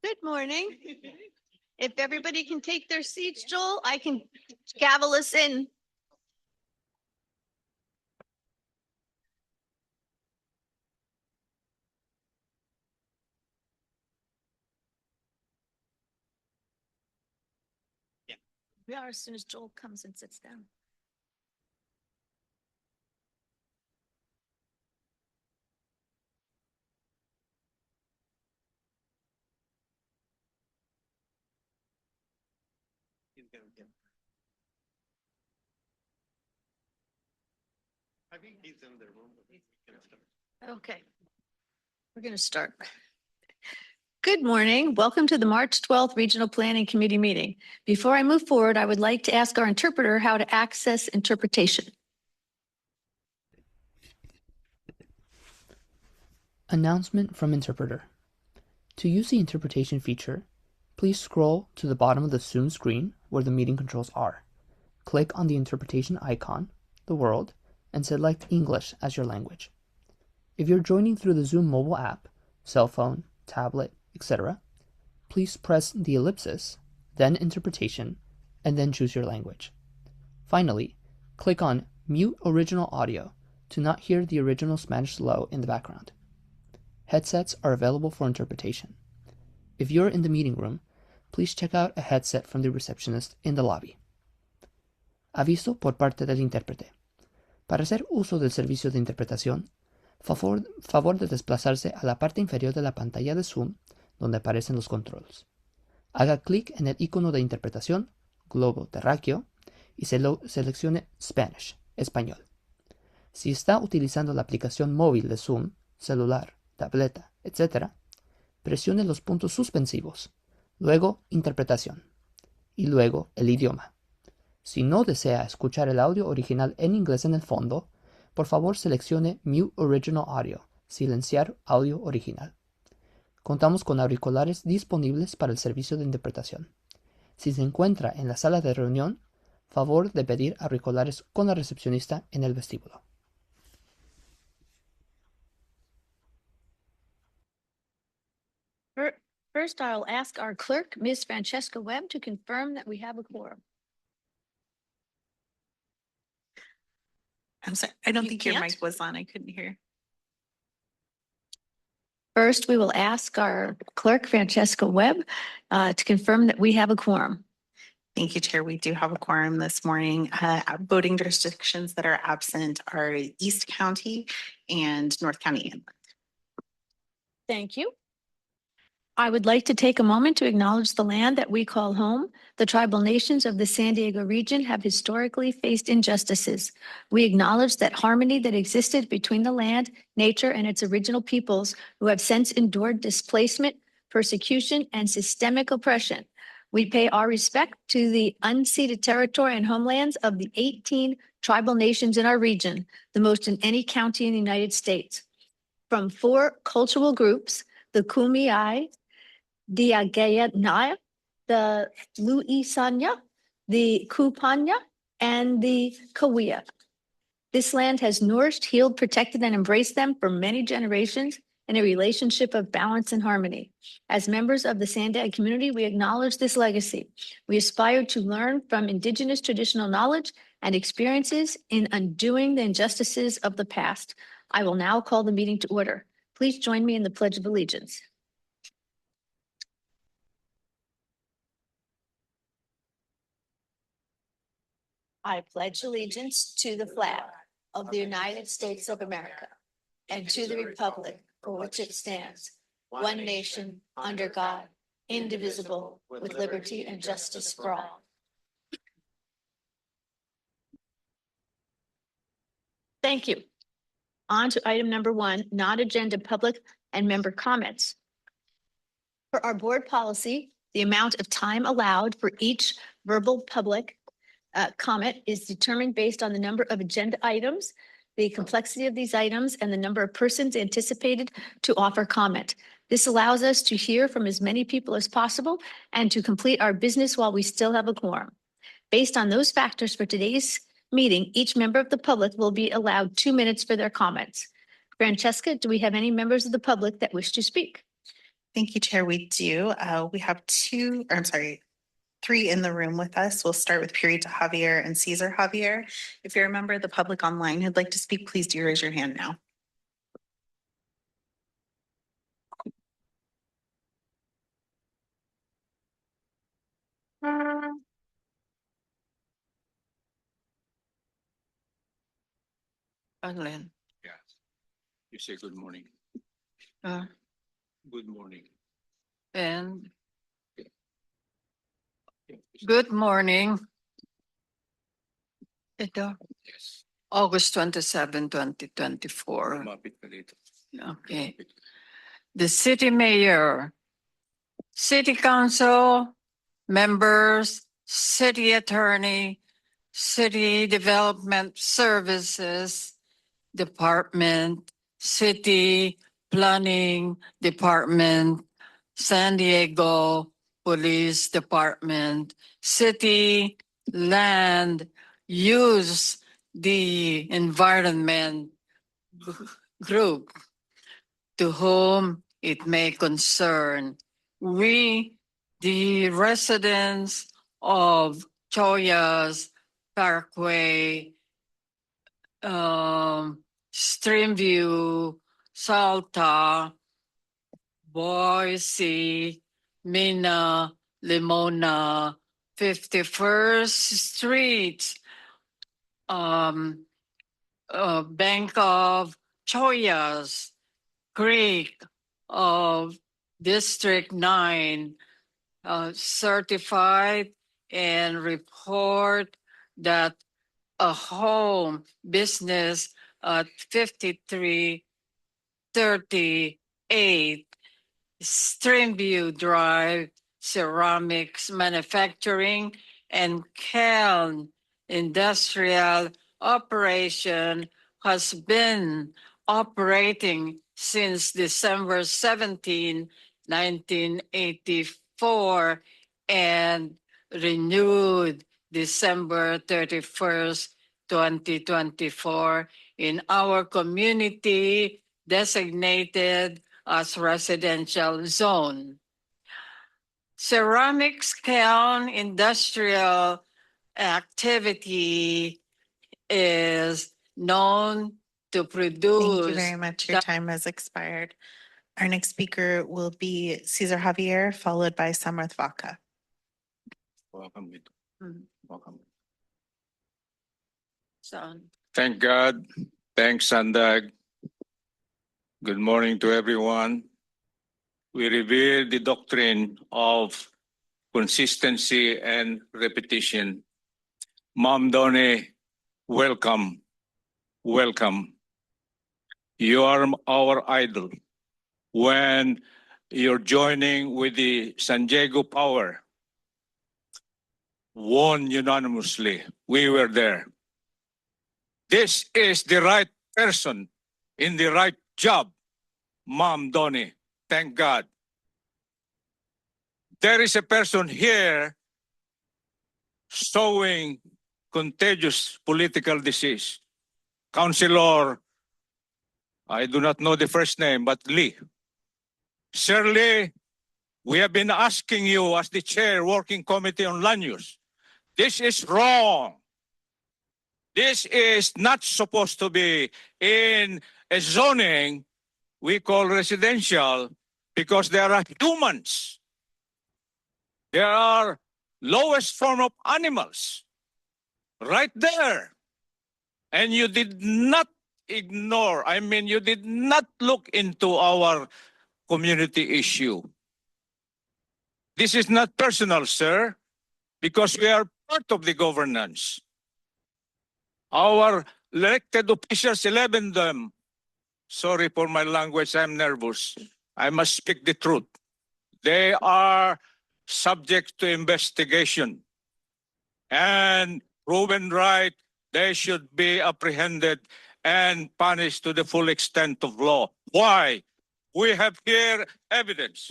Good morning. If everybody can take their seats, Joel, I can gavel us in. Yeah. We are as soon as Joel comes and sits down. I think he's in the room. Okay, we're going to start. Good morning. Welcome to the March 12th Regional Planning Committee meeting. Before I move forward, I would like to ask our interpreter how to access interpretation. Announcement from interpreter. To use the interpretation feature, please scroll to the bottom of the Zoom screen where the meeting controls are. Click on the interpretation icon, the world, and select English as your language. If you're joining through the Zoom mobile app, cell phone, tablet, etc., please press the ellipsis, then interpretation, and then choose your language. Finally, click on Mute Original Audio to not hear the original Spanish low in the background. Headsets are available for interpretation. If you're in the meeting room, please check out a headset from the receptionist in the lobby. Aviso por parte del intérprete. Para hacer uso del servicio de interpretación, favor de desplazarse a la parte inferior de la pantalla de Zoom, donde aparecen los controles. Haga clic en el icono de interpretación, globo terráqueo, y seleccione Spanish, español. Si está utilizando la aplicación móvil de Zoom, celular, tableta, etc., presione los puntos suspensivos, luego interpretación, y luego el idioma. Si no desea escuchar el audio original en inglés en el fondo, por favor seleccione Mute Original Audio, silenciar audio original. Contamos con auriculares disponibles para el servicio de interpretación. Si se encuentra en la sala de reunión, favor de pedir auriculares con la recepcionista en el vestíbulo. First, I'll ask our clerk, Ms. Francesca Webb, to confirm that we have a quorum. I'm sorry, I don't You think your can't? mic was on. I couldn't hear. First, we will ask our clerk, Francesca Webb, to confirm that we have a quorum. Thank you, Chair. We do have a quorum this morning. Voting jurisdictions that are absent are East County and North County Inland. Thank you. I would like to take a moment to acknowledge the land that we call home. The tribal nations of the San Diego region have historically faced injustices. We acknowledge that harmony that existed between the land, nature, and its original peoples who have since endured displacement, persecution, and systemic oppression. We pay our respect to the unceded territory and homelands of the 18 tribal nations in our region, the most in any county in the United States. From 4 cultural groups, the Kumeyaay, the Agayanaya, the Luisanya, the Kupanya, and the Cahuilla. This land has nourished, healed, protected, and embraced them for many generations in a relationship of balance and harmony. As members of the SANDAG community, we acknowledge this legacy. We aspire to learn from Indigenous traditional knowledge and experiences in undoing the injustices of the past. I will now call the meeting to order. Please join me in the Pledge of Allegiance. I pledge allegiance to the flag of the United States of America and to the republic for which it stands, one nation, under God, indivisible, with liberty and justice for all. Thank you. On to item number 1, non-agenda public and member comments. For our board policy, the amount of time allowed for each verbal public comment is determined based on the number of agenda items, the complexity of these items, and the number of persons anticipated to offer comment. This allows us to hear from as many people as possible and to complete our business while we still have a quorum. Based on those factors for today's meeting, each member of the public will be allowed 2 minutes for their comments. Francesca, do we have any members of the public that wish to speak? Thank you, Chair. We do. We have three in the room with us. We'll start with Purita Javier and Cesar Javier. If you're a member of the public online who'd like to speak, please do raise your hand now. Alan. Yes. You say good morning. Uh, Good morning. and Yeah. good morning. Ito, Yes. August 27, 2024. Lumapit ka dito. Okay. Lumapit. The city mayor, city council, members, city attorney, city development services department, city planning department, San Diego Police Department, city land use the environment group to whom it may concern. We, the residents of Choyas, Parkway, Streamview, Salta, Boise, Mina, Limona, 51st Street, Bank of Choyas, Creek of District 9, certified and report that a home business at 5338 Streamview Drive, ceramics manufacturing and kiln industrial operation has been operating since December 17, 1984 and renewed December 31st, 2024 in our community designated as residential zone. Ceramics kiln industrial activity is known to produce. Thank you very much. Your time has expired. Our next speaker will be Cesar Javier, followed by Samrath Vaka. Welcome. Dito. Mm. Welcome. Son. Thank God. Thanks, SANDAG. Good morning to everyone. We revere the doctrine of consistency and repetition. Ma'am Donnie, welcome. Welcome. You are our idol. When you're joining with the San Diego Power, won unanimously. We were there. This is the right person in the right job, Ma'am Donnie. Thank God. There is a person here sowing contagious political disease. Councilor, I do not know the first name, but Lee. Sir Lee, we have been asking you as the chair working committee on land use. This is wrong. This is not supposed to be in a zoning we call residential because there are humans. There are lowest form of animals right there. And you did not ignore, you did not look into our community issue. This is not personal, sir, because we are part of the governance. Our elected officials, 11 of them, sorry for my language, I'm nervous. I must speak the truth. They are subject to investigation. And proven right, they should be apprehended and punished to the full extent of law. Why? We have here evidence.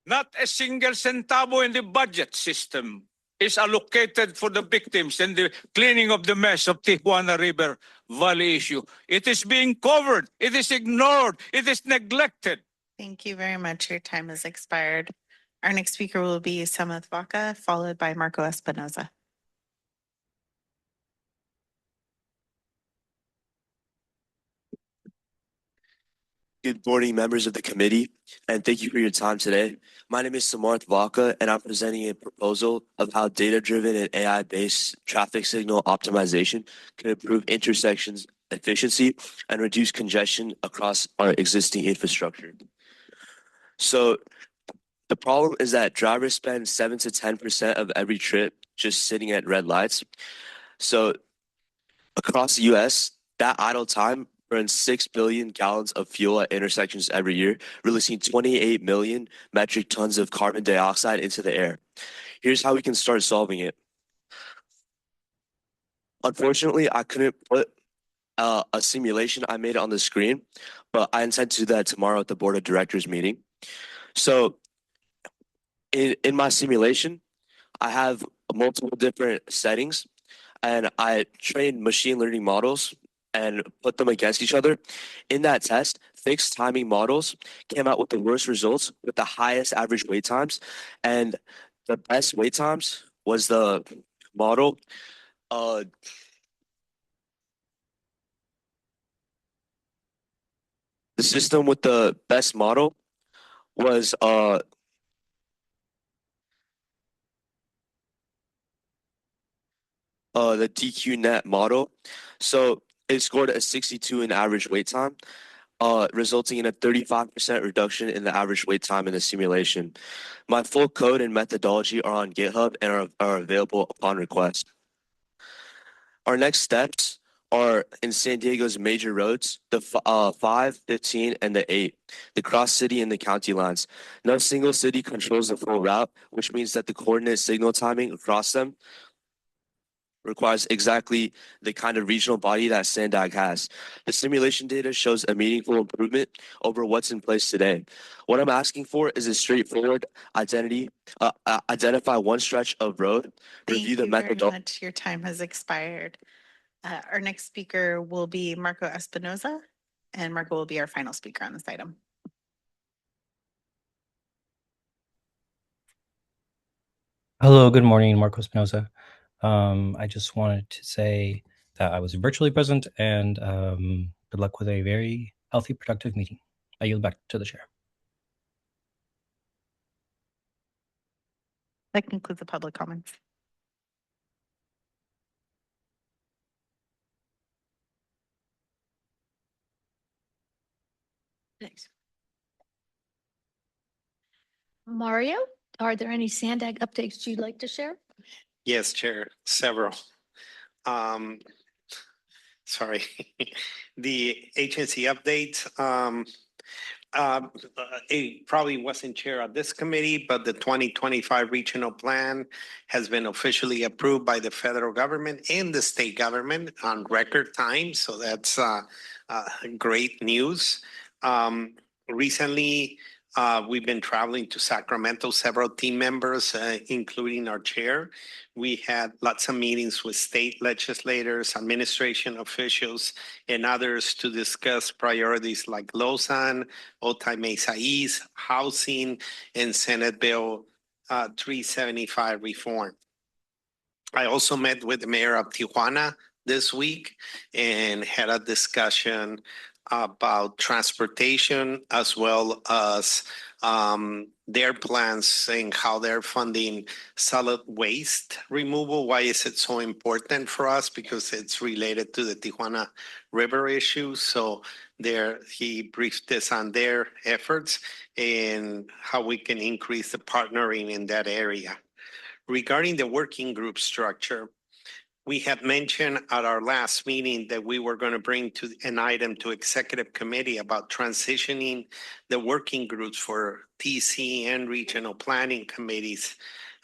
Not a single centavo in the budget system is allocated for the victims and the cleaning of the mess of Tijuana River Valley issue. It is being covered. It is ignored. It is neglected. Thank you very much. Your time has expired. Our next speaker will be Samath Waka, followed by Marco Espinoza. Good morning, members of the committee, and thank you for your time today. My name is Samarth Waka, and I'm presenting a proposal of how data-driven and AI-based traffic signal optimization can improve intersections efficiency and reduce congestion across our existing infrastructure. So the problem is that drivers spend 7 to 10% of every trip just sitting at red lights. So across the US, that idle time burns 6 billion gallons of fuel at intersections every year, releasing 28 million metric tons of carbon dioxide into the air. Here's how we can start solving it. Unfortunately, I couldn't put a simulation. I made it on the screen, but I intend to do that tomorrow at the board of directors meeting. So in my simulation, I have multiple different settings, and I trained machine learning models and put them against each other. In that test, fixed timing models came out with the worst results with the highest average wait times, and the best wait times was the model. The system with the best model was the DQNet model. So it scored a 62 in average wait time, resulting in a 35% reduction in the average wait time in the simulation. My full code and methodology are on GitHub and are available upon request. Our next steps are in San Diego's major roads, the 5, 15, and the 8, the cross city and the county lines. No single city controls the full route, which means that the coordinate signal timing across them requires exactly the kind of regional body that SANDAG has. The simulation data shows a meaningful improvement over what's in place today. What I'm asking for is a straightforward identify one stretch of road, review the methodology. Thank you very much. Your time has expired. Our next speaker will be Marco Espinoza, and Marco will be our final speaker on this item. Hello, good morning, Marco Espinoza. I just wanted to say that I was virtually present and good luck with a very healthy, productive meeting. I yield back to the chair. That concludes the public comments. Thanks. Mario, are there any SANDAG updates you'd like to share? Yes, Chair, several. Sorry, the agency update. It probably wasn't chair of this committee, but the 2025 regional plan has been officially approved by the federal government and the state government on record time. So that's great news. Recently, we've been traveling to Sacramento, several team members, including our chair. We had lots of meetings with state legislators, administration officials, and others to discuss priorities like Lausanne, Otay Mesa East, housing, and Senate Bill 375 reform. I also met with the mayor of Tijuana this week and had a discussion about transportation as well as their plans and how they're funding solid waste removal. Why is it so important for us? Because it's related to the Tijuana River issue. So he briefed us on their efforts and how we can increase the partnering in that area. Regarding the working group structure, we had mentioned at our last meeting that we were going to bring to an item to executive committee about transitioning the working groups for TC and regional planning committees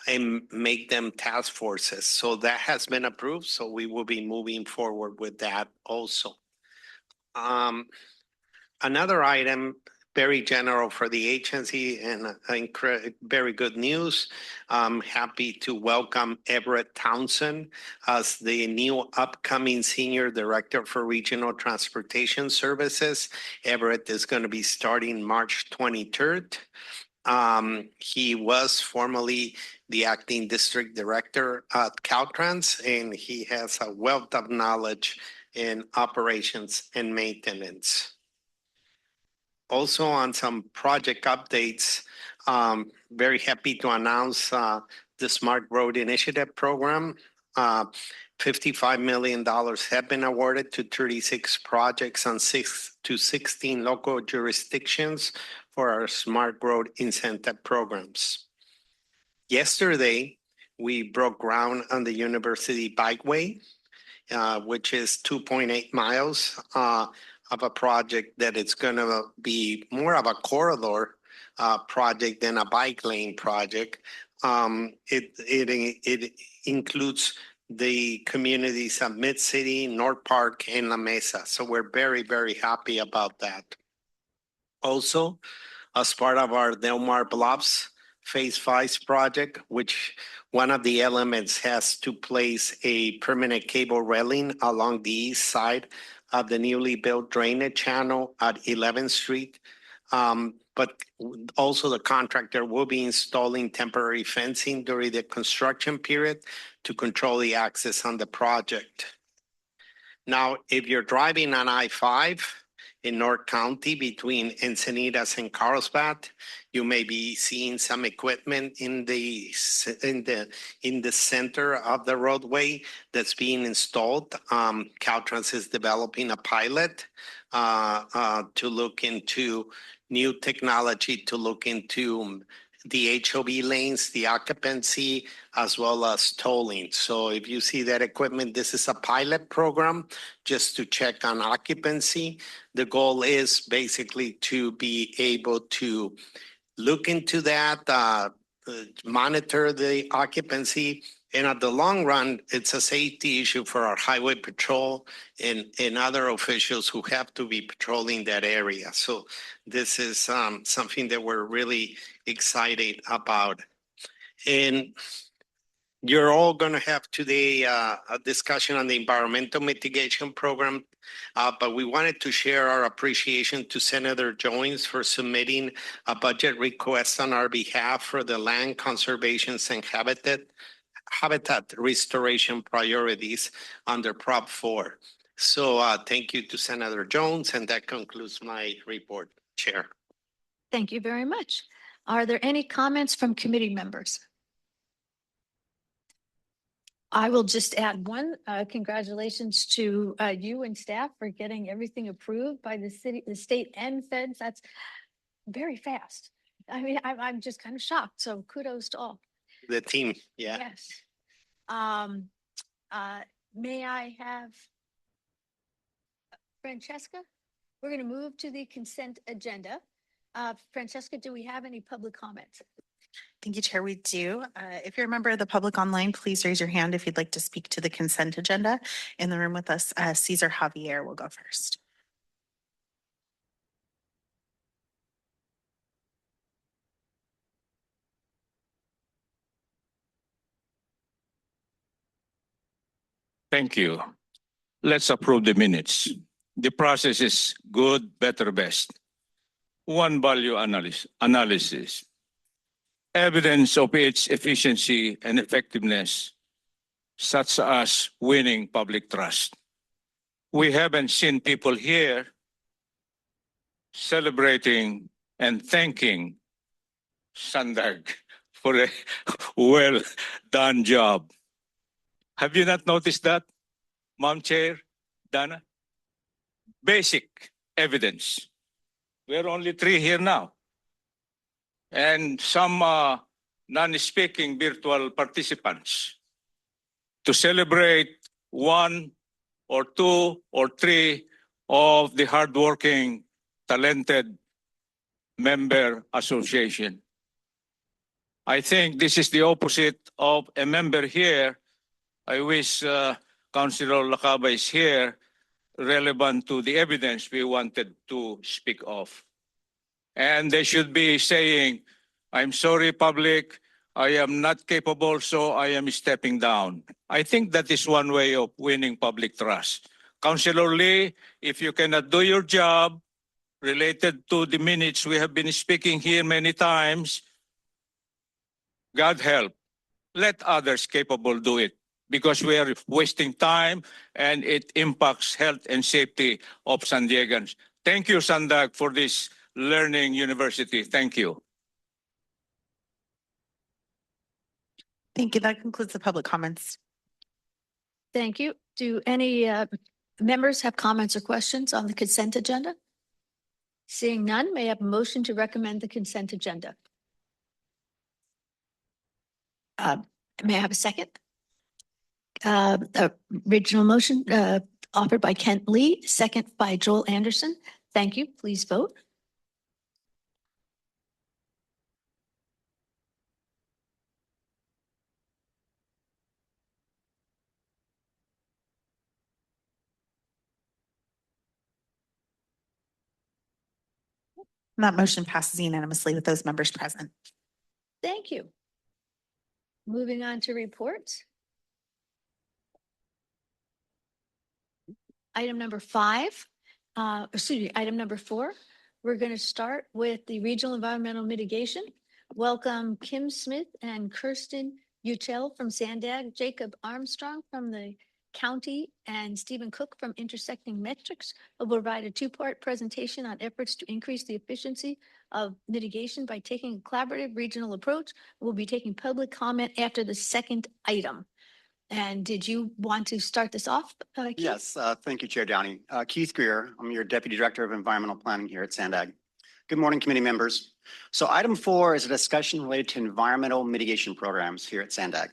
and make them task forces. So that has been approved. So we will be moving forward with that also. Another item very general for the agency and very good news. I'm happy to welcome Everett Townsend as the new upcoming Senior Director for Regional Transportation Services. Everett is going to be starting March 23rd. He was formerly the acting district director at Caltrans, and he has a wealth of knowledge in operations and maintenance. Also on some project updates, very happy to announce the Smart Road Initiative Program. $55 million have been awarded to 36 projects on 6 to 16 local jurisdictions for our Smart Road Incentive programs. Yesterday, we broke ground on the University Bikeway, which is 2.8 miles of a project that it's going to be more of a corridor project than a bike lane project. It includes the communities of Mid-City, North Park, and La Mesa. So we're very, very happy about that. Also, as part of our Del Mar Bluffs Phase 5 project, which one of the elements has to place a permanent cable railing along the east side of the newly built drainage channel at 11th Street. But also the contractor will be installing temporary fencing during the construction period to control the access on the project. Now, if you're driving on I-5 in North County between Encinitas and Carlsbad, you may be seeing some equipment in the center of the roadway that's being installed. Caltrans is developing a pilot to look into new technology, to look into the HOV lanes, the occupancy, as well as tolling. So if you see that equipment, this is a pilot program just to check on occupancy. The goal is basically to be able to look into that, monitor the occupancy. And at the long run, it's a safety issue for our highway patrol and other officials who have to be patrolling that area. So this is something that we're really excited about. And you're all going to have today a discussion on the environmental mitigation program, but we wanted to share our appreciation to Senator Jones for submitting a budget request on our behalf for the land conservation and habitat restoration priorities under Prop 4. So thank you to Senator Jones, and that concludes my report, Chair. Thank you very much. Are there any comments from committee members? I will just add one, congratulations to you and staff for getting everything approved by the city, the state and feds. That's very fast. I mean, I'm just kind of shocked. So kudos to all. The team, yeah. Yes. May I have Francesca? We're going to move to the consent agenda. Francesca, do we have any public comments? Thank you, Chair. We do. If you're a member of the public online, please raise your hand if you'd like to speak to the consent agenda. In the room with us, Cesar Javier will go first. Thank you. Let's approve the minutes. The process is good, better, best. One value analysis. Evidence of its efficiency and effectiveness, such as winning public trust. We haven't seen people here celebrating and thanking SANDAG for a well done job. Have you not noticed that, Madam Chair, Dana? Basic evidence. We're only 3 here now. And some non-speaking virtual participants to celebrate 1 or 2 or 3 of the hardworking, talented member association. I think this is the opposite of a member here. I wish Councilor Luqadda is here, relevant to the evidence we wanted to speak of. And they should be saying, I'm sorry, public, I am not capable, so I am stepping down. I think that is one way of winning public trust. Councilor Lee, if you cannot do your job related to the minutes we have been speaking here many times, God help, let others capable do it because we are wasting time and it impacts health and safety of San Diegans. Thank you, SANDAG, for this learning university. Thank you. Thank you. That concludes the public comments. Thank you. Do any members have comments or questions on the consent agenda? Seeing none, may I have a motion to recommend the consent agenda? May I have a second? Original motion offered by Kent Lee, second by Joel Anderson. Thank you. Please vote. That motion passes unanimously with those members present. Thank you. Moving on to reports. Item number 5, item number 4. We're going to start with the regional environmental mitigation. Welcome Kim Smith and Kirsten Utel from SANDAG, Jacob Armstrong from the county, and Stephen Cook from Intersecting Metrics will provide a 2-part presentation on efforts to increase the efficiency of mitigation by taking a collaborative regional approach. We'll be taking public comment after the second item. And did you want to start this off? Keith? Yes, thank you, Chair Downey. Keith Greer, I'm your Deputy Director of Environmental Planning here at SANDAG. Good morning, committee members. So item 4 is a discussion related to environmental mitigation programs here at SANDAG.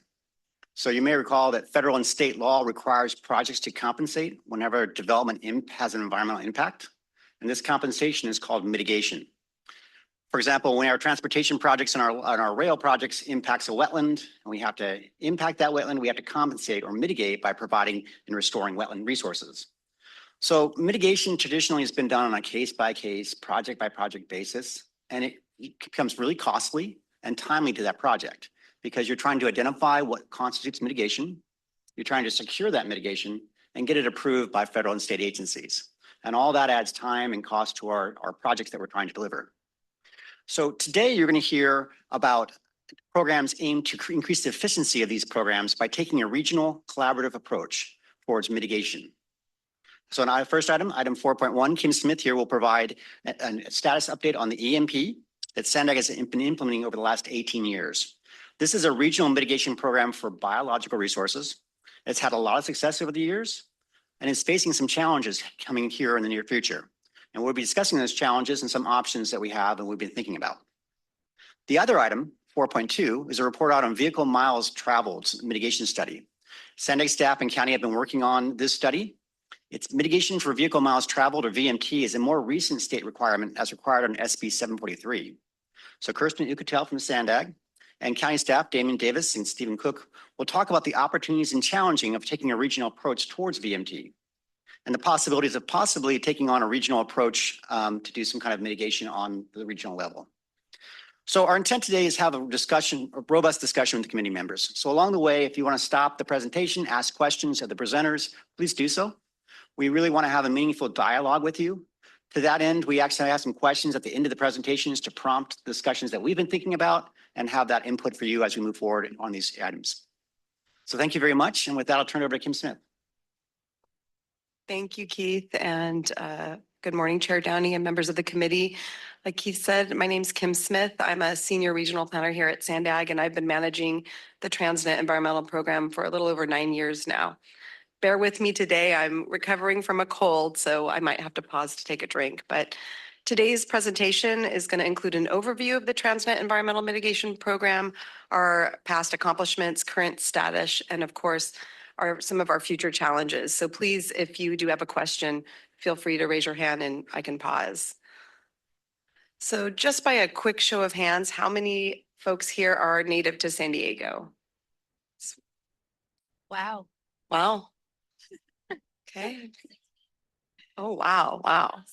So you may recall that federal and state law requires projects to compensate whenever development has an environmental impact. And this compensation is called mitigation. For example, when our transportation projects and our rail projects impacts a wetland, and we have to impact that wetland, we have to compensate or mitigate by providing and restoring wetland resources. So mitigation traditionally has been done on a case-by-case, project-by-project basis, and it becomes really costly and timely to that project because you're trying to identify what constitutes mitigation, you're trying to secure that mitigation, and get it approved by federal and state agencies. And all that adds time and cost to our projects that we're trying to deliver. So today you're going to hear about programs aimed to increase the efficiency of these programs by taking a regional collaborative approach towards mitigation. So in our first item 4.1, Kim Smith here will provide a status update on the EMP that SANDAG has been implementing over the last 18 years. This is a regional mitigation program for biological resources. It's had a lot of success over the years and is facing some challenges coming here in the near future. And we'll be discussing those challenges and some options that we have and we've been thinking about. The other item, 4.2, is a report out on vehicle miles traveled mitigation study. SANDAG staff and county have been working on this study. It's mitigation for vehicle miles traveled, or VMT, is a more recent state requirement as required on SB 743. So Kirsten Ucatel from SANDAG and county staff, Damien Davis and Stephen Cook, will talk about the opportunities and challenging of taking a regional approach towards VMT and the possibilities of possibly taking on a regional approach to do some kind of mitigation on the regional level. So our intent today is have a robust discussion with the committee members. So along the way, if you want to stop the presentation, ask questions of the presenters, please do so. We really want to have a meaningful dialogue with you. To that end, we actually have some questions at the end of the presentations to prompt discussions that we've been thinking about and have that input for you as we move forward on these items. So thank you very much. And with that, I'll turn it over to Kim Smith. Thank you, Keith, and good morning, Chair Downey and members of the committee. Like Keith said, my name is Kim Smith. I'm a senior regional planner here at SANDAG, and I've been managing the Transnet Environmental Program for a little over 9 years now. Bear with me today. I'm recovering from a cold, so I might have to pause to take a drink. But today's presentation is going to include an overview of the Transnet Environmental Mitigation Program, our past accomplishments, current status, and of course, some of our future challenges. So please, if you do have a question, feel free to raise your hand and I can pause. So just by a quick show of hands, how many folks here are native to San Diego? Wow. Wow. Okay. Oh, wow. Wow.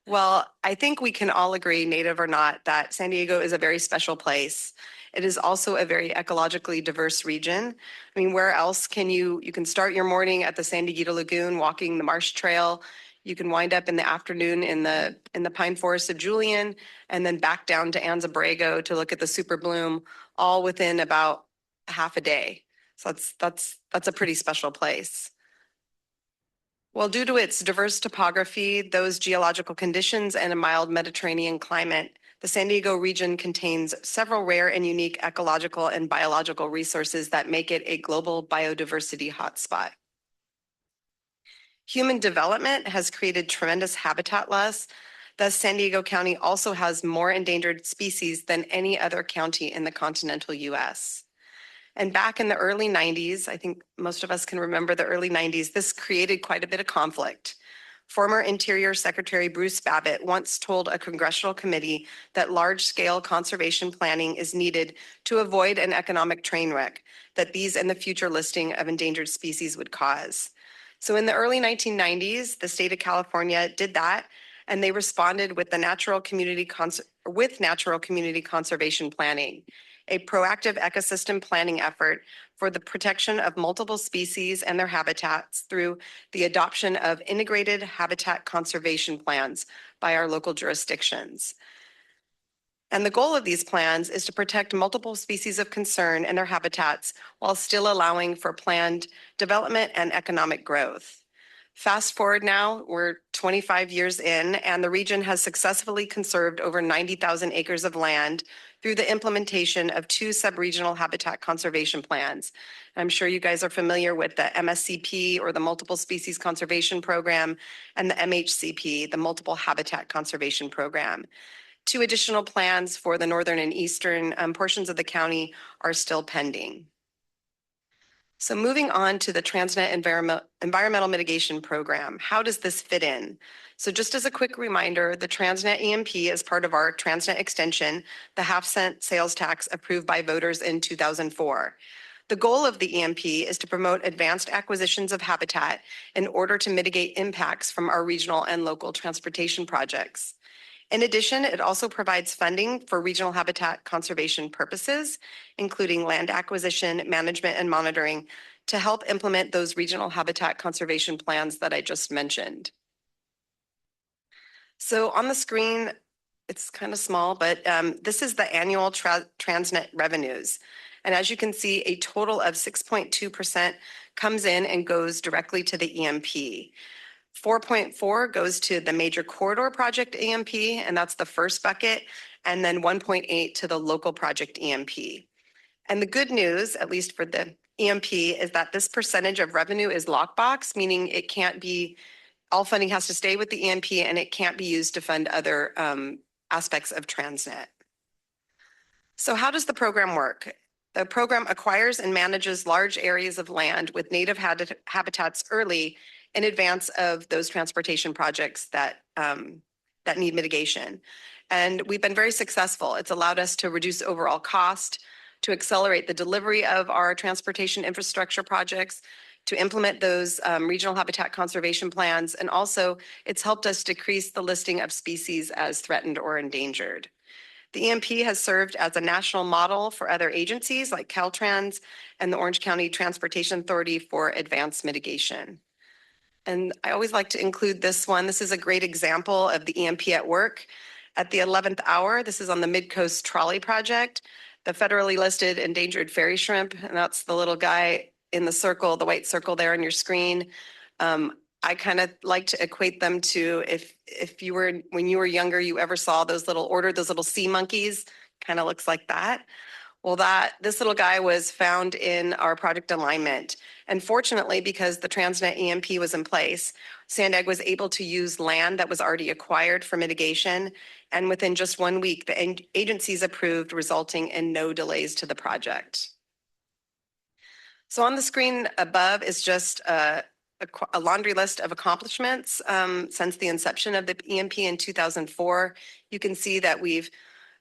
Well, I think we can all agree, native or not, that San Diego is a very special place. It is also a very ecologically diverse region. I mean, where else can you can start your morning at the San Diego Lagoon, walking the Marsh Trail. You can wind up in the afternoon in the pine forest of Julian, and then back down to Anza-Borrego to look at the super bloom, all within about half a day. So that's a pretty special place. Well, due to its diverse topography, those geological conditions, and a mild Mediterranean climate, the San Diego region contains several rare and unique ecological and biological resources that make it a global biodiversity hotspot. Human development has created tremendous habitat loss. Thus, San Diego County also has more endangered species than any other county in the continental US. And back in the early 90s, I think most of us can remember the early 90s, this created quite a bit of conflict. Former Interior Secretary Bruce Babbitt once told a congressional committee that large-scale conservation planning is needed to avoid an economic train wreck that these and the future listing of endangered species would cause. So in the early 1990s, the state of California did that, and they responded with the natural community conservation planning, a proactive ecosystem planning effort for the protection of multiple species and their habitats through the adoption of integrated habitat conservation plans by our local jurisdictions. And the goal of these plans is to protect multiple species of concern and their habitats while still allowing for planned development and economic growth. Fast forward now, we're 25 years in, and the region has successfully conserved over 90,000 acres of land through the implementation of 2 sub-regional habitat conservation plans. I'm sure you guys are familiar with the MSCP, or the Multiple Species Conservation Program, and the MHCP, the Multiple Habitat Conservation Program. 2 additional plans for the northern and eastern portions of the county are still pending. So moving on to the Transnet Environmental Mitigation Program, how does this fit in? So just as a quick reminder, the Transnet EMP is part of our Transnet extension, the half-cent sales tax approved by voters in 2004. The goal of the EMP is to promote advanced acquisitions of habitat in order to mitigate impacts from our regional and local transportation projects. In addition, it also provides funding for regional habitat conservation purposes, including land acquisition, management, and monitoring, to help implement those regional habitat conservation plans that I just mentioned. So on the screen, it's kind of small, but this is the annual Transnet revenues. And as you can see, a total of 6.2% comes in and goes directly to the EMP. 4.4 goes to the major corridor project EMP, and that's the first bucket, and then 1.8 to the local project EMP. And the good news, at least for the EMP, is that this percentage of revenue is lockbox, meaning it can't be, all funding has to stay with the EMP, and it can't be used to fund other aspects of Transnet. So how does the program work? The program acquires and manages large areas of land with native habitats early in advance of those transportation projects that need mitigation. And we've been very successful. It's allowed us to reduce overall cost, to accelerate the delivery of our transportation infrastructure projects, to implement those regional habitat conservation plans, and also it's helped us decrease the listing of species as threatened or endangered. The EMP has served as a national model for other agencies like Caltrans and the Orange County Transportation Authority for advanced mitigation. And I always like to include this one. This is a great example of the EMP at work. At the 11th hour, this is on the Midcoast Trolley Project, the federally listed endangered fairy shrimp, and that's the little guy in the circle, the white circle there on your screen. I kind of like to equate them to if you were, when you were younger, you ever saw those little sea monkeys, kind of looks like that. Well, this little guy was found in our project alignment. And fortunately, because the Transnet EMP was in place, SANDAG was able to use land that was already acquired for mitigation. And within just 1 week, the agencies approved, resulting in no delays to the project. So on the screen above is just a laundry list of accomplishments since the inception of the EMP in 2004. You can see that we've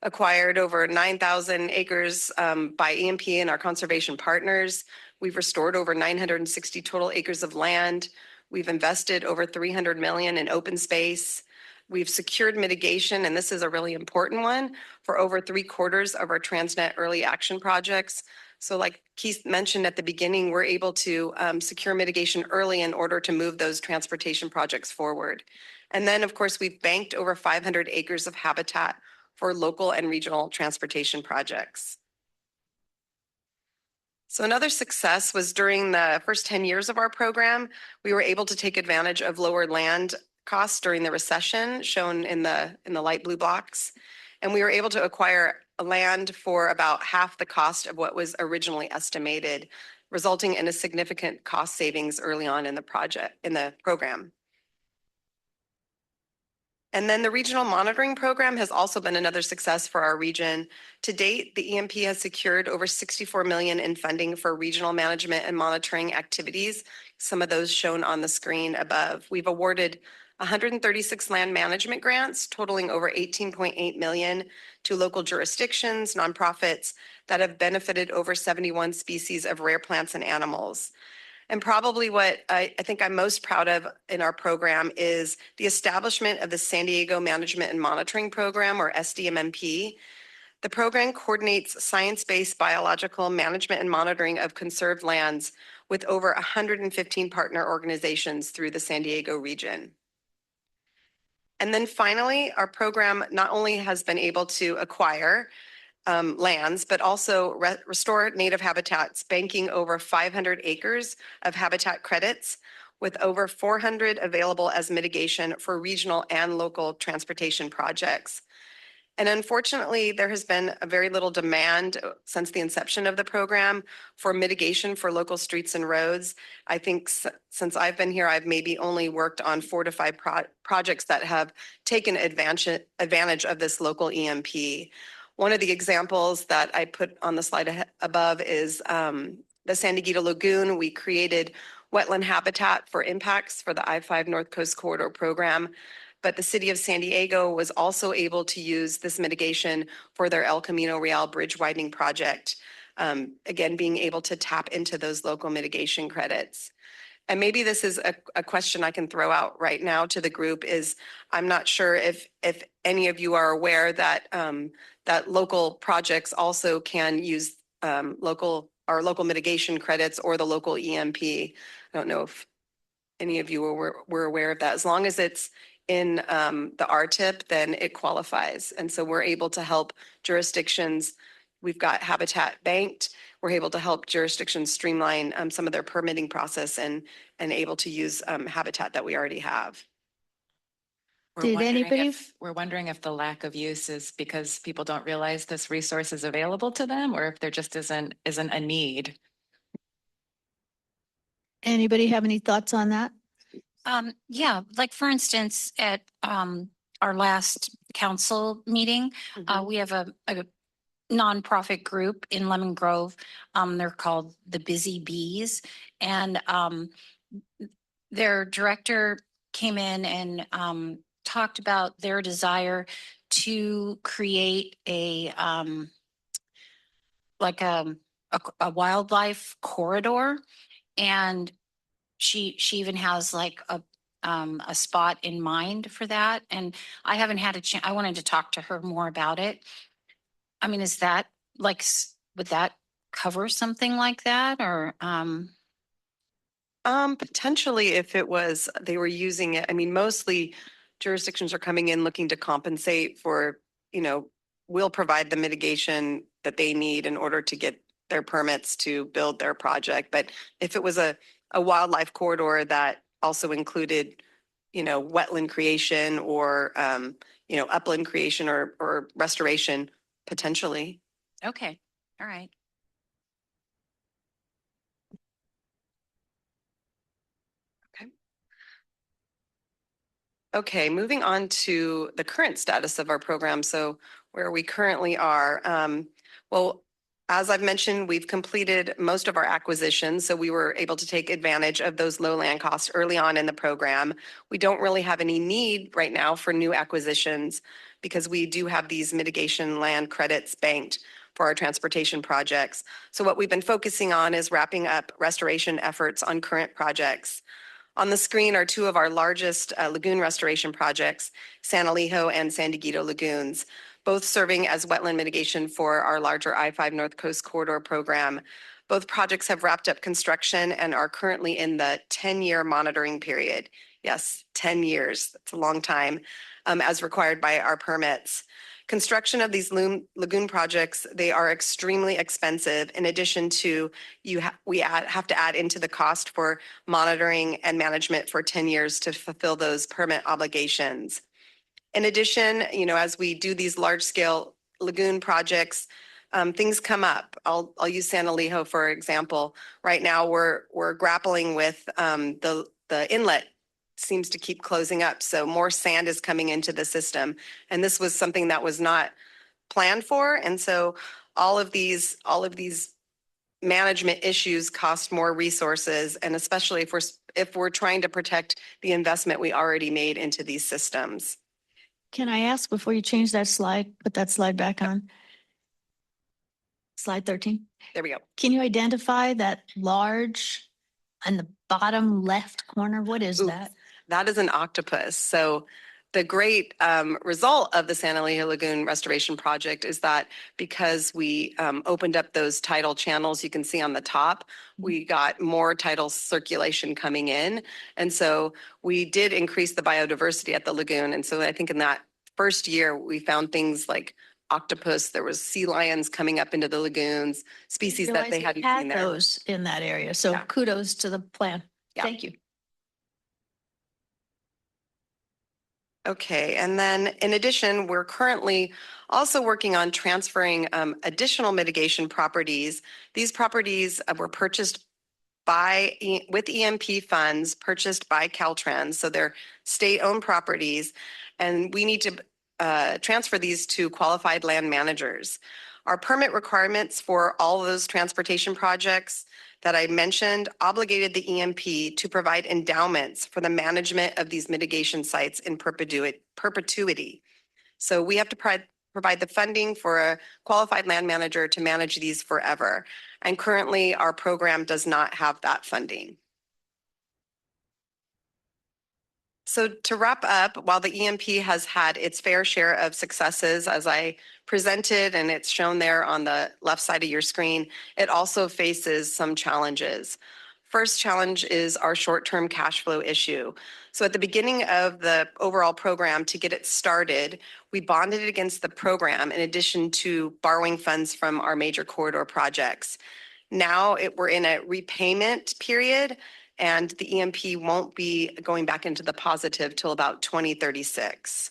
acquired over 9,000 acres by EMP and our conservation partners. We've restored over 960 total acres of land. We've invested over $300 million in open space. We've secured mitigation, and this is a really important one, for over 3/4 of our Transnet early action projects. So like Keith mentioned at the beginning, we're able to secure mitigation early in order to move those transportation projects forward. And then, of course, we've banked over 500 acres of habitat for local and regional transportation projects. So another success was during the first 10 years of our program, we were able to take advantage of lower land costs during the recession, shown in the light blue box. And we were able to acquire land for about half the cost of what was originally estimated, resulting in a significant cost savings early on in the program. And then the regional monitoring program has also been another success for our region. To date, the EMP has secured over 64 million in funding for regional management and monitoring activities, some of those shown on the screen above. We've awarded 136 land management grants totaling over 18.8 million to local jurisdictions, nonprofits that have benefited over 71 species of rare plants and animals. And probably what I think I'm most proud of in our program is the establishment of the San Diego Management and Monitoring Program, or SDMMP. The program coordinates science-based biological management and monitoring of conserved lands with over 115 partner organizations through the San Diego region. And then finally, our program not only has been able to acquire lands, but also restore native habitats, banking over 500 acres of habitat credits with over 400 available as mitigation for regional and local transportation projects. And unfortunately, there has been a very little demand since the inception of the program for mitigation for local streets and roads. I think since I've been here, I've maybe only worked on 4 to 5 projects that have taken advantage of this local EMP. One of the examples that I put on the slide above is the San Diego Lagoon. We created wetland habitat for impacts for the I-5 North Coast Corridor program, but the city of San Diego was also able to use this mitigation for their El Camino Real bridge widening project, again, being able to tap into those local mitigation credits. And maybe this is a question I can throw out right now to the group is, I'm not sure if any of you are aware that that local projects also can use local mitigation credits or the local EMP. I don't know if any of you were aware of that. As long as it's in the RTIP, then it qualifies. And so we're able to help jurisdictions. We've got habitat banked. We're able to help jurisdictions streamline some of their permitting process and able to use habitat that we already have. Did anybody? We're wondering if the lack of use is because people don't realize this resource is available to them, or if there just isn't a need. Anybody have any thoughts on that? Yeah, like for instance, at our last council meeting, we have a nonprofit group in Lemon Grove. They're called the Busy Bees, and their director came in and talked about their desire to create a wildlife corridor, and she even has like a spot in mind for that. And I haven't had a chance. I wanted to talk to her more about it. I mean, is that like, would that cover something like that, or? Potentially, if it was, they were using it. I mean, mostly jurisdictions are coming in looking to compensate for, we'll provide the mitigation that they need in order to get their permits to build their project. But if it was a wildlife corridor that also included, wetland creation or, upland creation or restoration, potentially. Okay, all right. Okay, moving on to the current status of our program. So where we currently are, well, as I've mentioned, we've completed most of our acquisitions. So we were able to take advantage of those low land costs early on in the program. We don't really have any need right now for new acquisitions because we do have these mitigation land credits banked for our transportation projects. So what we've been focusing on is wrapping up restoration efforts on current projects. On the screen are two of our largest lagoon restoration projects, San Elijo and San Dieguito lagoons, both serving as wetland mitigation for our larger I-5 North Coast Corridor program. Both projects have wrapped up construction and are currently in the 10-year monitoring period. Yes, 10 years, that's a long time, as required by our permits. Construction of these lagoon projects, they are extremely expensive. In addition to, we have to add into the cost for monitoring and management for 10 years to fulfill those permit obligations. In addition, as we do these large-scale lagoon projects, things come up. I'll use San Elijo, for example. Right now, we're grappling with the inlet seems to keep closing up. So more sand is coming into the system. And this was something that was not planned for. And so all of these management issues cost more resources. And especially if we're trying to protect the investment we already made into these systems. Can I ask before you change that slide, put that slide back on? Slide 13. There we go. Can you identify that large on the bottom left corner? What is that? That is an octopus. So the great result of the San Elijo Lagoon Restoration Project is that because we opened up those tidal channels you can see on the top, we got more tidal circulation coming in. And so we did increase the biodiversity at the lagoon. And so I think in that first year, we found things like octopus, there was sea lions coming up into the lagoons, species that they hadn't seen there. Those in that area. So kudos to the plan. Yeah. Thank you. Okay, and then in addition, we're currently also working on transferring additional mitigation properties. These properties were purchased with EMP funds purchased by Caltrans, so they're state-owned properties, and we need to transfer these to qualified land managers. Our permit requirements for all of those transportation projects that I mentioned obligated the EMP to provide endowments for the management of these mitigation sites in perpetuity. So we have to provide the funding for a qualified land manager to manage these forever. And currently our program does not have that funding. So to wrap up, while the EMP has had its fair share of successes, as I presented, and it's shown there on the left side of your screen, it also faces some challenges. First challenge is our short-term cash flow issue. So at the beginning of the overall program, to get it started, we bonded it against the program in addition to borrowing funds from our major corridor projects. Now we're in a repayment period, and the EMP won't be going back into the positive till about 2036.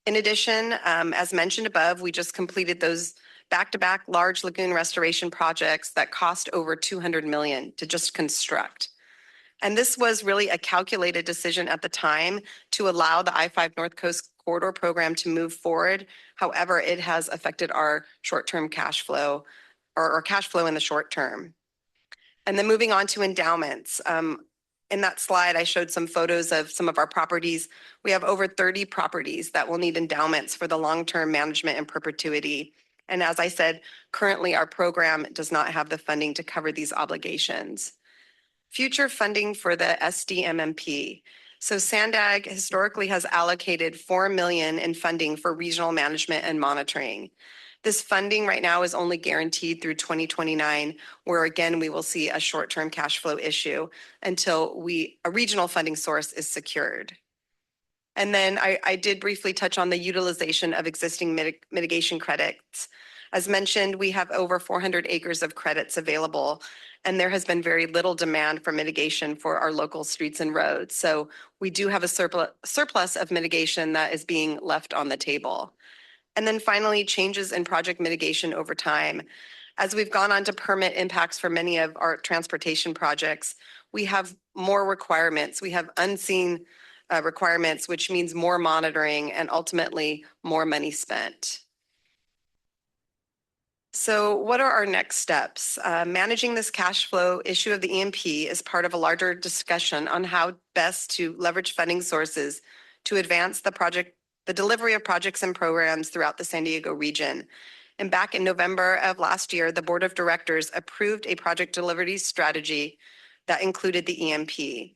In addition, as mentioned above, we just completed those back-to-back large lagoon restoration projects that cost over $200 million to just construct. And this was really a calculated decision at the time to allow the I-5 North Coast Corridor program to move forward. However, it has affected our short-term cash flow or cash flow in the short term. And then moving on to endowments. In that slide, I showed some photos of some of our properties. We have over 30 properties that will need endowments for the long-term management and perpetuity. And as I said, currently our program does not have the funding to cover these obligations. Future funding for the SDMMP. So SANDAG historically has allocated $4 million in funding for regional management and monitoring. This funding right now is only guaranteed through 2029, where again, we will see a short-term cash flow issue until a regional funding source is secured. And then I did briefly touch on the utilization of existing mitigation credits. As mentioned, we have over 400 acres of credits available, and there has been very little demand for mitigation for our local streets and roads. So we do have a surplus of mitigation that is being left on the table. And then finally, changes in project mitigation over time. As we've gone on to permit impacts for many of our transportation projects, we have more requirements. We have unseen requirements, which means more monitoring and ultimately more money spent. So what are our next steps? Managing this cash flow issue of the EMP is part of a larger discussion on how best to leverage funding sources to advance the delivery of projects and programs throughout the San Diego region. And back in November of last year, the Board of Directors approved a project delivery strategy that included the EMP.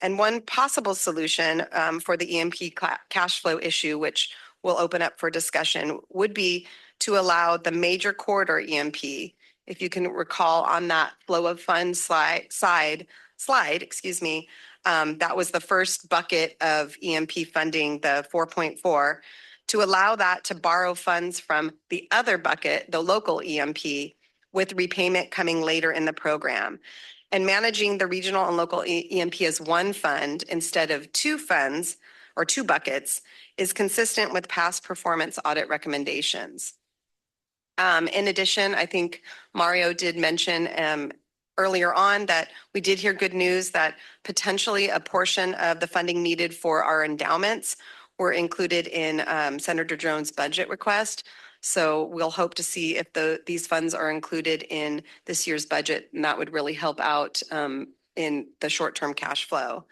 And one possible solution for the EMP cash flow issue, which we'll open up for discussion, would be to allow the major corridor EMP. If you can recall on that flow of funds slide, that was the first bucket of EMP funding, the 4.4, to allow that to borrow funds from the other bucket, the local EMP, with repayment coming later in the program. And managing the regional and local EMP as one fund instead of two funds or two buckets is consistent with past performance audit recommendations. In addition, I think Mario did mention earlier on that we did hear good news that potentially a portion of the funding needed for our endowments were included in Senator Drone's budget request. So we'll hope to see if these funds are included in this year's budget, and that would really help out in the short-term cash flow.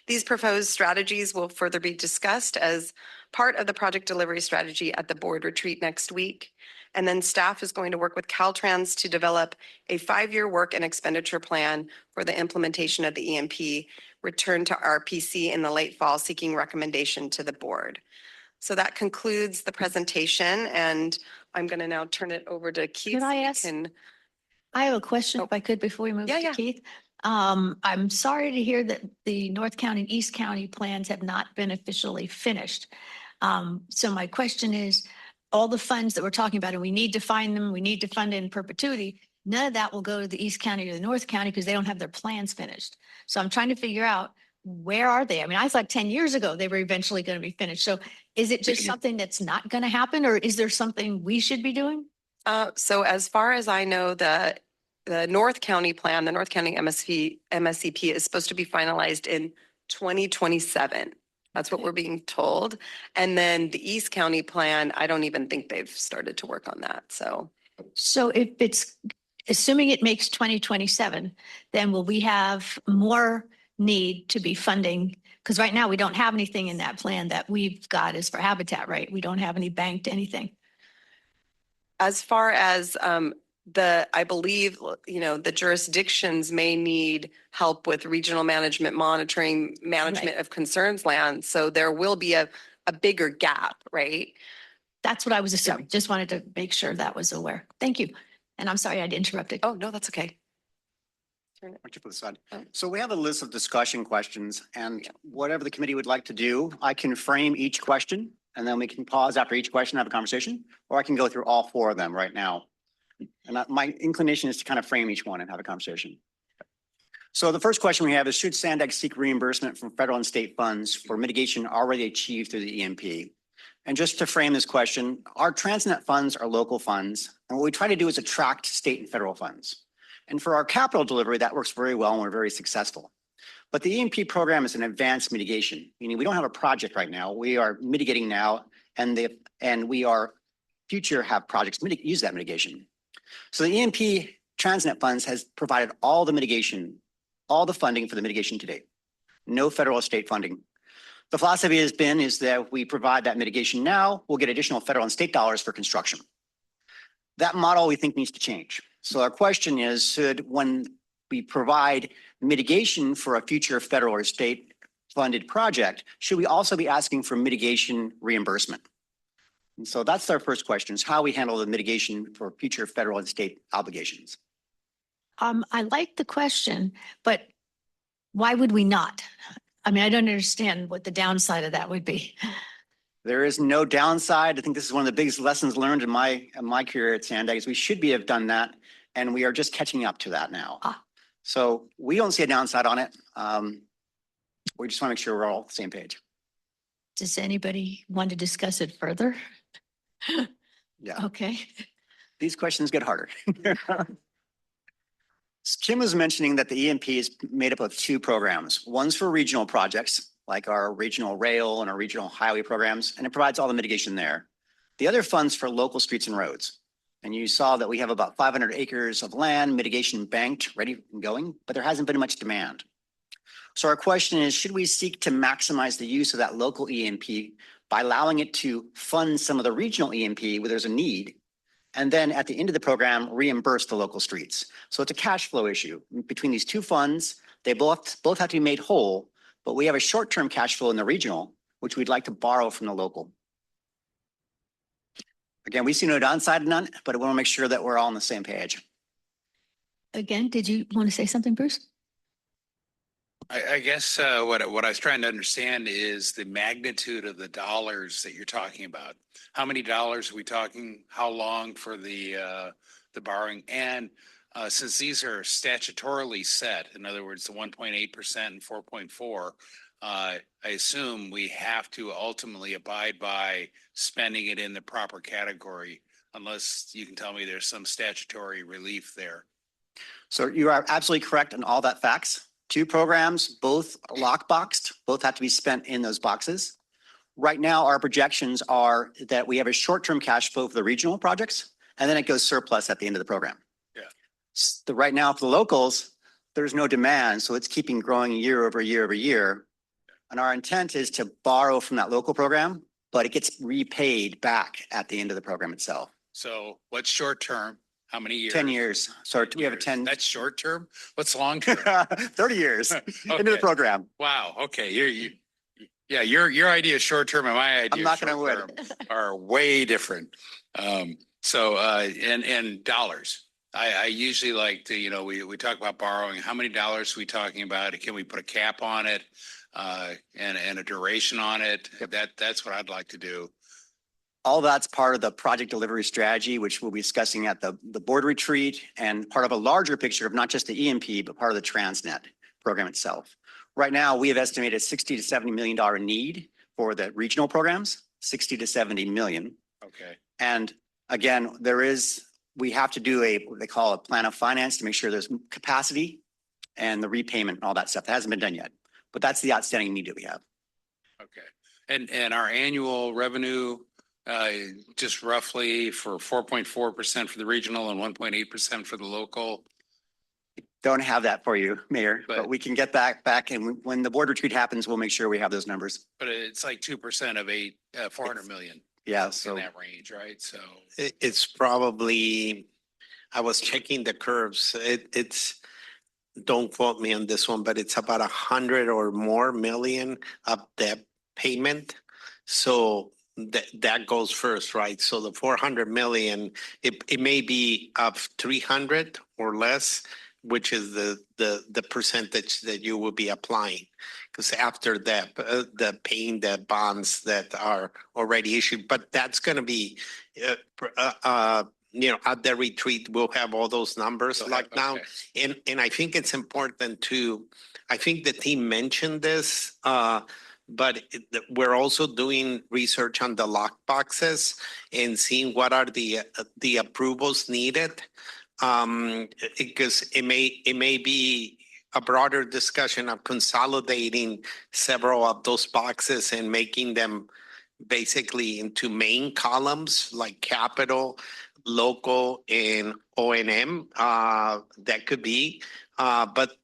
These proposed strategies will further be discussed as part of the project delivery strategy at the board retreat next week. And then staff is going to work with Caltrans to develop a 5-year work and expenditure plan for the implementation of the EMP, return to RPC in the late fall, seeking recommendation to the board. So that concludes the presentation, and I'm going to now turn it over to Keith. Can I ask? I have a question if I could before we move to Keith. I'm sorry to hear that the North County and East County plans have not been officially finished. So my question is, all the funds that we're talking about, and we need to find them, we need to fund it in perpetuity, none of that will go to the East County or the North County because they don't have their plans finished. So I'm trying to figure out, where are they? I mean, I thought 10 years ago they were eventually going to be finished. So is it just something that's not going to happen, or is there something we should be doing? So as far as I know, the North County plan, the North County MSCP is supposed to be finalized in 2027. That's what we're being told. And then the East County plan, I don't even think they've started to work on that. So if it's, assuming it makes 2027, then will we have more need to be funding? Because right now we don't have anything in that plan that we've got is for habitat, right? We don't have any banked anything. As far as I believe, the jurisdictions may need help with regional management monitoring, management of concerns land. So there will be a bigger gap, right? That's what I was assuming. Just wanted to make sure that was aware. Thank you. And I'm sorry I interrupted. Oh, no, that's okay. Why don't you put this on? So we have a list of discussion questions, and whatever the committee would like to do, I can frame each question, and then we can pause after each question, have a conversation, or I can go through all 4 of them right now. And my inclination is to kind of frame each one and have a conversation. So the first question we have is, should SANDAG seek reimbursement from federal and state funds for mitigation already achieved through the EMP? And just to frame this question, our Transnet funds are local funds, and what we try to do is attract state and federal funds. And for our capital delivery, that works very well and we're very successful. But the EMP program is an advanced mitigation, meaning we don't have a project right now. We are mitigating now, and we are future have projects use that mitigation. So the EMP Transnet funds has provided all the mitigation, all the funding for the mitigation to date. No federal or state funding. The philosophy has been is that we provide that mitigation now, we'll get additional federal and state dollars for construction. That model we think needs to change. So our question is, should, when we provide mitigation for a future federal or state funded project, should we also be asking for mitigation reimbursement? And so that's our first question, is how we handle the mitigation for future federal and state obligations. I like the question, but why would we not? I mean, I don't understand what the downside of that would be. There is no downside. I think this is one of the biggest lessons learned in my career at SANDAG is we should have done that, and we are just catching up to that now. So we don't see a downside on it. We just want to make sure we're all on the same page. Does anybody want to discuss it further? Yeah. Okay. These questions get harder. Kim was mentioning that the EMP is made up of 2 programs. One's for regional projects, like our regional rail and our regional highway programs, and it provides all the mitigation there. The other fund's for local streets and roads. And you saw that we have about 500 acres of land, mitigation banked, ready and going, but there hasn't been much demand. So our question is, should we seek to maximize the use of that local EMP by allowing it to fund some of the regional EMP where there's a need, and then at the end of the program, reimburse the local streets? So it's a cash flow issue between these 2 funds. They both have to be made whole, but we have a short-term cash flow in the regional, which we'd like to borrow from the local. Again, we see no downside to none, but we want to make sure that we're all on the same page. Again, did you want to say something, Bruce? I guess what I was trying to understand is the magnitude of the dollars that you're talking about. How many dollars are we talking? How long for the borrowing? And since these are statutorily set, in other words, the 1.8% and 4.4, I assume we have to ultimately abide by spending it in the proper category, unless you can tell me there's some statutory relief there. So you are absolutely correct on all that facts. Two programs, both lockboxed, both have to be spent in those boxes. Right now, our projections are that we have a short-term cash flow for the regional projects, and then it goes surplus at the end of the program. Yeah. Right now, for the locals, there's no demand, so it's keeping growing year over year over year. And our intent is to borrow from that local program, but it gets repaid back at the end of the program itself. So what's short term? How many years? 10 years. So we have a 10. That's short term? What's long term? 30 years into the program. Wow. Okay. Your idea of short term and my idea I'm not of going to short win. term are way different. And dollars. I usually like to, we talk about borrowing. How many dollars are we talking about? Can we put a cap on it and a duration on it? That's what I'd like to do. All that's part of the project delivery strategy, which we'll be discussing at the board retreat and part of a larger picture of not just the EMP, but part of the Transnet program itself. Right now, we have estimated $60 to $70 million need for the regional programs, 60 to 70 million. Okay. And again, we have to do what they call a plan of finance to make sure there's capacity and the repayment and all that stuff. That hasn't been done yet, but that's the outstanding need that we have. Okay. And our annual revenue, just roughly for 4.4% for the regional and 1.8% for the local. Don't have that for you, Mayor, but we can get that back. And when the board retreat happens, we'll make sure we have those numbers. But it's like 2% of 400 million. Yeah. So in that range, right? So it's probably, I was checking the curves. It's, don't quote me on this one, but it's about 100 or more million of debt payment. So that goes first, right? So the 400 million, it may be of 300 or less, which is the percentage that you will be applying. Because after that, the paying the bonds that are already issued, but that's going to be, at the retreat, we'll have all those numbers locked down. And I think it's important I think the team mentioned this, but we're also doing research on the lock boxes and seeing what are the approvals needed. Because it may be a broader discussion of consolidating several of those boxes and making them basically into main columns like capital, local, and O&M. That could be, but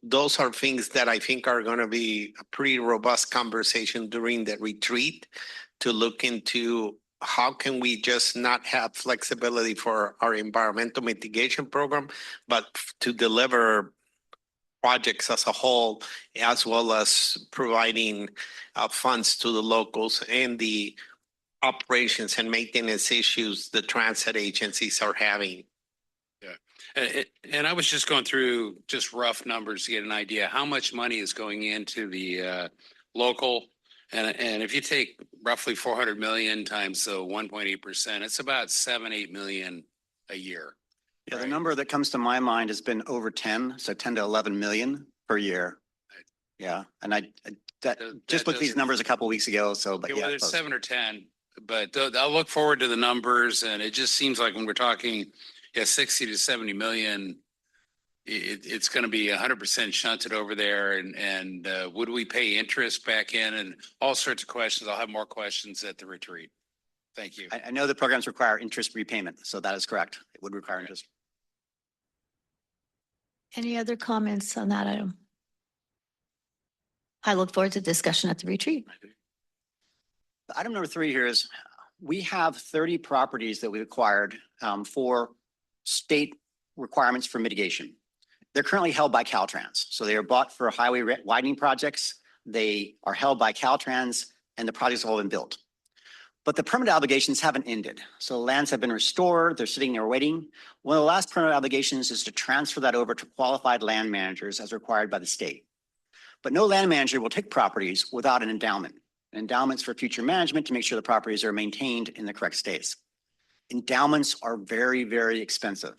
those are things that I think are going to be a pretty robust conversation during the retreat to look into how can we just not have flexibility for our environmental mitigation program, but to deliver projects as a whole, as well as providing funds to the locals and the operations and maintenance issues the transit agencies are having. And I was just going through just rough numbers to get an idea how much money is going into the local. And if you take roughly 400 million times the 1.8%, it's about 7-8 million a year. Yeah, right? The number that comes to my mind has been over 10, so 10 to 11 million per year. Yeah, and I just looked at these numbers a couple of weeks ago. So, but yeah, there's 7 or 10, but I'll look forward to the numbers. And it just seems like when we're talking 60 to 70 million, it's going to be 100% shunted over there. And would we pay interest back in and all sorts of questions? I'll have more questions at the retreat. Thank you. I know the programs require interest repayment, so that is correct. It would require interest. Any other comments on that item? I look forward to discussion at the retreat. Item number 3 here is we have 30 properties that we acquired for state requirements for mitigation. They're currently held by Caltrans. So they are bought for highway widening projects. They are held by Caltrans and the projects have all been built. But the permit obligations haven't ended. So lands have been restored. They're sitting there waiting. One of the last permit obligations is to transfer that over to qualified land managers as required by the state. But no land manager will take properties without an endowment. Endowments for future management to make sure the properties are maintained in the correct states. Endowments are very, very expensive.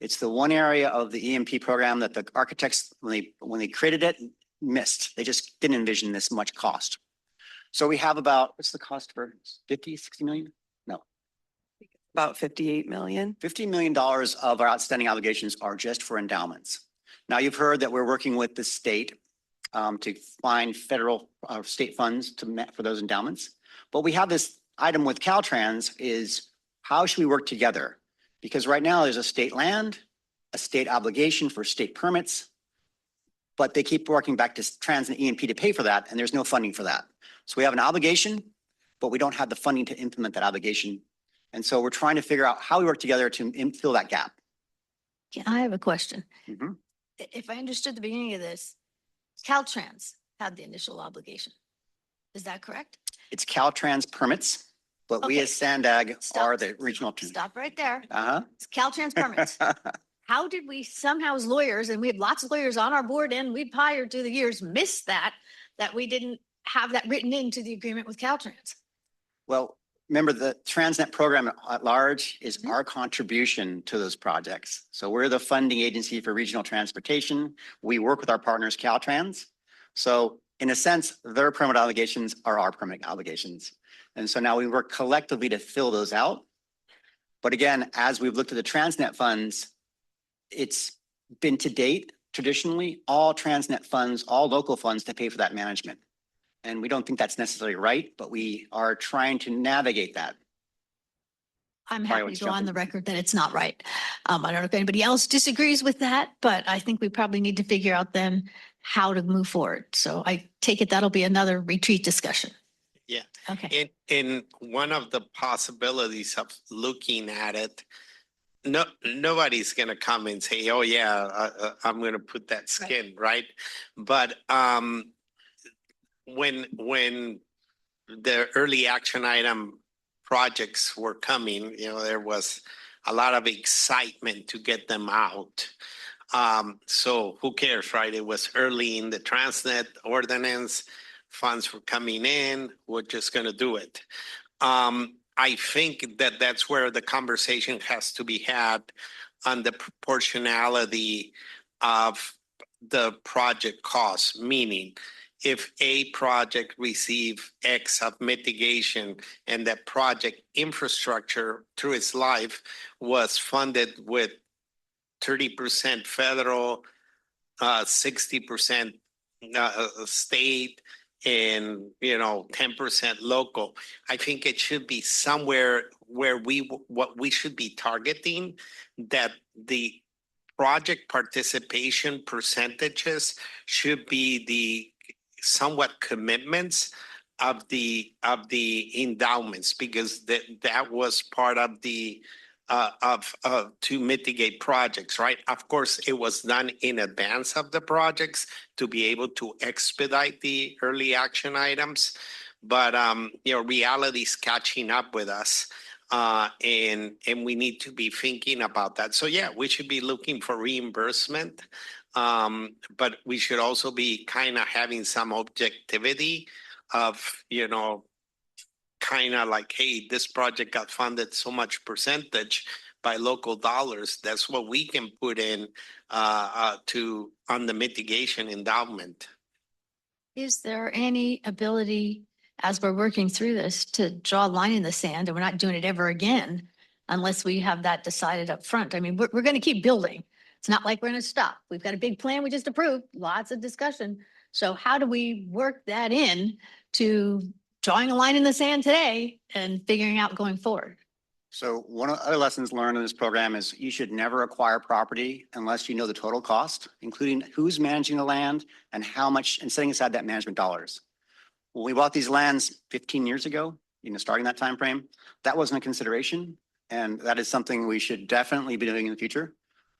It's the one area of the EMP program that the architects, when they created it, missed. They just didn't envision this much cost. So we have about, what's the cost for 50, 60 million? No. About 58 million. $50 million of our outstanding obligations are just for endowments. Now you've heard that we're working with the state to find federal state funds for those endowments. But we have this item with Caltrans is how should we work together? Because right now there's a state land, a state obligation for state permits, but they keep working back to Trans and EMP to pay for that, and there's no funding for that. So we have an obligation, but we don't have the funding to implement that obligation. And so we're trying to figure out how we work together to fill that gap. Yeah, I have a question. Mhm. If I understood the beginning of this, Caltrans had the initial obligation. Is that correct? It's Caltrans permits, but we Okay. as SANDAG Stop. are the regional team. Stop right there. Uh-huh. It's Caltrans permits. How did we somehow as lawyers, and we have lots of lawyers on our board and we've hired through the years, miss that we didn't have that written into the agreement with Caltrans? Well, remember the Transnet program at large is our contribution to those projects. So we're the funding agency for regional transportation. We work with our partners, Caltrans. So in a sense, their permit obligations are our permit obligations. And so now we work collectively to fill those out. But again, as we've looked at the Transnet funds, it's been to date, traditionally, all Transnet funds, all local funds to pay for that management. And we don't think that's necessarily right, but we are trying to navigate that. I'm Sorry, happy let's to go jump on in. the record that it's not right. I don't know if anybody else disagrees with that, but I think we probably need to figure out then how to move forward. So I take it that'll be another retreat discussion. Yeah. Okay. In one of the possibilities of looking at it, nobody's going to come and say, oh yeah, I'm going to put that skin, right? But when the early action item projects were coming, there was a lot of excitement to get them out. So who cares, right? It was early in the Transnet ordinance, funds were coming in, we're just going to do it. I think that that's where the conversation has to be had on the proportionality of the project costs, meaning if a project receive X of mitigation and that project infrastructure through its life was funded with 30% federal, 60% state, and 10% local. I think it should be somewhere where what we should be targeting, that the project participation percentages should be the somewhat commitments of the endowments, because that was part of the to mitigate projects, right? Of course, it was done in advance of the projects to be able to expedite the early action items, but reality is catching up with us, and we need to be thinking about that. So yeah, we should be looking for reimbursement, but we should also be kind of having some objectivity of kind of like, hey, this project got funded so much percentage by local dollars. That's what we can put in on the mitigation endowment. Is there any ability, as we're working through this, to draw a line in the sand, and we're not doing it ever again unless we have that decided up front? I mean, we're going to keep building. It's not like we're going to stop. We've got a big plan we just approved, lots of discussion. So how do we work that in to drawing a line in the sand today and figuring out going forward? So one of the other lessons learned in this program is you should never acquire property unless you know the total cost, including who's managing the land and how much, and setting aside that management dollars. When we bought these lands 15 years ago, starting that time frame, that wasn't a consideration. And that is something we should definitely be doing in the future.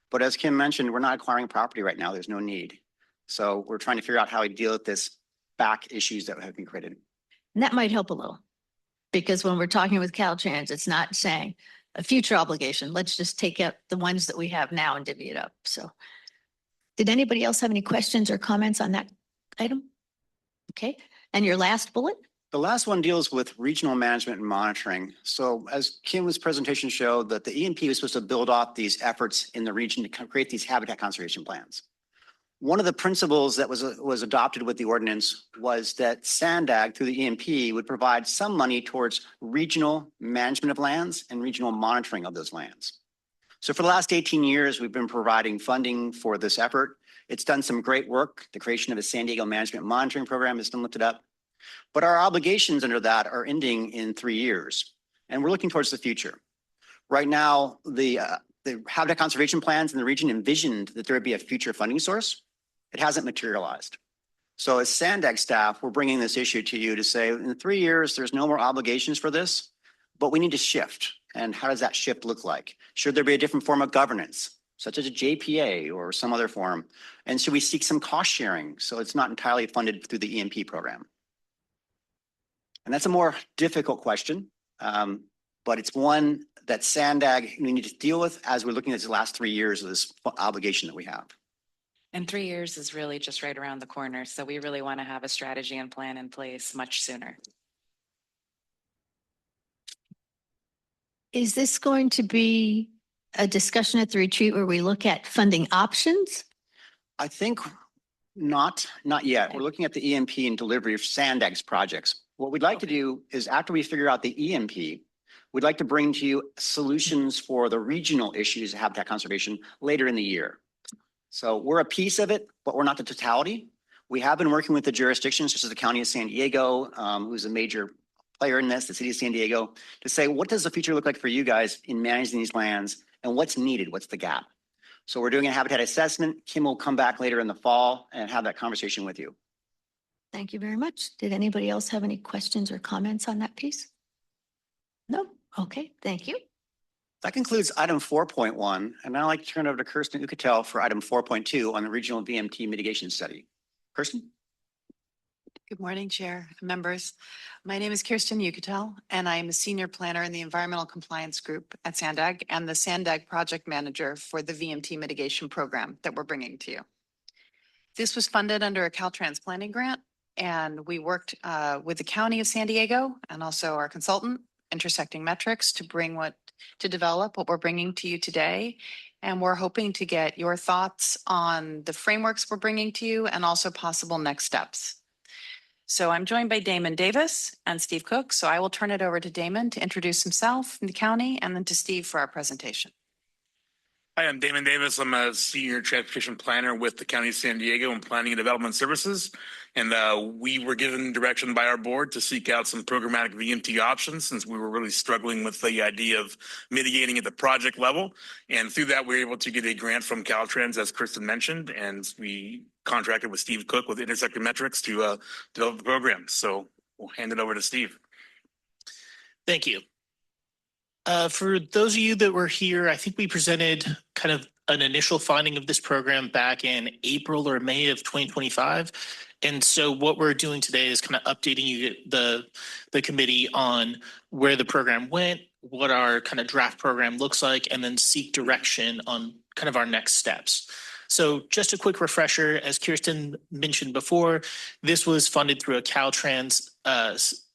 But as Kim mentioned, we're not acquiring property right now. There's no need. So we're trying to figure out how we deal with this back issues that have been created. And that might help a little. Because when we're talking with Caltrans, it's not saying a future obligation. Let's just take out the ones that we have now and divvy it up. So did anybody else have any questions or comments on that item? Okay. And your last bullet? The last one deals with regional management and monitoring. So as Kim's presentation showed, that the EMP was supposed to build off these efforts in the region to create these habitat conservation plans. One of the principles that was adopted with the ordinance was that SANDAG through the EMP would provide some money towards regional management of lands and regional monitoring of those lands. So for the last 18 years, we've been providing funding for this effort. It's done some great work. The creation of a San Diego Management Monitoring Program has been lifted up. But our obligations under that are ending in 3 years, and we're looking towards the future. Right now, the habitat conservation plans in the region envisioned that there would be a future funding source. It hasn't materialized. So as SANDAG staff, we're bringing this issue to you to say, in 3 years, there's no more obligations for this, but we need to shift. And how does that shift look like? Should there be a different form of governance, such as a JPA or some other form? And should we seek some cost sharing so it's not entirely funded through the EMP program? And that's a more difficult question, but it's one that SANDAG we need to deal with as we're looking at the last 3 years of this obligation that we have. And 3 years is really just right around the corner. So we really want to have a strategy and plan in place much sooner. Is this going to be a discussion at the retreat where we look at funding options? I think not yet. Okay. We're looking at the EMP and delivery of SANDAG's projects. What we'd like to do is after we figure out the EMP, we'd like to bring to you solutions for the regional issues of habitat conservation later in the year. So we're a piece of it, but we're not the totality. We have been working with the jurisdictions, such as the County of San Diego, who's a major player in this, the City of San Diego, to say, what does the future look like for you guys in managing these lands and what's needed? What's the gap? So we're doing a habitat assessment. Kim will come back later in the fall and have that conversation with you. Thank you very much. Did anybody else have any questions or comments on that piece? No? Okay, thank you. That concludes item 4.1. And now I'd like to turn it over to Kirsten Ukatel for item 4.2 on the regional VMT mitigation study. Kirsten? Good morning, Chair and members. My name is Kirsten Ukatel, and I am a senior planner in the Environmental Compliance Group at SANDAG and the SANDAG project manager for the VMT mitigation program that we're bringing to you. This was funded under a Caltrans planning grant, and we worked with the County of San Diego and also our consultant, Intersecting Metrics, to develop what we're bringing to you today. And we're hoping to get your thoughts on the frameworks we're bringing to you and also possible next steps. So I'm joined by Damon Davis and Steve Cook. So I will turn it over to Damon to introduce himself and the county, and then to Steve for our presentation. Hi, I'm Damon Davis. I'm a senior transportation planner with the County of San Diego and Planning and Development Services. And we were given direction by our board to seek out some programmatic VMT options since we were really struggling with the idea of mitigating at the project level. And through that, we were able to get a grant from Caltrans, as Kristen mentioned, and we contracted with Steve Cook with Intersecting Metrics to develop the program. So we'll hand it over to Steve. Thank you. For those of you that were here, I think we presented kind of an initial finding of this program back in April or May of 2025. And so what we're doing today is kind of updating you, the committee, on where the program went, what our kind of draft program looks like, and then seek direction on kind of our next steps. So just a quick refresher, as Kirsten mentioned before, this was funded through a Caltrans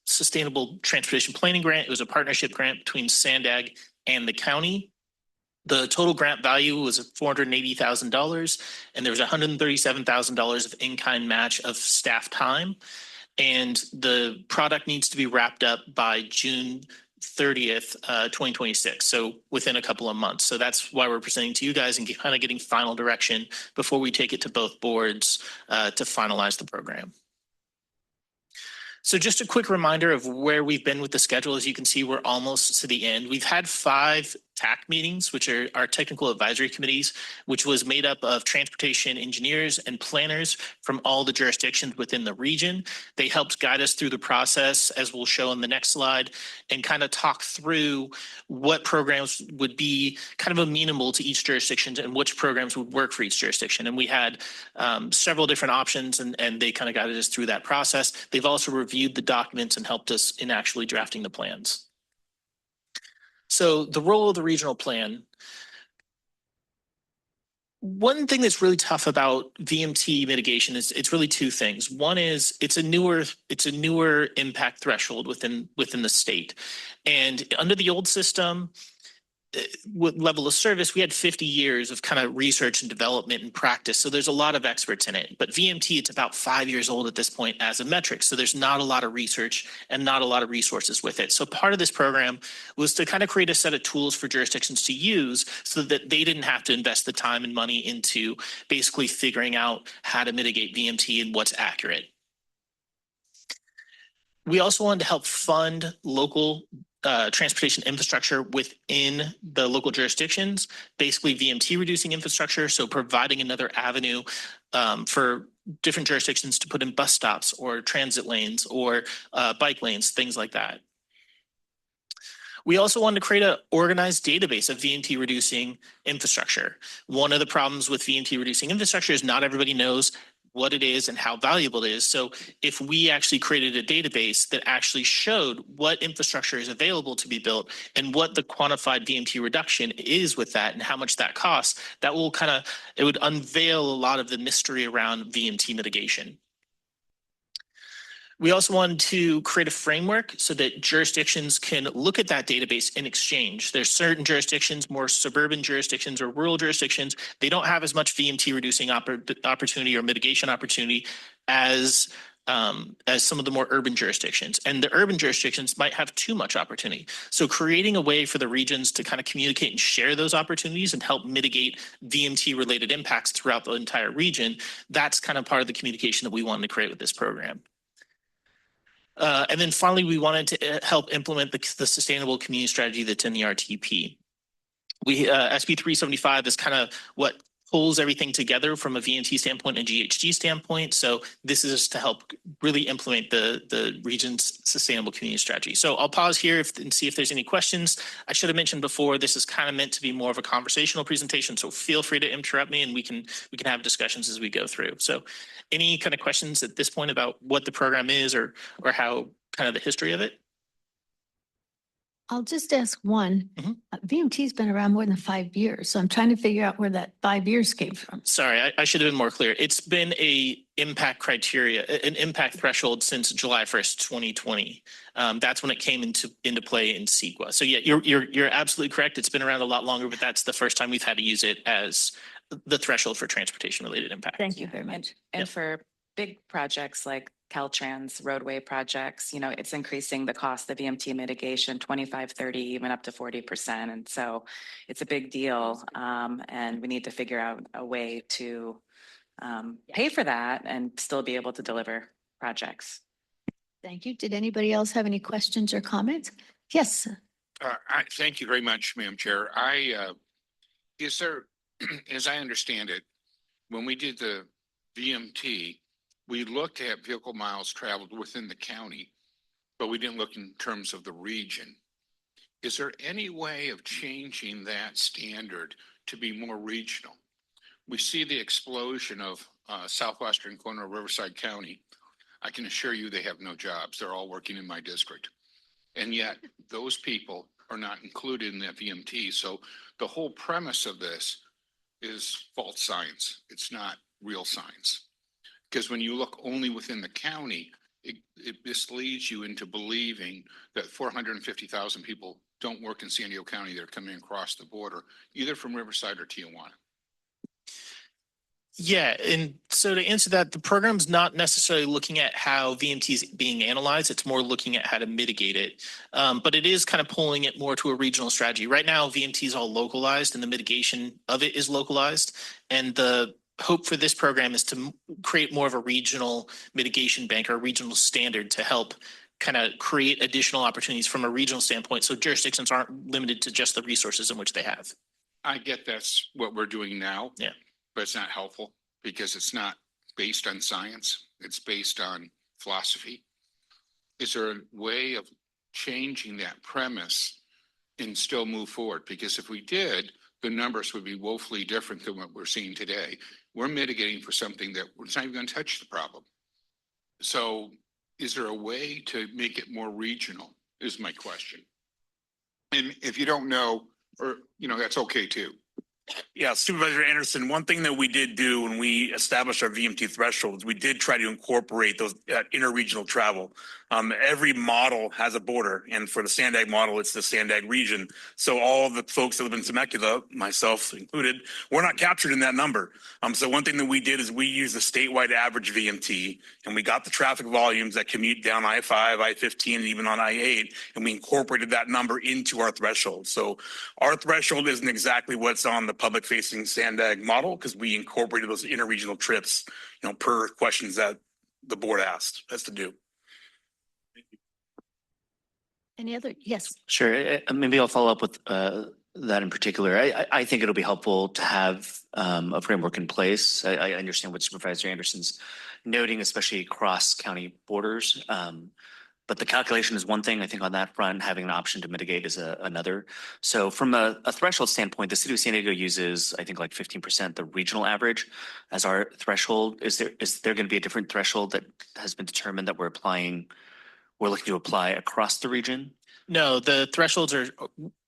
Sustainable Transportation Planning Grant. It was a partnership grant between SANDAG and the county. The total grant value was $480,000, and there was $137,000 of in-kind match of staff time. And the product needs to be wrapped up by June 30th, 2026. So within a couple of months. So that's why we're presenting to you guys and kind of getting final direction before we take it to both boards to finalize the program. So just a quick reminder of where we've been with the schedule. As you can see, we're almost to the end. We've had 5 TAC meetings, which are our technical advisory committees, which was made up of transportation engineers and planners from all the jurisdictions within the region. They helped guide us through the process, as we'll show in the next slide, and kind of talk through what programs would be kind of amenable to each jurisdiction and which programs would work for each jurisdiction. And we had several different options, and they kind of guided us through that process. They've also reviewed the documents and helped us in actually drafting the plans. So the role of the regional plan. One thing that's really tough about VMT mitigation is it's really two things. One is it's a newer impact threshold within the state. And under the old system, with level of service, we had 50 years of kind of research and development and practice. So there's a lot of experts in it. But VMT, it's about 5 years old at this point as a metric. So there's not a lot of research and not a lot of resources with it. So part of this program was to kind of create a set of tools for jurisdictions to use so that they didn't have to invest the time and money into basically figuring out how to mitigate VMT and what's accurate. We also wanted to help fund local transportation infrastructure within the local jurisdictions, basically VMT reducing infrastructure, so providing another avenue for different jurisdictions to put in bus stops or transit lanes or bike lanes, things like that. We also wanted to create an organized database of VMT reducing infrastructure. One of the problems with VMT reducing infrastructure is not everybody knows what it is and how valuable it is. So if we actually created a database that actually showed what infrastructure is available to be built and what the quantified VMT reduction is with that and how much that costs, that will it would unveil a lot of the mystery around VMT mitigation. We also wanted to create a framework so that jurisdictions can look at that database and exchange. There's certain jurisdictions, more suburban jurisdictions or rural jurisdictions, they don't have as much VMT reducing opportunity or mitigation opportunity as some of the more urban jurisdictions. And the urban jurisdictions might have too much opportunity. So creating a way for the regions to kind of communicate and share those opportunities and help mitigate VMT related impacts throughout the entire region, that's kind of part of the communication that we wanted to create with this program. And then finally, we wanted to help implement the sustainable community strategy that's in the RTP. SB 375 is kind of what pulls everything together from a VMT standpoint and GHG standpoint. So this is to help really implement the region's sustainable community strategy. So I'll pause here and see if there's any questions. I should have mentioned before, this is kind of meant to be more of a conversational presentation. So feel free to interrupt me and we can have discussions as we go through. So any kind of questions at this point about what the program is or how kind of the history of it? I'll just ask one. VMT's been around more than 5 years, so I'm trying to figure out where that 5 years came from. Sorry, I should have been more clear. It's been an impact threshold since July 1st, 2020. That's when it came into play in CEQA. So yeah, you're absolutely correct. It's been around a lot longer, but that's the first time we've had to use it as the threshold for transportation related impact. Thank you very much. And for big projects like Caltrans roadway projects, it's increasing the cost of VMT mitigation 25, 30, even up to 40%. And so it's a big deal. And we need to figure out a way to pay for that and still be able to deliver projects. Thank you. Did anybody else have any questions or comments? Yes. Thank you very much, Madam Chair. Is there, as I understand it, when we did the VMT, we looked at vehicle miles traveled within the county, but we didn't look in terms of the region. Is there any way of changing that standard to be more regional? We see the explosion of southwestern corner of Riverside County. I can assure you they have no jobs. They're all working in my district. And yet those people are not included in that VMT. So the whole premise of this is false science. It's not real science. Because when you look only within the county, it misleads you into believing that 450,000 people don't work in San Diego County. They're coming across the border, either from Riverside or Tijuana. Yeah, and so to answer that, the program's not necessarily looking at how VMT is being analyzed. It's more looking at how to mitigate it. But it is kind of pulling it more to a regional strategy. Right now, VMT is all localized and the mitigation of it is localized. And the hope for this program is to create more of a regional mitigation bank or a regional standard to help kind of create additional opportunities from a regional standpoint, so jurisdictions aren't limited to just the resources in which they have. I get that's what we're doing now. Yeah. But it's not helpful because it's not based on science. It's based on philosophy. Is there a way of changing that premise and still move forward? Because if we did, the numbers would be woefully different than what we're seeing today. We're mitigating for something that it's not even going to touch the problem. So is there a way to make it more regional is my question. And if you don't know, or, that's okay too. Yeah, Supervisor Anderson, one thing that we did do when we established our VMT thresholds, we did try to incorporate those interregional travel. Every model has a border, and for the SANDAG model, it's the SANDAG region. So all the folks that live in Temecula, myself included, we're not captured in that number. So one thing that we did is we used the statewide average VMT, and we got the traffic volumes that commute down I-5, I-15, and even on I-8, and we incorporated that number into our threshold. So our threshold isn't exactly what's on the public-facing SANDAG model because we incorporated those interregional trips, per questions that the board asked us to do. Any other? Yes. Sure. Maybe I'll follow up with that in particular. I think it'll be helpful to have a framework in place. I understand what Supervisor Anderson's noting, especially across county borders. But the calculation is one thing. I think on that front, having an option to mitigate is another. So from a threshold standpoint, the city of San Diego uses, I think, like 15% the regional average as our threshold. Is there going to be a different threshold that has been determined that we're looking to apply across the region? No, the thresholds are,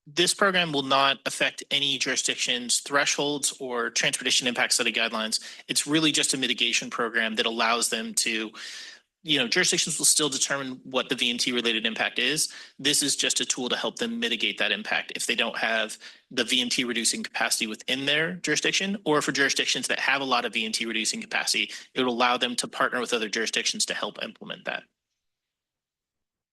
this program will not affect any jurisdiction's thresholds or transportation impact study guidelines. It's really just a mitigation program that allows them to, jurisdictions will still determine what the VMT related impact is. This is just a tool to help them mitigate that impact if they don't have the VMT reducing capacity within their jurisdiction, or for jurisdictions that have a lot of VMT reducing capacity, it will allow them to partner with other jurisdictions to help implement that.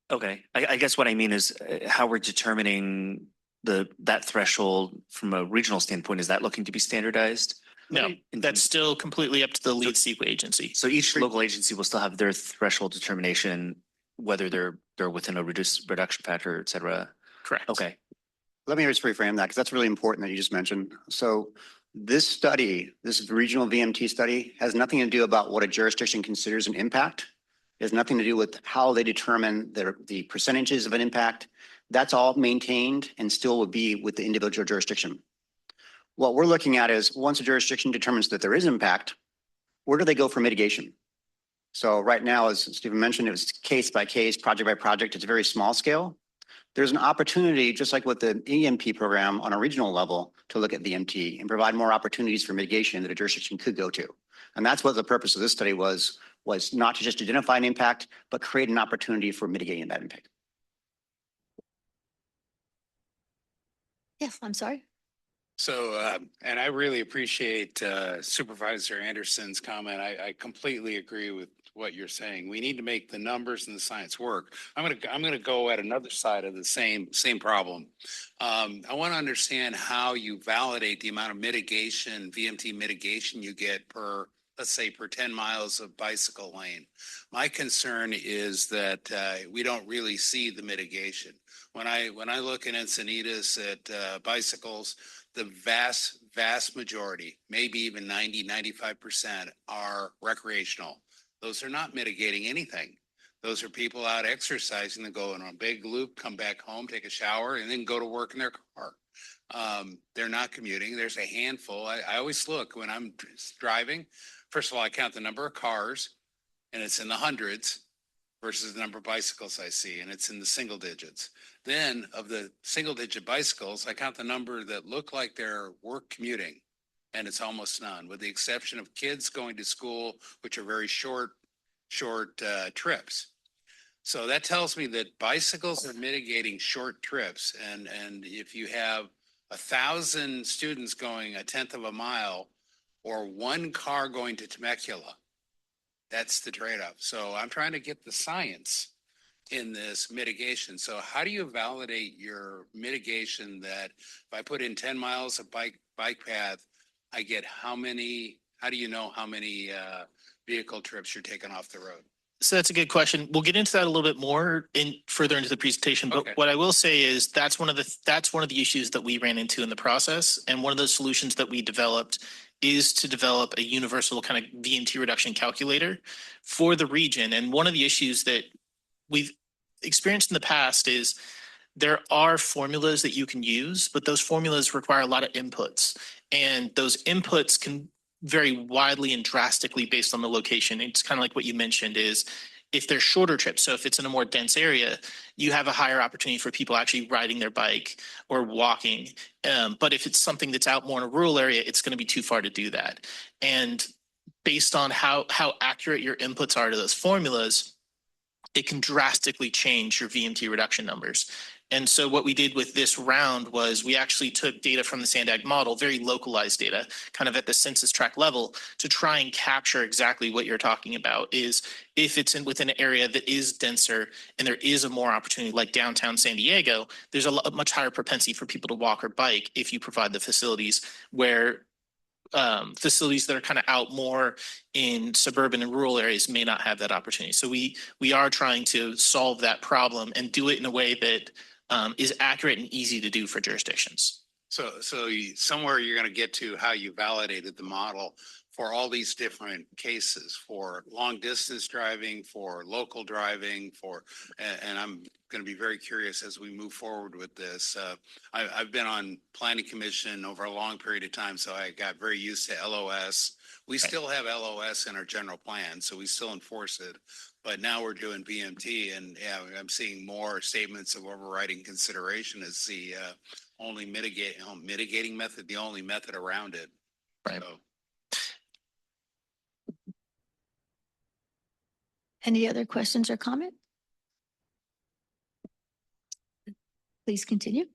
Okay, I guess what I mean is how we're determining that threshold from a regional standpoint. Is that looking to be standardized? No, that's still completely up to the lead SEQA agency. So each local agency will still have their threshold determination, whether they're within a reduction factor, et cetera. Correct. Okay. Let me just reframe that because that's really important that you just mentioned. So this study, this regional VMT study, has nothing to do about what a jurisdiction considers an impact. It has nothing to do with how they determine the percentages of an impact. That's all maintained and still would be with the individual jurisdiction. What we're looking at is once a jurisdiction determines that there is impact, where do they go for mitigation? So right now, as Stephen mentioned, it was case by case, project by project. It's very small scale. There's an opportunity, just like with the EMP program on a regional level, to look at VMT and provide more opportunities for mitigation that a jurisdiction could go to. And that's what the purpose of this study was not to just identify an impact, but create an opportunity for mitigating that impact. Yes, I'm sorry. So, and I really appreciate Supervisor Anderson's comment. I completely agree with what you're saying. We need to make the numbers and the science work. I'm gonna go at another side of the same problem. I want to understand how you validate the amount of mitigation, VMT mitigation you get per, let's say, per 10 miles of bicycle lane. My concern is that we don't really see the mitigation. When I look in Encinitas at bicycles, the vast majority, maybe even 95% are recreational. Those are not mitigating anything. Those are people out exercising and go on a big loop, come back home, take a shower, and then go to work in their car. They're not commuting. There's a handful. I always look when I'm driving. First of all, I count the number of cars, and it's in the hundreds versus the number of bicycles I see, and it's in the single digits. Then of the single digit bicycles, I count the number that look like they're work commuting, and it's almost none, with the exception of kids going to school, which are very short trips. So that tells me that bicycles are mitigating short trips. And if you have 1,000 students going a tenth of a mile or one car going to Temecula, that's the trade-off. So I'm trying to get the science in this mitigation. So how do you validate your mitigation that if I put in 10 miles of bike path, I get how do you know how many vehicle trips you're taking off the road? So that's a good question. We'll get into that a little bit more further into the presentation. But Okay. what I will say is that's one of the issues that we ran into in the process. And one of the solutions that we developed is to develop a universal kind of VMT reduction calculator for the region. And one of the issues that we've experienced in the past is there are formulas that you can use, but those formulas require a lot of inputs. And those inputs can vary widely and drastically based on the location. It's kind of like what you mentioned is if they're shorter trips. So if it's in a more dense area, you have a higher opportunity for people actually riding their bike or walking. But if it's something that's out more in a rural area, it's going to be too far to do that. And based on how accurate your inputs are to those formulas, it can drastically change your VMT reduction numbers. And so what we did with this round was we actually took data from the SANDAG model, very localized data, kind of at the census tract level, to try and capture exactly what you're talking about is if it's within an area that is denser and there is a more opportunity like downtown San Diego, there's a much higher propensity for people to walk or bike if you provide the facilities where facilities that are kind of out more in suburban and rural areas may not have that opportunity. So we are trying to solve that problem and do it in a way that is accurate and easy to do for jurisdictions. So somewhere you're going to get to how you validated the model for all these different cases, for long distance driving, for local driving, and I'm going to be very curious as we move forward with this. I've been on planning commission over a long period of time, so I got very used to LOS. We still have LOS in our general plan, so we still enforce it. But now we're doing VMT, and yeah, I'm seeing more statements of overriding consideration as the only mitigating method, the only method around it. Right. So, Any other questions or comment? Please continue.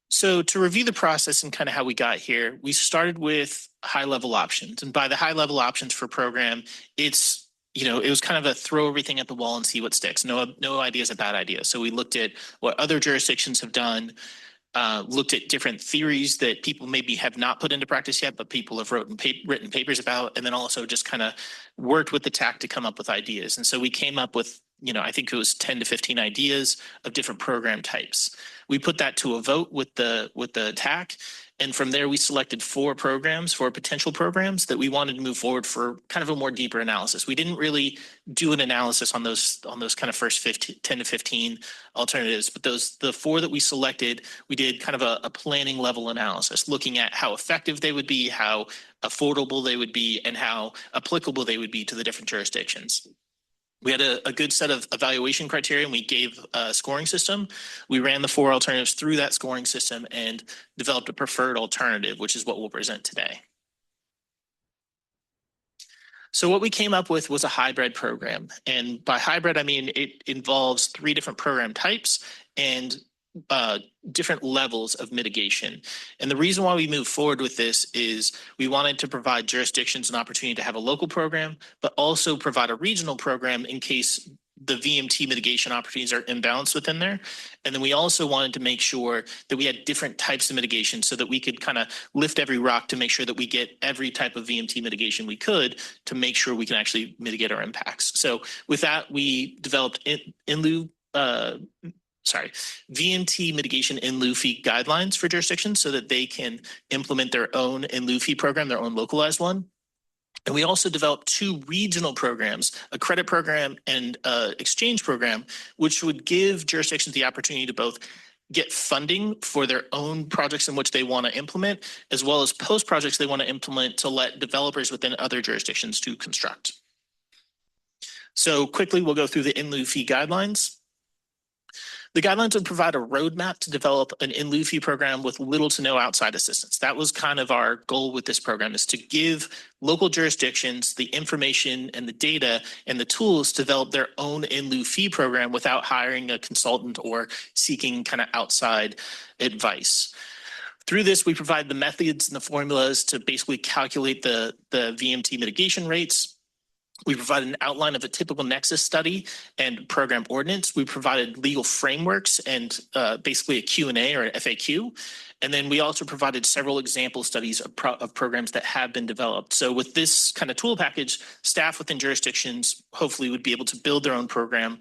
So to review the process and kind of how we got here, we started with high-level options. And by the high-level options for program, it's, it was kind of a throw everything at the wall and see what sticks. No idea is a bad idea. So we looked at what other jurisdictions have done, looked at different theories that people maybe have not put into practice yet, but people have written papers about, and then also just kind of worked with the TAC to come up with ideas. And so we came up with, I think it was 10 to 15 ideas of different program types. We put that to a vote with the TAC. And from there, we selected 4 potential programs that we wanted to move forward for kind of a more deeper analysis. We didn't really do an analysis on those kind of first 10 to 15 alternatives, but the 4 that we selected, we did kind of a planning level analysis, looking at how effective they would be, how affordable they would be, and how applicable they would be to the different jurisdictions. We had a good set of evaluation criteria, and we gave a scoring system. We ran the 4 alternatives through that scoring system and developed a preferred alternative, which is what we'll present today. So what we came up with was a hybrid program. And by hybrid, I mean it involves 3 different program types and different levels of mitigation. And the reason why we moved forward with this is we wanted to provide jurisdictions an opportunity to have a local program, but also provide a regional program in case the VMT mitigation opportunities are imbalanced within there. And then we also wanted to make sure that we had different types of mitigation so that we could kind of lift every rock to make sure that we get every type of VMT mitigation we could to make sure we can actually mitigate our impacts. So with that, we developed VMT mitigation in lieu fee guidelines for jurisdictions so that they can implement their own in lieu fee program, their own localized one. And we also developed 2 regional programs, a credit program and exchange program, which would give jurisdictions the opportunity to both get funding for their own projects in which they want to implement, as well as post projects they want to implement to let developers within other jurisdictions to construct. So quickly, we'll go through the in lieu fee guidelines. The guidelines would provide a roadmap to develop an in lieu fee program with little to no outside assistance. That was kind of our goal with this program, is to give local jurisdictions the information and the data and the tools to develop their own in lieu fee program without hiring a consultant or seeking kind of outside advice. Through this, we provide the methods and the formulas to basically calculate the VMT mitigation rates. We provided an outline of a typical nexus study and program ordinance. We provided legal frameworks and basically a Q&A or an FAQ. And then we also provided several example studies of programs that have been developed. So with this kind of tool package, staff within jurisdictions hopefully would be able to build their own program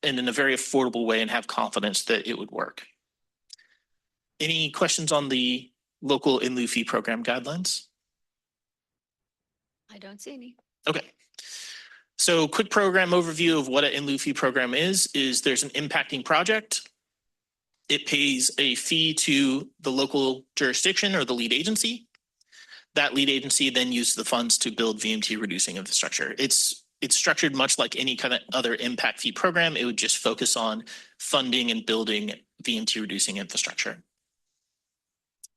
in a very affordable way and have confidence that it would work. Any questions on the local in lieu fee program guidelines? I don't see any. Okay. So quick program overview of what an in lieu fee program is there's an impacting project. It pays a fee to the local jurisdiction or the lead agency. That lead agency then uses the funds to build VMT reducing infrastructure. It's structured much like any kind of other impact fee program. It would just focus on funding and building VMT reducing infrastructure.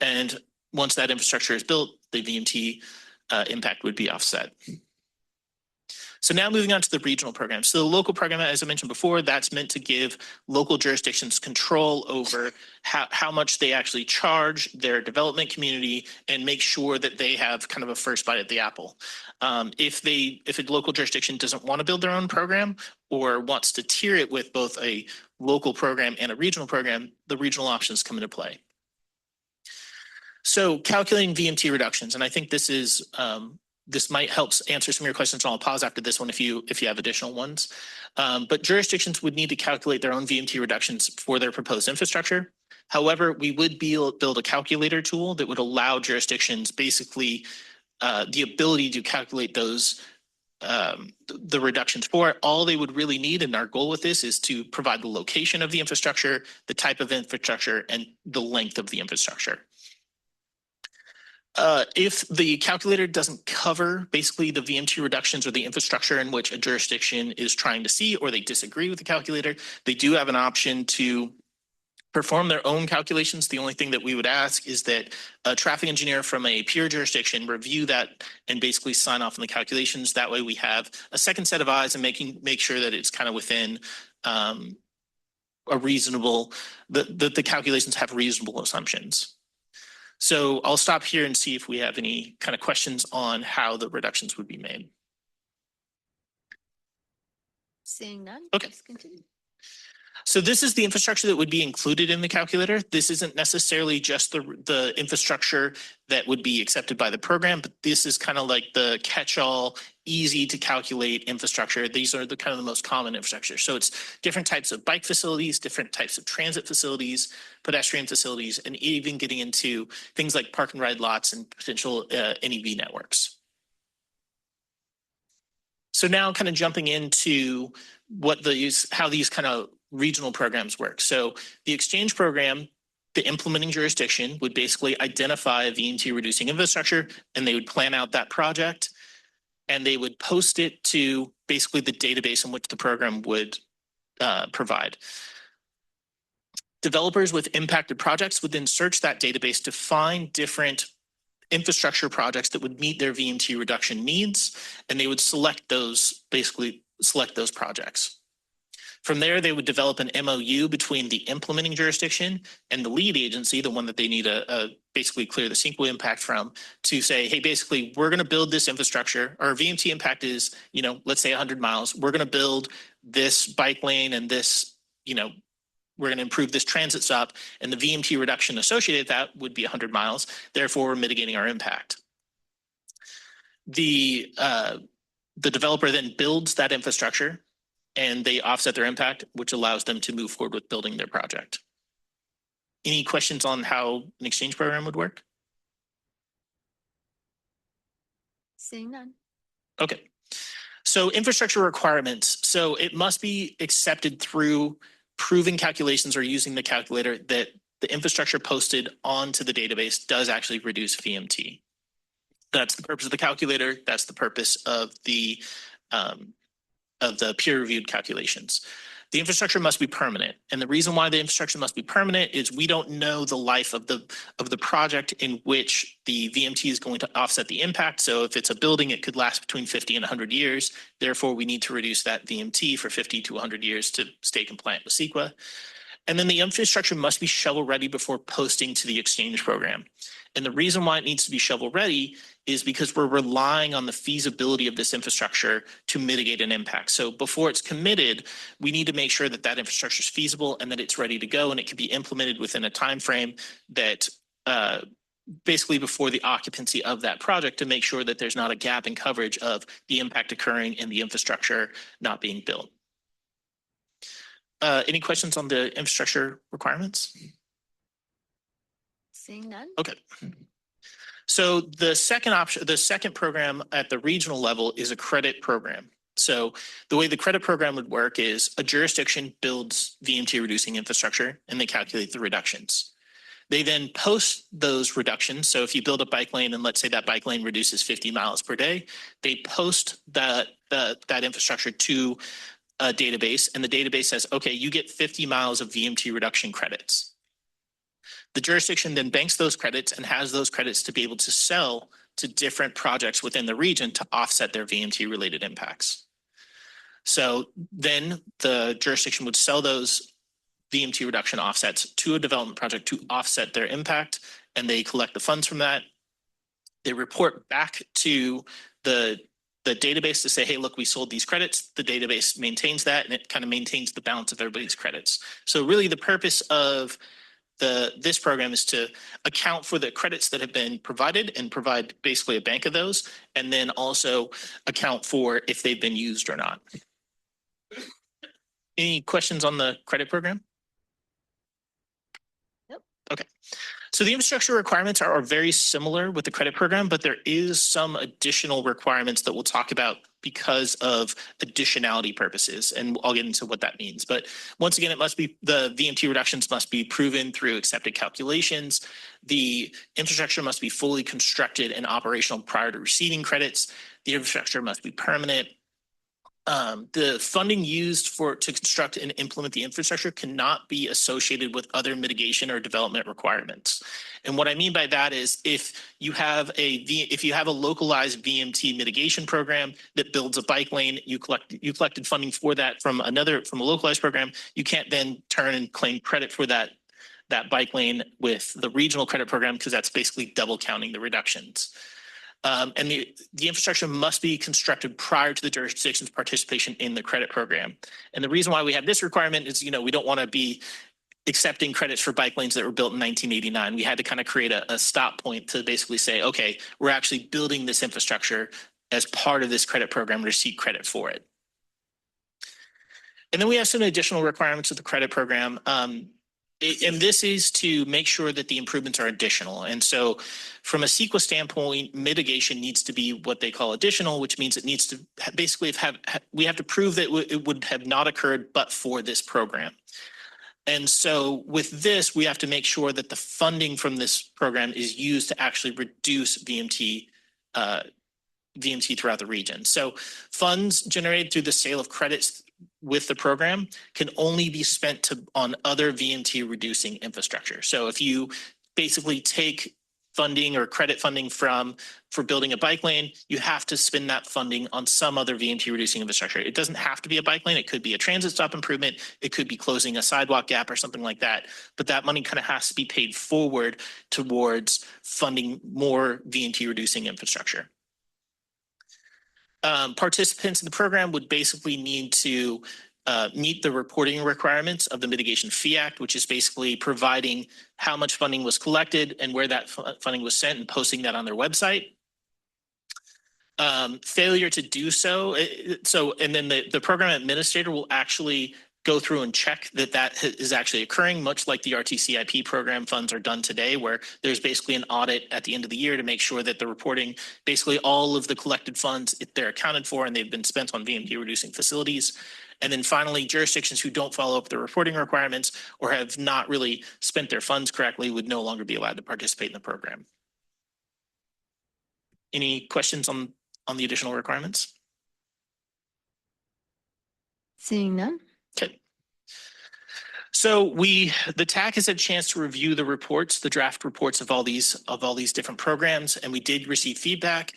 And once that infrastructure is built, the VMT impact would be offset. So now moving on to the regional program. So the local program, as I mentioned before, that's meant to give local jurisdictions control over how much they actually charge their development community and make sure that they have kind of a first bite at the apple. If a local jurisdiction doesn't want to build their own program or wants to tier it with both a local program and a regional program, the regional options come into play. So calculating VMT reductions, and I think this is this might help answer some of your questions, and I'll pause after this one if you have additional ones. But jurisdictions would need to calculate their own VMT reductions for their proposed infrastructure. However, we would build a calculator tool that would allow jurisdictions basically the ability to calculate those the reductions for it. All they would really need, and our goal with this is to provide the location of the infrastructure, the type of infrastructure, and the length of the infrastructure. If the calculator doesn't cover basically the VMT reductions or the infrastructure in which a jurisdiction is trying to see, or they disagree with the calculator, they do have an option to perform their own calculations. The only thing that we would ask is that a traffic engineer from a peer jurisdiction review that and basically sign off on the calculations. That way we have a second set of eyes and make sure that it's kind of within a reasonable, the calculations have reasonable assumptions. So I'll stop here and see if we have any kind of questions on how the reductions would be made. Seeing none, okay. Please continue. So this is the infrastructure that would be included in the calculator. This isn't necessarily just the infrastructure that would be accepted by the program, but this is kind of like the catch-all, easy to calculate infrastructure. These are the kind of the most common infrastructure. So it's different types of bike facilities, different types of transit facilities, pedestrian facilities, and even getting into things like park and ride lots and potential NEV networks. So now kind of jumping into how these kind of regional programs work. So the exchange program, the implementing jurisdiction would basically identify a VMT reducing infrastructure, and they would plan out that project, and they would post it to basically the database in which the program would provide. Developers with impacted projects would then search that database to find different infrastructure projects that would meet their VMT reduction needs, and they would select those projects. From there, they would develop an MOU between the implementing jurisdiction and the lead agency, the one that they need to basically clear the CEQA impact from, to say, hey, basically, we're going to build this infrastructure. Our VMT impact is, let's say 100 miles. We're going to build this bike lane and this, we're going to improve this transit stop, and the VMT reduction associated with that would be 100 miles. Therefore, we're mitigating our impact. The developer then builds that infrastructure, and they offset their impact, which allows them to move forward with building their project. Any questions on how an exchange program would work? Seeing none. Okay. So infrastructure requirements. So it must be accepted through proving calculations or using the calculator that the infrastructure posted onto the database does actually reduce VMT. That's the purpose of the calculator. That's the purpose of the peer-reviewed calculations. The infrastructure must be permanent. And the reason why the infrastructure must be permanent is we don't know the life of the project in which the VMT is going to offset the impact. So if it's a building, it could last between 50 and 100 years. Therefore, we need to reduce that VMT for 50 to 100 years to stay compliant with CEQA. And then the infrastructure must be shovel ready before posting to the exchange program. And the reason why it needs to be shovel ready is because we're relying on the feasibility of this infrastructure to mitigate an impact. So before it's committed, we need to make sure that that infrastructure is feasible and that it's ready to go and it can be implemented within a time frame that basically before the occupancy of that project, to make sure that there's not a gap in coverage of the impact occurring and the infrastructure not being built. Any questions on the infrastructure requirements? Seeing none. Okay. So the second option, the second program at the regional level is a credit program. So the way the credit program would work is a jurisdiction builds VMT reducing infrastructure and they calculate the reductions. They then post those reductions. So if you build a bike lane and let's say that bike lane reduces 50 miles per day, they post that infrastructure to a database and the database says, okay, you get 50 miles of VMT reduction credits. The jurisdiction then banks those credits and has those credits to be able to sell to different projects within the region to offset their VMT related impacts. So then the jurisdiction would sell those VMT reduction offsets to a development project to offset their impact, and they collect the funds from that. They report back to the database to say, hey, look, we sold these credits. The database maintains that, and it kind of maintains the balance of everybody's credits. So really the purpose of this program is to account for the credits that have been provided and provide basically a bank of those, and then also account for if they've been used or not. Any questions on the credit program? Okay, so the infrastructure requirements are very similar with the credit program, but there is some additional requirements that we'll talk about because of additionality purposes, and I'll get into what that means. But once again, it must be the VMT reductions must be proven through accepted calculations. The infrastructure must be fully constructed and operational prior to receiving credits. The infrastructure must be permanent. The funding used to construct and implement the infrastructure cannot be associated with other mitigation or development requirements. And what I mean by that is if you have a localized VMT mitigation program that builds a bike lane, you collected funding for that from a localized program, you can't then turn and claim credit for that bike lane with the regional credit program because that's basically double counting the reductions. And the infrastructure must be constructed prior to the jurisdiction's participation in the credit program. And the reason why we have this requirement is, we don't want to be accepting credits for bike lanes that were built in 1989. We had to kind of create a stop point to basically say, okay, we're actually building this infrastructure as part of this credit program to receive credit for it. And then we have some additional requirements of the credit program. And this is to make sure that the improvements are additional. And so from a CEQA standpoint, mitigation needs to be what they call additional, which means it needs to basically we have to prove that it would have not occurred but for this program. And so with this, we have to make sure that the funding from this program is used to actually reduce VMT throughout the region. So funds generated through the sale of credits with the program can only be spent on other VMT reducing infrastructure. So if you basically take funding or credit funding for building a bike lane, you have to spend that funding on some other VMT reducing infrastructure. It doesn't have to be a bike lane. It could be a transit stop improvement. It could be closing a sidewalk gap or something like that. But that money kind of has to be paid forward towards funding more VMT reducing infrastructure. Participants in the program would basically need to meet the reporting requirements of the Mitigation Fee Act, which is basically providing how much funding was collected and where that funding was sent and posting that on their website. Failure to do so, and then the program administrator will actually go through and check that is actually occurring, much like the RTCIP program funds are done today, where there's basically an audit at the end of the year to make sure that the reporting, basically all of the collected funds, they're accounted for and they've been spent on VMT reducing facilities. And then finally, jurisdictions who don't follow up the reporting requirements or have not really spent their funds correctly would no longer be allowed to participate in the program. Any questions on the additional requirements? Seeing none. Okay. So the TAC has had a chance to review the reports, the draft reports of all these different programs, and we did receive feedback.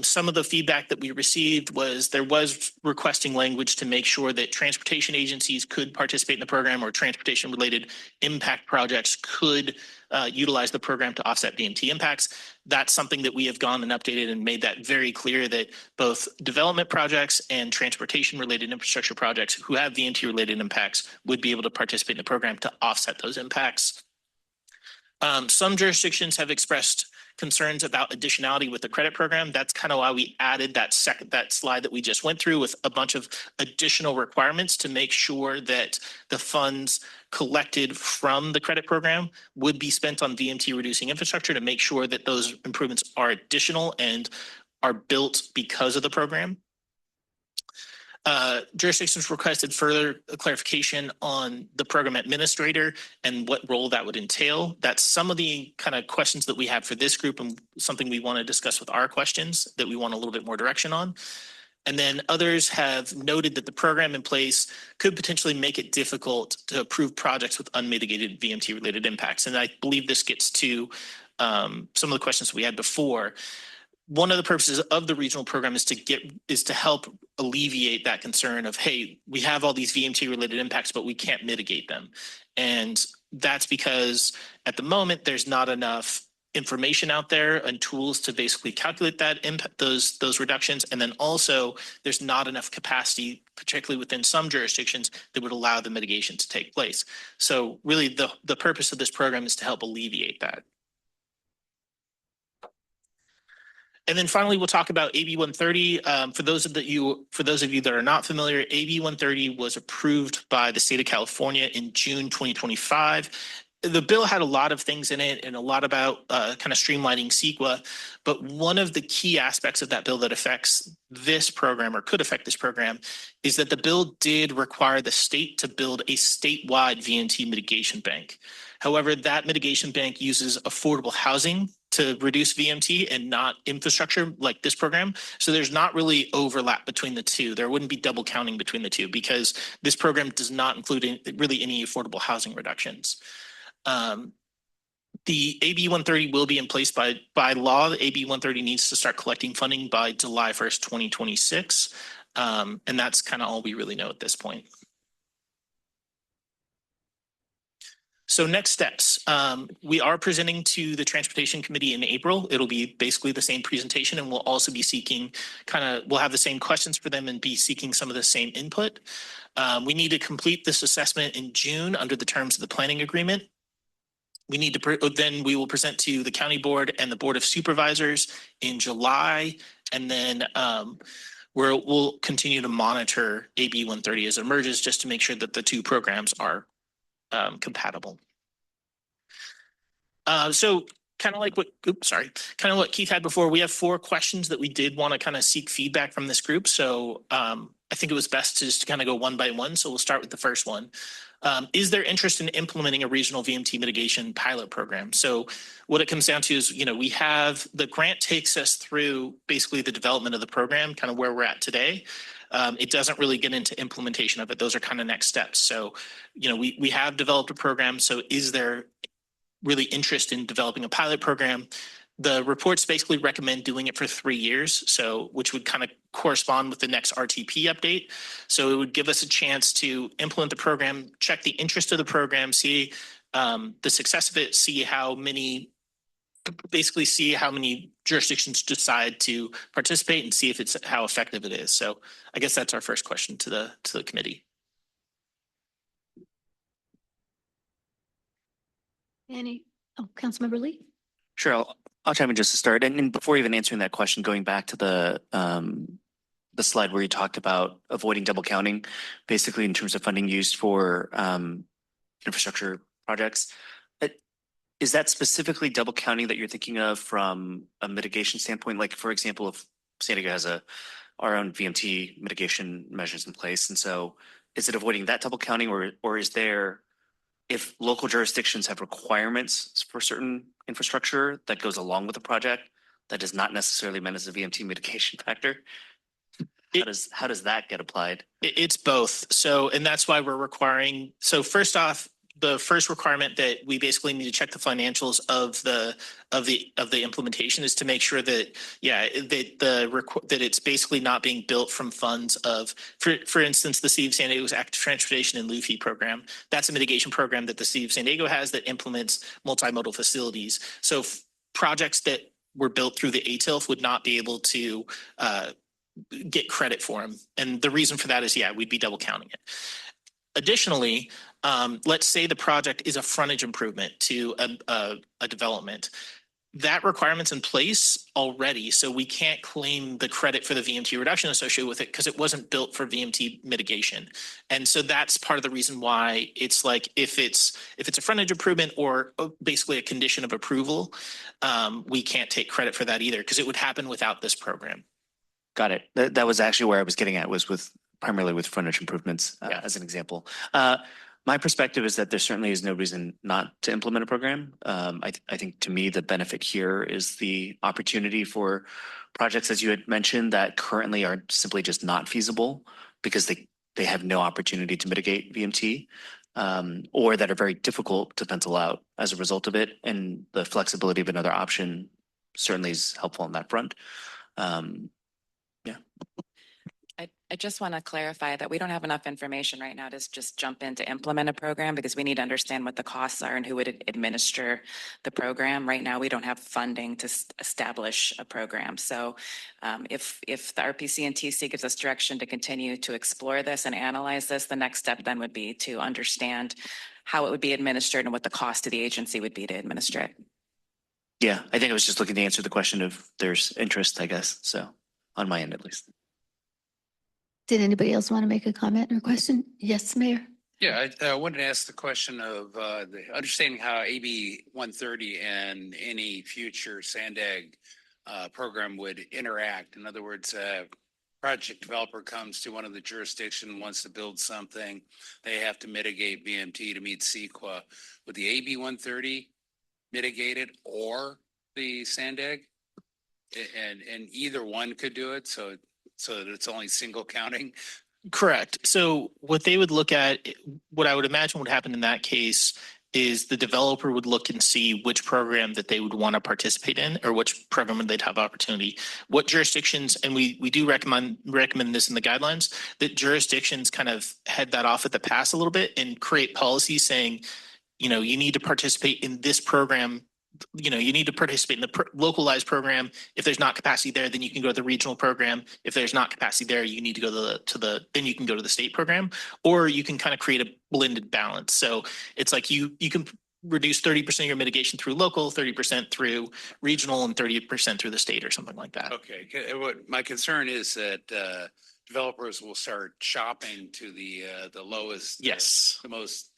Some of the feedback that we received was there was requesting language to make sure that transportation agencies could participate in the program or transportation related impact projects could utilize the program to offset VMT impacts. That's something that we have gone and updated and made that very clear that both development projects and transportation-related infrastructure projects who have VMT-related impacts would be able to participate in the program to offset those impacts. Some jurisdictions have expressed concerns about additionality with the credit program. That's kind of why we added that slide that we just went through with a bunch of additional requirements to make sure that the funds collected from the credit program would be spent on VMT reducing infrastructure to make sure that those improvements are additional and are built because of the program. Jurisdictions requested further clarification on the program administrator and what role that would entail. That's some of the kind of questions that we have for this group and something we want to discuss with our questions that we want a little bit more direction on. And then others have noted that the program in place could potentially make it difficult to approve projects with unmitigated VMT related impacts. And I believe this gets to some of the questions we had before. One of the purposes of the regional program is to help alleviate that concern of, hey, we have all these VMT related impacts, but we can't mitigate them. And that's because at the moment, there's not enough information out there and tools to basically calculate that impact, those reductions. And then also there's not enough capacity, particularly within some jurisdictions, that would allow the mitigation to take place. So really the purpose of this program is to help alleviate that. And then finally, we'll talk about AB 130. For those of you that are not familiar, AB 130 was approved by the state of California in June 2025. The bill had a lot of things in it and a lot about kind of streamlining CEQA. But one of the key aspects of that bill that affects this program or could affect this program is that the bill did require the state to build a statewide VMT mitigation bank. However, that mitigation bank uses affordable housing to reduce VMT and not infrastructure like this program. So there's not really overlap between the two. There wouldn't be double counting between the two because this program does not include really any affordable housing reductions. The AB 130 will be in place by law. The AB 130 needs to start collecting funding by July 1st, 2026. And that's kind of all we really know at this point. So next steps, we are presenting to the Transportation Committee in April. It'll be basically the same presentation and we'll also be seeking we'll have the same questions for them and be seeking some of the same input. We need to complete this assessment in June under the terms of the planning agreement. We need to then we will present to the county board and the board of supervisors in July. And then we'll continue to monitor AB 130 as it emerges just to make sure that the two programs are compatible. So kind of like what Keith had before, we have 4 questions that we did want to kind of seek feedback from this group. So I think it was best to just kind of go one by one. So we'll start with the first one. Is there interest in implementing a regional VMT mitigation pilot program? So what it comes down to is, we have the grant takes us through basically the development of the program, kind of where we're at today. It doesn't really get into implementation of it. Those are kind of next steps. So, we have developed a program. So is there really interest in developing a pilot program? The reports basically recommend doing it for 3 years. So, which would kind of correspond with the next RTP update. So it would give us a chance to implement the program, check the interest of the program, see the success of it, see how many jurisdictions decide to participate and see if it's how effective it is. So I guess that's our first question to the committee. Councilmember Lee? Sure, I'll chime in just to start. And before even answering that question, going back to the slide where you talked about avoiding double counting, basically in terms of funding used for infrastructure projects. Is that specifically double counting that you're thinking of from a mitigation standpoint? Like, for example, if San Diego has our own VMT mitigation measures in place, and so is it avoiding that double counting, or is there, if local jurisdictions have requirements for certain infrastructure that goes along with the project that is not necessarily meant as a VMT mitigation factor? How does that get applied? It's both. So, and that's why we're requiring. So first off, the first requirement that we basically need to check the financials of the implementation is to make sure that, that it's basically not being built from funds of, for instance, the City of San Diego's Active Transportation and Luffy program. That's a mitigation program that the City of San Diego has that implements multimodal facilities. So projects that were built through the ATILF would not be able to get credit for them. And the reason for that is, we'd be double counting it. Additionally, let's say the project is a frontage improvement to a development. That requirement's in place already, so we can't claim the credit for the VMT reduction associated with it because it wasn't built for VMT mitigation. And so that's part of the reason why it's like if it's a frontage improvement or basically a condition of approval, we can't take credit for that either because it would happen without this program. Got it. That was actually where I was getting at, was primarily with frontage improvements as an example. My perspective is that there certainly is no reason not to implement a program. I think to me, the benefit here is the opportunity for projects, as you had mentioned, that currently are simply just not feasible because they have no opportunity to mitigate VMT, or that are very difficult to pencil out as a result of it. And the flexibility of another option certainly is helpful on that front. I just want to clarify that we don't have enough information right now to just jump in to implement a program because we need to understand what the costs are and who would administer the program. Right now, we don't have funding to establish a program. So if the RPC and TC gives us direction to continue to explore this and analyze this, the next step then would be to understand how it would be administered and what the cost to the agency would be to administer it. Yeah, I think I was just looking to answer the question of there's interest, I guess. So on my end, at least. Did anybody else want to make a comment or question? Yes, Mayor. Yeah, I wanted to ask the question of the understanding how AB 130 and any future SANDAG program would interact. In other words, project developer comes to one of the jurisdiction, wants to build something, they have to mitigate VMT to meet CEQA. Would the AB 130 mitigate it or the SANDAG? And either one could do it, so that it's only single counting? Correct. So what they would look at, what I would imagine would happen in that case is the developer would look and see which program that they would want to participate in or which program they'd have opportunity. What jurisdictions, and we do recommend this in the guidelines, that jurisdictions kind of head that off at the pass a little bit and create policies saying, you need to participate in this program. You need to participate in the localized program. If there's not capacity there, then you can go to the regional program. If there's not capacity there, you need to go then you can go to the state program, or you can kind of create a blended balance. So it's like you can reduce 30% of your mitigation through local, 30% through regional, and 30% through the state or something like that. Okay. What my concern is that developers will start shopping to the lowest, the most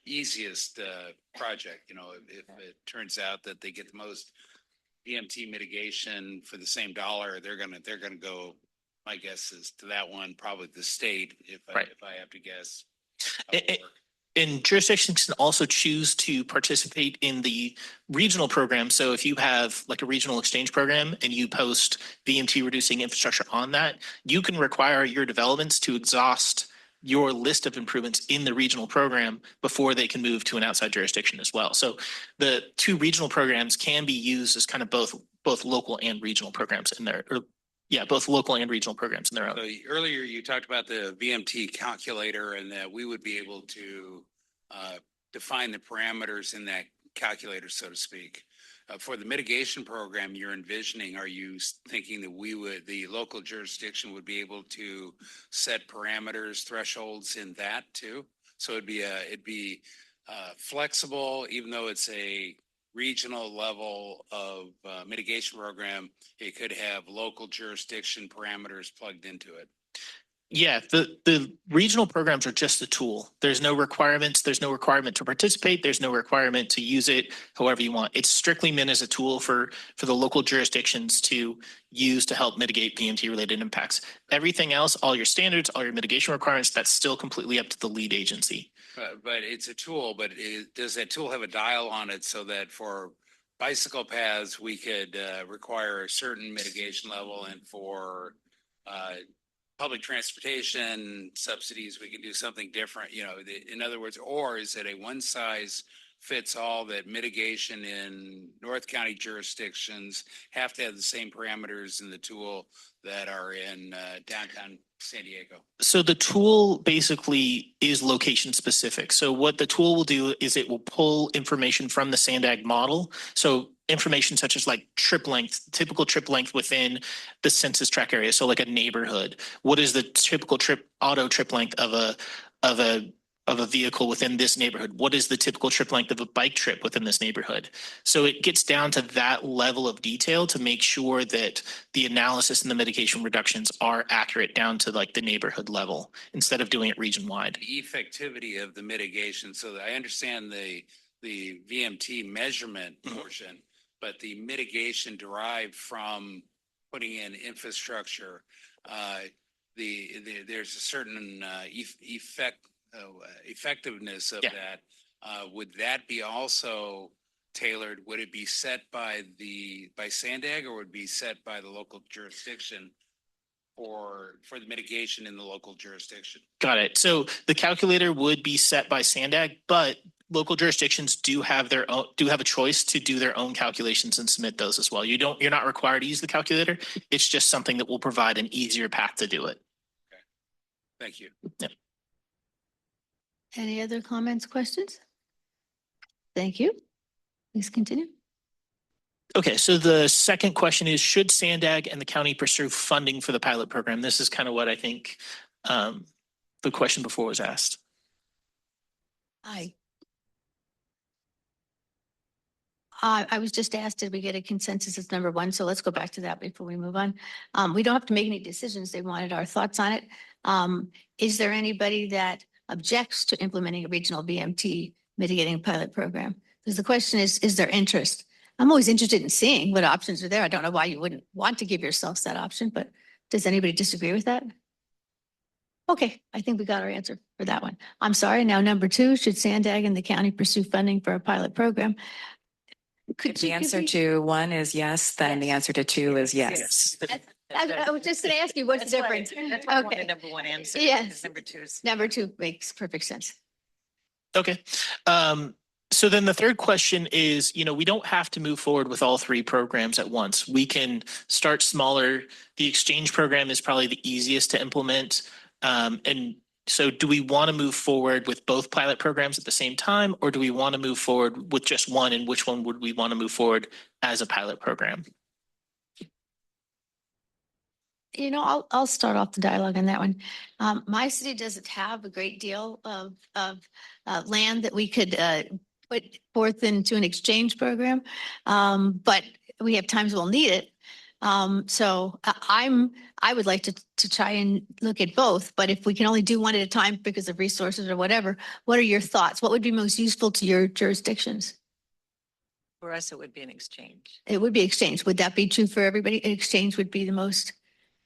easiest project. If it turns out that they get the most VMT mitigation for the same dollar, they're gonna go. My guess is to that one, probably the state. If I have to guess. And jurisdictions can also choose to participate in the regional program. So if you have like a regional exchange program and you post VMT reducing infrastructure on that, you can require your developments to exhaust your list of improvements in the regional program before they can move to an outside jurisdiction as well. So the two regional programs can be used as kind of both local and regional programs in there. Both local and regional programs in their own. So earlier you talked about the VMT calculator and that we would be able to define the parameters in that calculator, so to speak. For the mitigation program you're envisioning, are you thinking that the local jurisdiction would be able to set parameters, thresholds in that too? So it'd be flexible, even though it's a regional level of mitigation program, it could have local jurisdiction parameters plugged into it. Yeah, the regional programs are just a tool. There's no requirements. There's no requirement to participate. There's no requirement to use it however you want. It's strictly meant as a tool for the local jurisdictions to use to help mitigate VMT related impacts. Everything else, all your standards, all your mitigation requirements, that's still completely up to the lead agency. But it's a tool, but does that tool have a dial on it so that for bicycle paths, we could require a certain mitigation level, and for public transportation subsidies, we can do something different, you know, in other words, or is it a one size fits all that mitigation in North County jurisdictions have to have the same parameters in the tool that are in downtown San Diego? So the tool basically is location specific. So what the tool will do is it will pull information from the SANDAG model. So information such as like trip length, typical trip length within the census tract area. So like a neighborhood, what is the typical auto trip length of a vehicle within this neighborhood? What is the typical trip length of a bike trip within this neighborhood? So it gets down to that level of detail to make sure that the analysis and the mitigation reductions are accurate down to like the neighborhood level instead of doing it region wide. The effectivity of the mitigation, so that I understand the VMT measurement portion, but the mitigation derived from putting in infrastructure, there's a certain effectiveness of that. Would that be also tailored? Would it be set by SANDAG, or would it be set by the local jurisdiction for the mitigation in the local jurisdiction? Got it. So the calculator would be set by SANDAG, but local jurisdictions do have a choice to do their own calculations and submit those as well. You're not required to use the calculator. It's just something that will provide an easier path to do it. Okay. Thank you. Yep. Any other comments, questions? Thank you. Please continue. Okay, so the second question is, should SANDAG and the county pursue funding for the pilot program? This is kind of what I think the question before was asked. I was just asked, did we get a consensus as number one? So let's go back to that before we move on. We don't have to make any decisions. They wanted our thoughts on it. Is there anybody that objects to implementing a regional VMT mitigating pilot program? Because the question is there interest? I'm always interested in seeing what options are there. I don't know why you wouldn't want to give yourselves that option, but does anybody disagree with that? Okay, I think we got our answer for that one. I'm sorry. Now, number two, should SANDAG and the county pursue funding for a pilot program? If the answer to one is yes, then the answer to two is yes. I was just going to ask you, what's the difference? That's why I wanted number one answer. Yes. Number two Makes perfect sense. Okay. So then the third question is, we don't have to move forward with all three programs at once. We can start smaller. The exchange program is probably the easiest to implement. And so do we want to move forward with both pilot programs at the same time, or do we want to move forward with just one, and which one would we want to move forward as a pilot program? I'll start off the dialogue on that one. My city doesn't have a great deal of land that we could put forth into an exchange program, but we have times we'll need it. So I would like to try and look at both, but if we can only do one at a time because of resources or whatever, what are your thoughts? What would be most useful to your jurisdictions? For us, it would be an exchange. It would be exchange. Would that be true for everybody? Exchange would be the most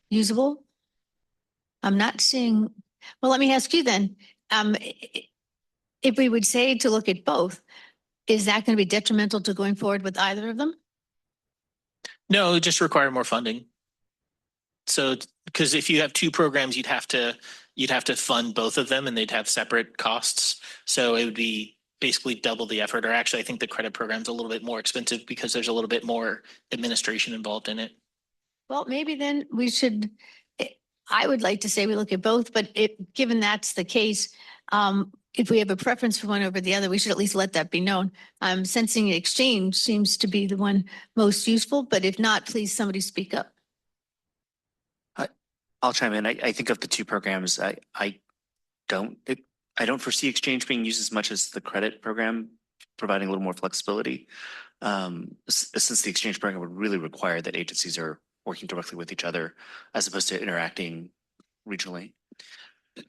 usable? I'm not seeing, well, let me ask you then. If we would say to look at both, is that going to be detrimental to going forward with either of them? No, it would just require more funding. So, because if you have two programs, you'd have to fund both of them, and they'd have separate costs. So it would be basically double the effort. Or actually, I think the credit program's a little bit more expensive because there's a little bit more administration involved in it. Well, maybe then we should, I would like to say we look at both, but given that's the case, if we have a preference for one over the other, we should at least let that be known. I'm sensing exchange seems to be the one most useful, but if not, please somebody speak up. I'll chime in. I think of the two programs, I don't foresee exchange being used as much as the credit program, providing a little more flexibility. Since the exchange program would really require that agencies are working directly with each other as opposed to interacting regionally.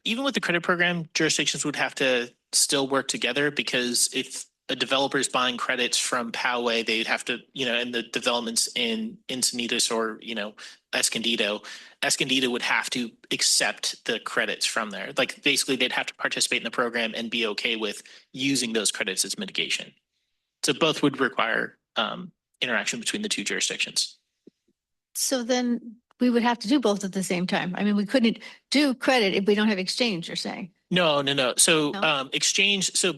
Even with the credit program, jurisdictions would have to still work together, because if a developer is buying credits from Poway, they'd have to, and the developments in Encinitas or, Escondido would have to accept the credits from there. Like basically they'd have to participate in the program and be okay with using those credits as mitigation. So both would require interaction between the two jurisdictions. So then we would have to do both at the same time. I mean, we couldn't do credit if we don't have exchange, you're saying. No. So No? exchange, so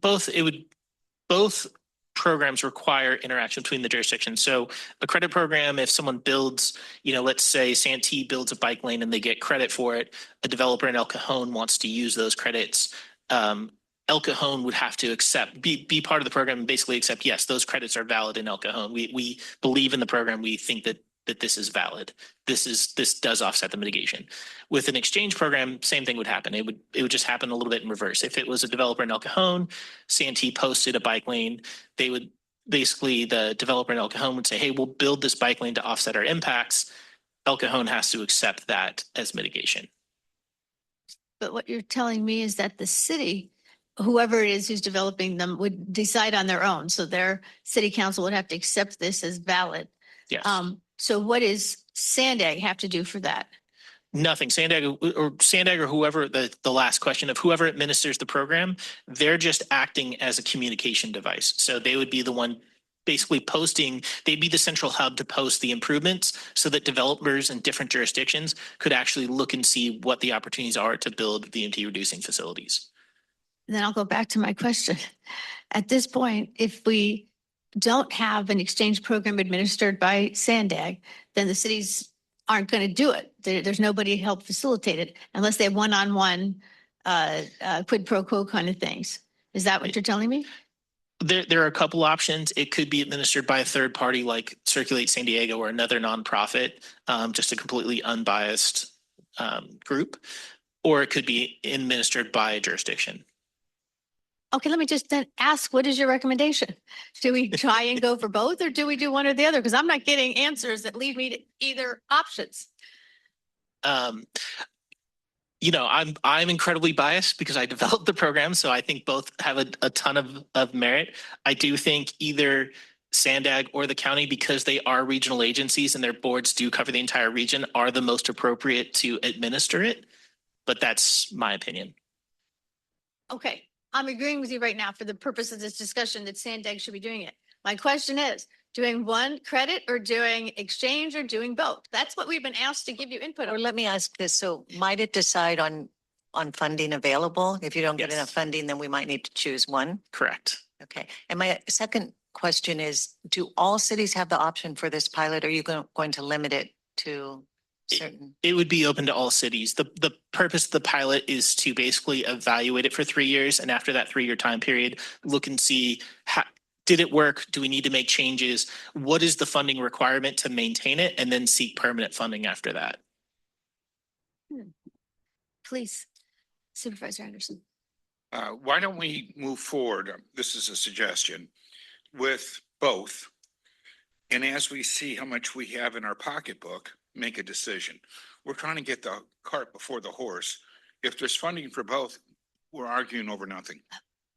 both programs require interaction between the jurisdictions. So a credit program, if someone builds, let's say Santee builds a bike lane and they get credit for it, a developer in El Cajon wants to use those credits. El Cajon would have to be part of the program and basically accept, yes, those credits are valid in El Cajon. We believe in the program. We think that this is valid. This does offset the mitigation. With an exchange program, same thing would happen. It would just happen a little bit in reverse. If it was a developer in El Cajon, Santee posted a bike lane, they would basically, the developer in El Cajon would say, hey, we'll build this bike lane to offset our impacts. El Cajon has to accept that as mitigation. But what you're telling me is that the city, whoever it is who's developing them, would decide on their own. So their city council would have to accept this as valid. Yes. So what does SANDAG have to do for that? Nothing. SANDAG or whoever, the last question of whoever administers the program, they're just acting as a communication device. So they would be the one basically posting, they'd be the central hub to post the improvements so that developers in different jurisdictions could actually look and see what the opportunities are to build VMT reducing facilities. Then I'll go back to my question. At this point, if we don't have an exchange program administered by SANDAG, then the cities aren't going to do it. There's nobody to help facilitate it unless they have one-on-one quid pro quo kind of things. Is that what you're telling me? There are a couple options. It could be administered by a third party like Circulate San Diego or another nonprofit, just a completely unbiased group, or it could be administered by a jurisdiction. Okay, let me just then ask, what is your recommendation? Do we try and go for both, or do we do one or the other? Because I'm not getting answers that lead me to either options. I'm incredibly biased because I developed the program, so I think both have a ton of merit. I do think either SANDAG or the county, because they are regional agencies and their boards do cover the entire region, are the most appropriate to administer it. But that's my opinion. Okay. I'm agreeing with you right now for the purpose of this discussion that SANDAG should be doing it. My question is, doing one credit or doing exchange or doing both? That's what we've been asked to give you input on. Or let me ask this. So might it decide on funding available? If you don't get enough funding, then we might need to choose one. Correct. Okay. And my second question is, do all cities have the option for this pilot? Or are you going to limit it to certain? It would be open to all cities. The purpose of the pilot is to basically evaluate it for 3 years. And after that 3-year time period, look and see, did it work? Do we need to make changes? What is the funding requirement to maintain it? And then seek permanent funding after that. Please, Supervisor Anderson. Why don't we move forward? This is a suggestion with both. And as we see how much we have in our pocketbook, make a decision. We're trying to get the cart before the horse. If there's funding for both, we're arguing over nothing.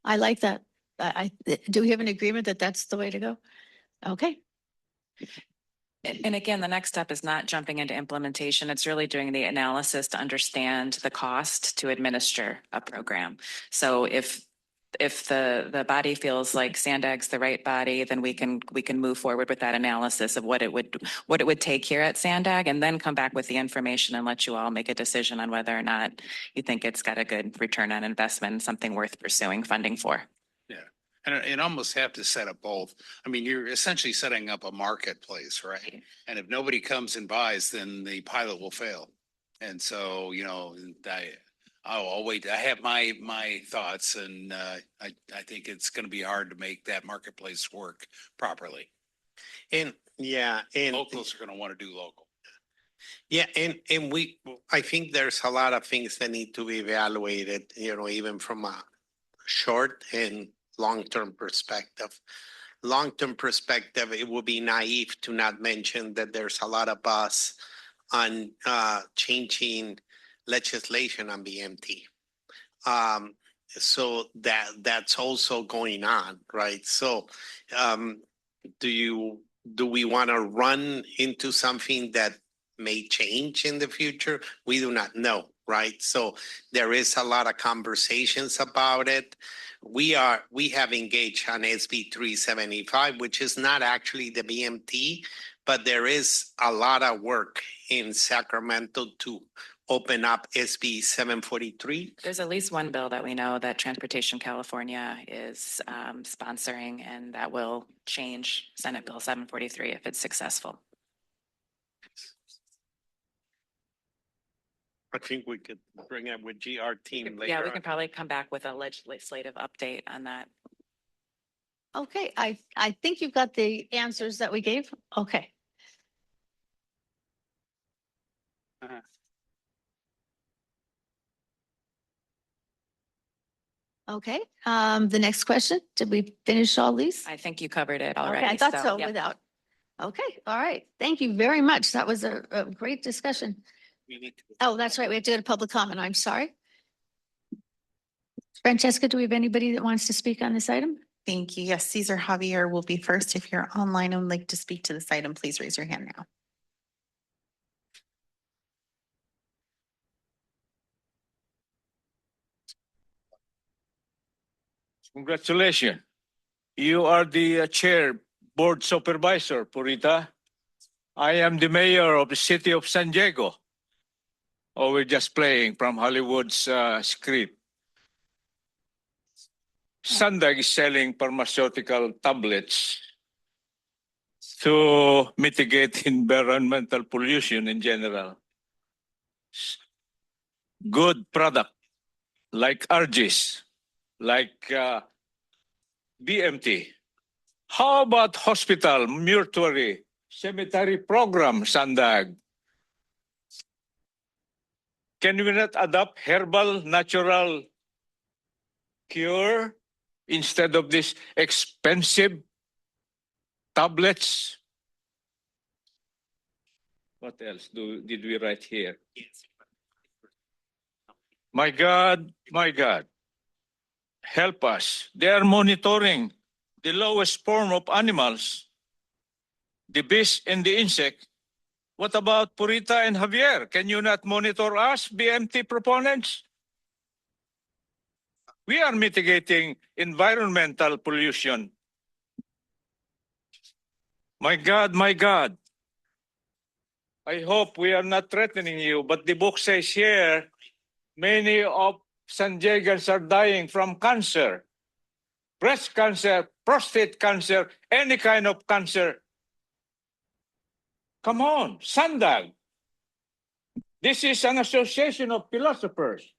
I like that. Do we have an agreement that that's the way to go? Okay. And again, the next step is not jumping into implementation. It's really doing the analysis to understand the cost to administer a program. So if the body feels like SANDAG's the right body, then we can move forward with that analysis of what it would take here at SANDAG, and then come back with the information and let you all make a decision on whether or not you think it's got a good return on investment and something worth pursuing funding for. Yeah. And almost have to set up both. I mean, you're essentially setting up a marketplace, right? And if nobody comes and buys, then the pilot will fail. And so, I'll wait. I have my thoughts, and I think it's going to be hard to make that marketplace work properly. And locals are going to want to do local. Yeah, and I think there's a lot of things that need to be evaluated, even from a short and long-term perspective. Long-term perspective, it would be naive to not mention that there's a lot of buzz on changing legislation on BMT. So that's also going on, right? So do we want to run into something that may change in the future? We do not know, right? So there is a lot of conversations about it. We have engaged on SB 375, which is not actually the BMT, but there is a lot of work in Sacramento to open up SB 743. There's at least one bill that we know that Transportation California is sponsoring, and that will change Senate Bill 743 if it's successful. I think we could bring it with GR team later. Yeah, we on. can probably come back with a legislative update on that. Okay, I think you've got the answers that we gave. Okay. Okay, the next question, did we finish all these? I think you covered it already. Okay, I thought so yep. without. Okay, all right. Thank you very much. That was a great discussion. Oh, that's right. We have to go to public comment. I'm sorry. Francesca, do we have anybody that wants to speak on this item? Thank you. Yes, Cesar Javier will be first. If you're online and would like to speak to this item, please raise your hand now. Congratulations. You are the chair board supervisor, Purita. I am the mayor of the city of San Diego. Oh, we're just playing from Hollywood's script. SANDAG is selling pharmaceutical tablets to mitigate environmental pollution in general. Good product like RGs, like BMT. How about hospital, mortuary, cemetery program, SANDAG? Can we not adopt herbal, natural cure instead of these expensive tablets? What else did we write here? My God, help us. They are monitoring the lowest form of animals, the beast and the insect. What about Purita and Javier? Can you not monitor us, BMT proponents? We are mitigating environmental pollution. My God, I hope we are not threatening you, but the book says here, many of San Diegans are dying from cancer, breast cancer, prostate cancer, any kind of cancer. Come on, SANDAG. This is an association of philosophers.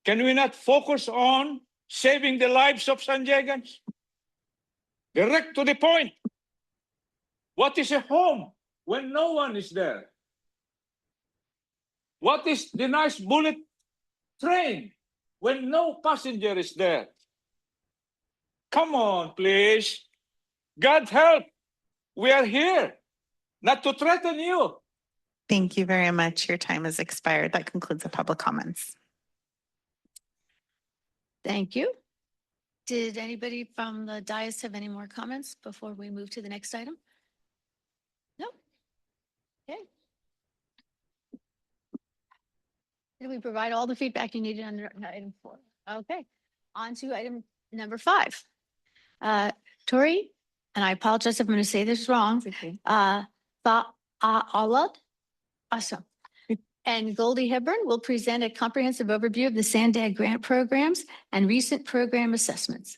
Can we not focus on saving the lives of San Diegans? Direct to the point. What is a home when no one is there? What is the nice bullet train when no passenger is there? Come on, please. God help. We are here, not to threaten you. Thank you very much. Your time has expired. That concludes the public comments. Thank you. Did anybody from the dais have any more comments before we move to the next item? No? Okay. Did we provide all the feedback you needed under item 4? Okay, on to item number 5. Tori, and I apologize if I'm going to say this wrong. Alad, awesome. And Goldie Hepburn will present a comprehensive overview of the SANDAG grant programs and recent program assessments.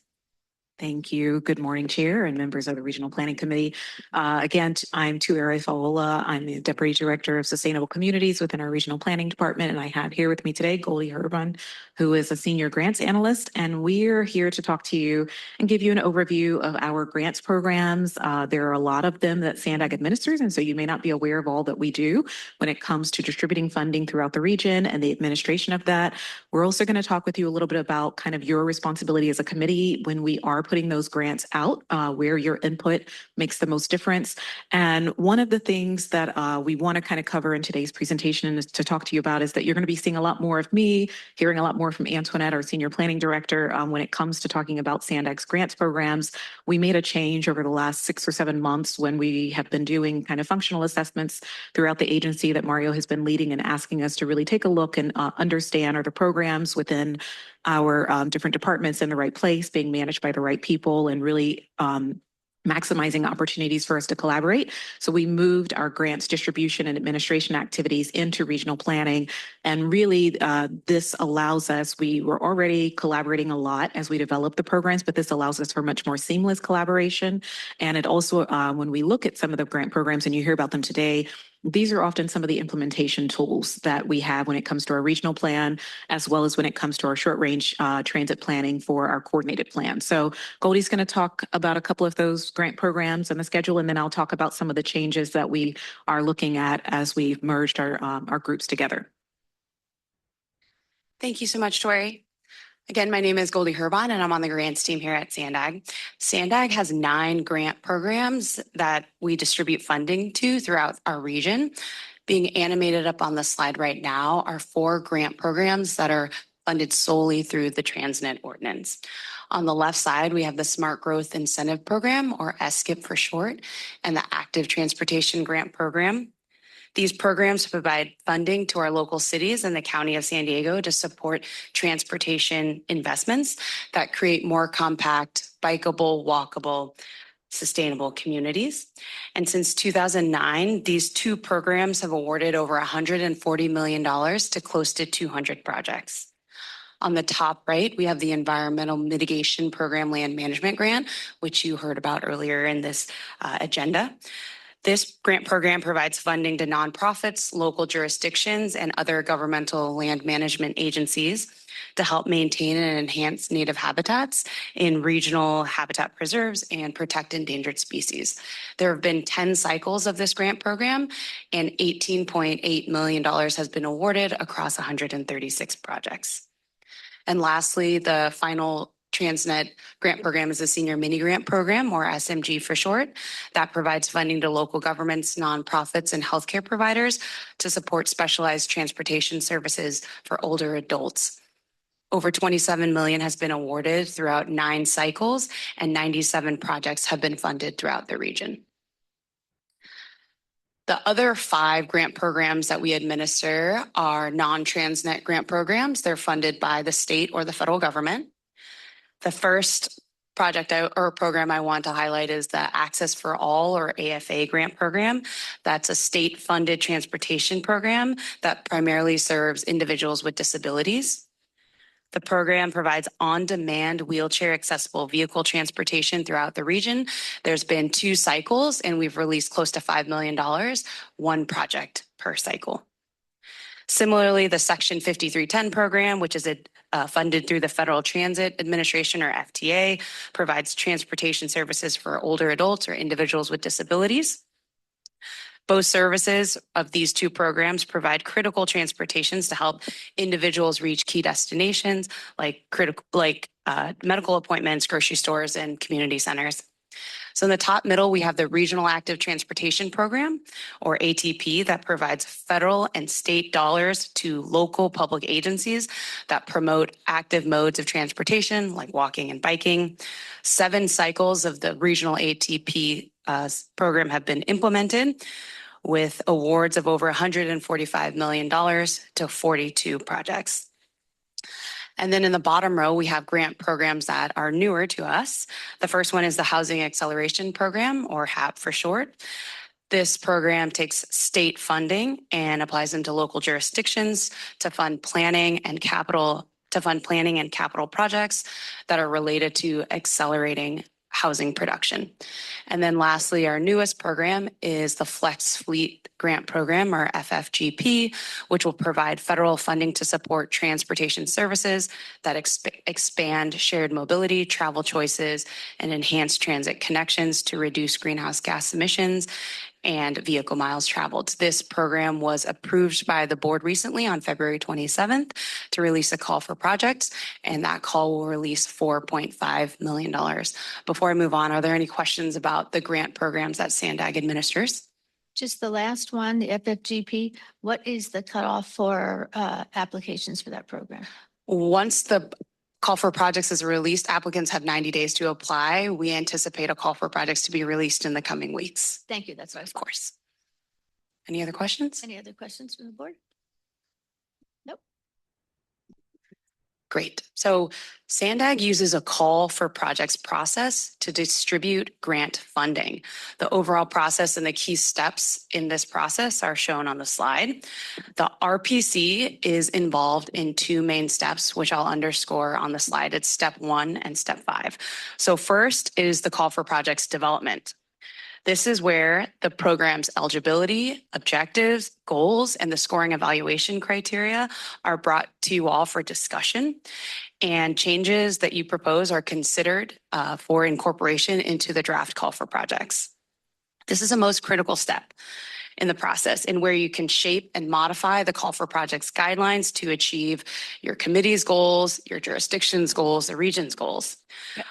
Thank you. Good morning, Chair and members of the Regional Planning Committee. Again, I'm Tuere Faola. I'm the Deputy Director of Sustainable Communities within our Regional Planning Department, and I have here with me today Goldie Hepburn, who is a Senior Grants Analyst, and we're here to talk to you and give you an overview of our grants programs. There are a lot of them that SANDAG administers, and so you may not be aware of all that we do when it comes to distributing funding throughout the region and the administration of that. We're also going to talk with you a little bit about kind of your responsibility as a committee when we are putting those grants out, where your input makes the most difference. And one of the things that we want to kind of cover in today's presentation and to talk to you about is that you're going to be seeing a lot more of me, hearing a lot more from Antoinette, our Senior Planning Director, when it comes to talking about SANDAG's grants programs. We made a change over the last 6 or 7 months when we have been doing kind of functional assessments throughout the agency that Mario has been leading and asking us to really take a look and understand, are the programs within our different departments in the right place, being managed by the right people, and really maximizing opportunities for us to collaborate. So we moved our grants distribution and administration activities into regional planning. And really, this allows us, we were already collaborating a lot as we developed the programs, but this allows us for much more seamless collaboration. And it also, when we look at some of the grant programs and you hear about them today, these are often some of the implementation tools that we have when it comes to our regional plan, as well as when it comes to our short range transit planning for our coordinated plan. So Goldie's going to talk about a couple of those grant programs and the schedule, and then I'll talk about some of the changes that we are looking at as we've merged our groups together. Thank you so much, Tori. Again, my name is Goldie Herbon, and I'm on the grants team here at SANDAG. SANDAG has 9 grant programs that we distribute funding to throughout our region. Being animated up on the slide right now are 4 grant programs that are funded solely through the Transnet Ordinance. On the left side, we have the Smart Growth Incentive Program, or SGIP for short, and the Active Transportation Grant Program. These programs provide funding to our local cities and the County of San Diego to support transportation investments that create more compact, bikeable, walkable, sustainable communities. And since 2009, these 2 programs have awarded over $140 million to close to 200 projects. On the top right, we have the Environmental Mitigation Program Land Management Grant, which you heard about earlier in this agenda. This grant program provides funding to nonprofits, local jurisdictions, and other governmental land management agencies to help maintain and enhance native habitats in regional habitat preserves and protect endangered species. There have been 10 cycles of this grant program, and $18.8 million has been awarded across 136 projects. And lastly, the final Transnet grant program is a senior mini grant program, or SMG for short, that provides funding to local governments, nonprofits, and healthcare providers to support specialized transportation services for older adults. Over 27 million has been awarded throughout 9 cycles, and 97 projects have been funded throughout the region. The other 5 grant programs that we administer are non-Transnet grant programs. They're funded by the state or the federal government. The first project or program I want to highlight is the Access for All, or AFA grant program. That's a state-funded transportation program that primarily serves individuals with disabilities. The program provides on-demand wheelchair accessible vehicle transportation throughout the region. There's been 2 cycles, and we've released close to $5 million, 1 project per cycle. Similarly, the Section 5310 program, which is funded through the Federal Transit Administration, or FTA, provides transportation services for older adults or individuals with disabilities. Both services of these 2 programs provide critical transportations to help individuals reach key destinations like medical appointments, grocery stores, and community centers. So in the top middle, we have the Regional Active Transportation Program, or ATP, that provides federal and state dollars to local public agencies that promote active modes of transportation like walking and biking. 7 cycles of the Regional ATP program have been implemented, with awards of over $145 million to 42 projects. And then in the bottom row, we have grant programs that are newer to us. The first one is the Housing Acceleration Program, or HAP for short. This program takes state funding and applies them to local jurisdictions to fund planning and capital projects that are related to accelerating housing production. And then lastly, our newest program is the Flex Fleet Grant Program, or FFGP, which will provide federal funding to support transportation services that expand shared mobility, travel choices, and enhance transit connections to reduce greenhouse gas emissions and vehicle miles traveled. This program was approved by the board recently on February 27th to release a call for projects, and that call will release $4.5 million. Before I move on, are there any questions about the grant programs that SANDAG administers? Just the last one, the FFGP, what is the cutoff for applications for that program? Once the call for projects is released, applicants have 90 days to apply. We anticipate a call for projects to be released in the coming weeks. Thank you. That's what I was. Of course. Any other questions? Any other questions from the board? Nope. Great. So SANDAG uses a call for projects process to distribute grant funding. The overall process and the key steps in this process are shown on the slide. The RPC is involved in two main steps, which I'll underscore on the slide. It's step 1 and step 5. So first is the call for projects development. This is where the program's eligibility, objectives, goals, and the scoring evaluation criteria are brought to you all for discussion. And changes that you propose are considered for incorporation into the draft call for projects. This is a most critical step in the process and where you can shape and modify the call for projects guidelines to achieve your committee's goals, your jurisdiction's goals, the region's goals.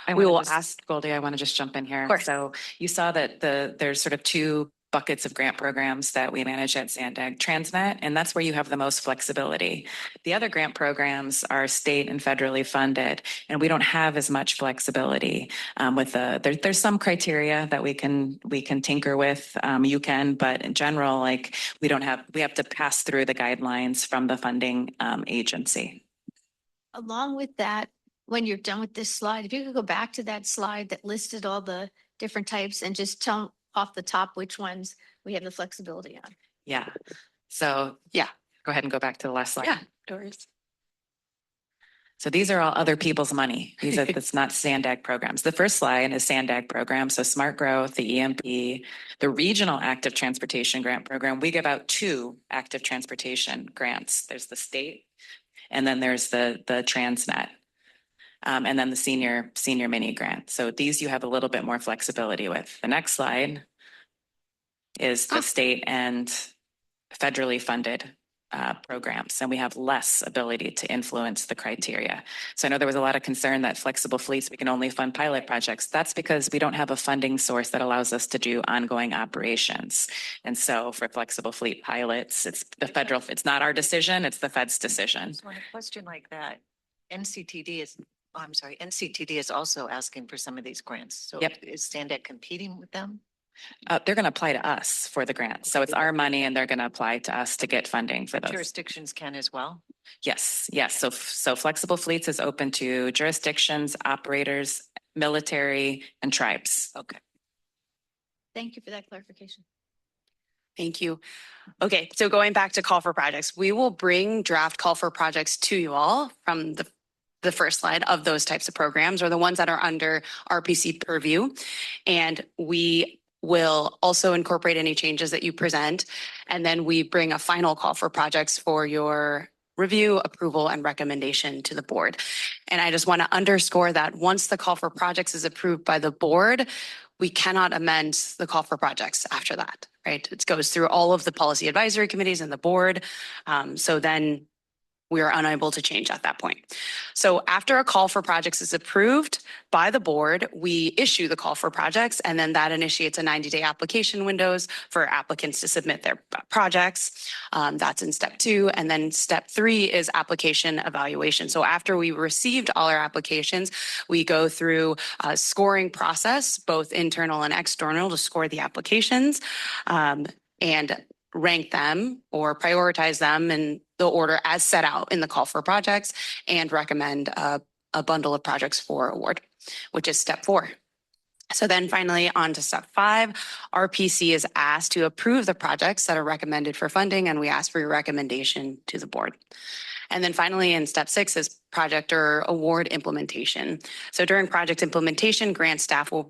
We will ask Goldie, I want to just jump in here. So you saw that there's sort of two buckets of grant programs that we manage at SANDAG, Transnet, and that's where you have the most flexibility. The other grant programs are state and federally funded, and we don't have as much flexibility with there's some criteria that we can tinker with. You can, but in general, like we have to pass through the guidelines from the funding agency. Along with that, when you're done with this slide, if you could go back to that slide that listed all the different types and just tell off the top which ones we have the flexibility on. Yeah. So yeah, go ahead and go back to the last slide. Yeah, Doris. So these are all other people's money. It's not SANDAG programs. The first slide is SANDAG program. So Smart Growth, the EMP, the Regional Active Transportation Grant Program. We give out 2 active transportation grants. There's the state, and then there's the Transnet. And then the senior mini grant. So these you have a little bit more flexibility with. The next slide is the state and federally funded programs, and we have less ability to influence the criteria. So I know there was a lot of concern that flexible fleets, we can only fund pilot projects. That's because we don't have a funding source that allows us to do ongoing operations. And so for flexible fleet pilots, it's not our decision, it's the Fed's decision. So on a question like that, NCTD is also asking for some of these grants. So is SANDAG competing with them? They're going to apply to us for the grants. So it's our money and they're going to apply to us to get funding for those. Jurisdictions can as well? Yes. So Flexible Fleets is open to jurisdictions, operators, military, and tribes. Okay. Thank you for that clarification. Thank you. Okay, so going back to call for projects, we will bring draft call for projects to you all from the first slide of those types of programs or the ones that are under RPC purview. And we will also incorporate any changes that you present. And then we bring a final call for projects for your review, approval, and recommendation to the board. And I just want to underscore that once the call for projects is approved by the board, we cannot amend the call for projects after that, right? It goes through all of the policy advisory committees and the board. So then we are unable to change at that point. So after a call for projects is approved by the board, we issue the call for projects, and then that initiates a 90-day application windows for applicants to submit their projects. That's in step 2. And then step 3 is application evaluation. So after we received all our applications, we go through a scoring process, both internal and external, to score the applications and rank them or prioritize them in the order as set out in the call for projects and recommend a bundle of projects for award, which is step 4. So then finally on to step 5, RPC is asked to approve the projects that are recommended for funding, and we ask for your recommendation to the board. And then finally in step 6 is project or award implementation. So during project implementation, grant staff will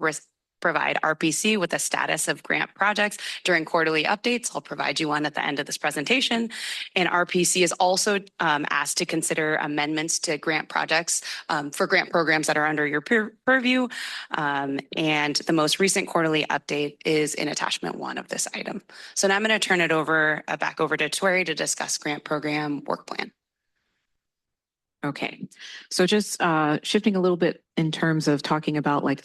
provide RPC with a status of grant projects during quarterly updates. I'll provide you one at the end of this presentation. And RPC is also asked to consider amendments to grant projects for grant programs that are under your purview. And the most recent quarterly update is in attachment 1 of this item. So now I'm going to turn it back over to Tori to discuss grant program work plan. Okay, so just shifting a little bit in terms of talking about like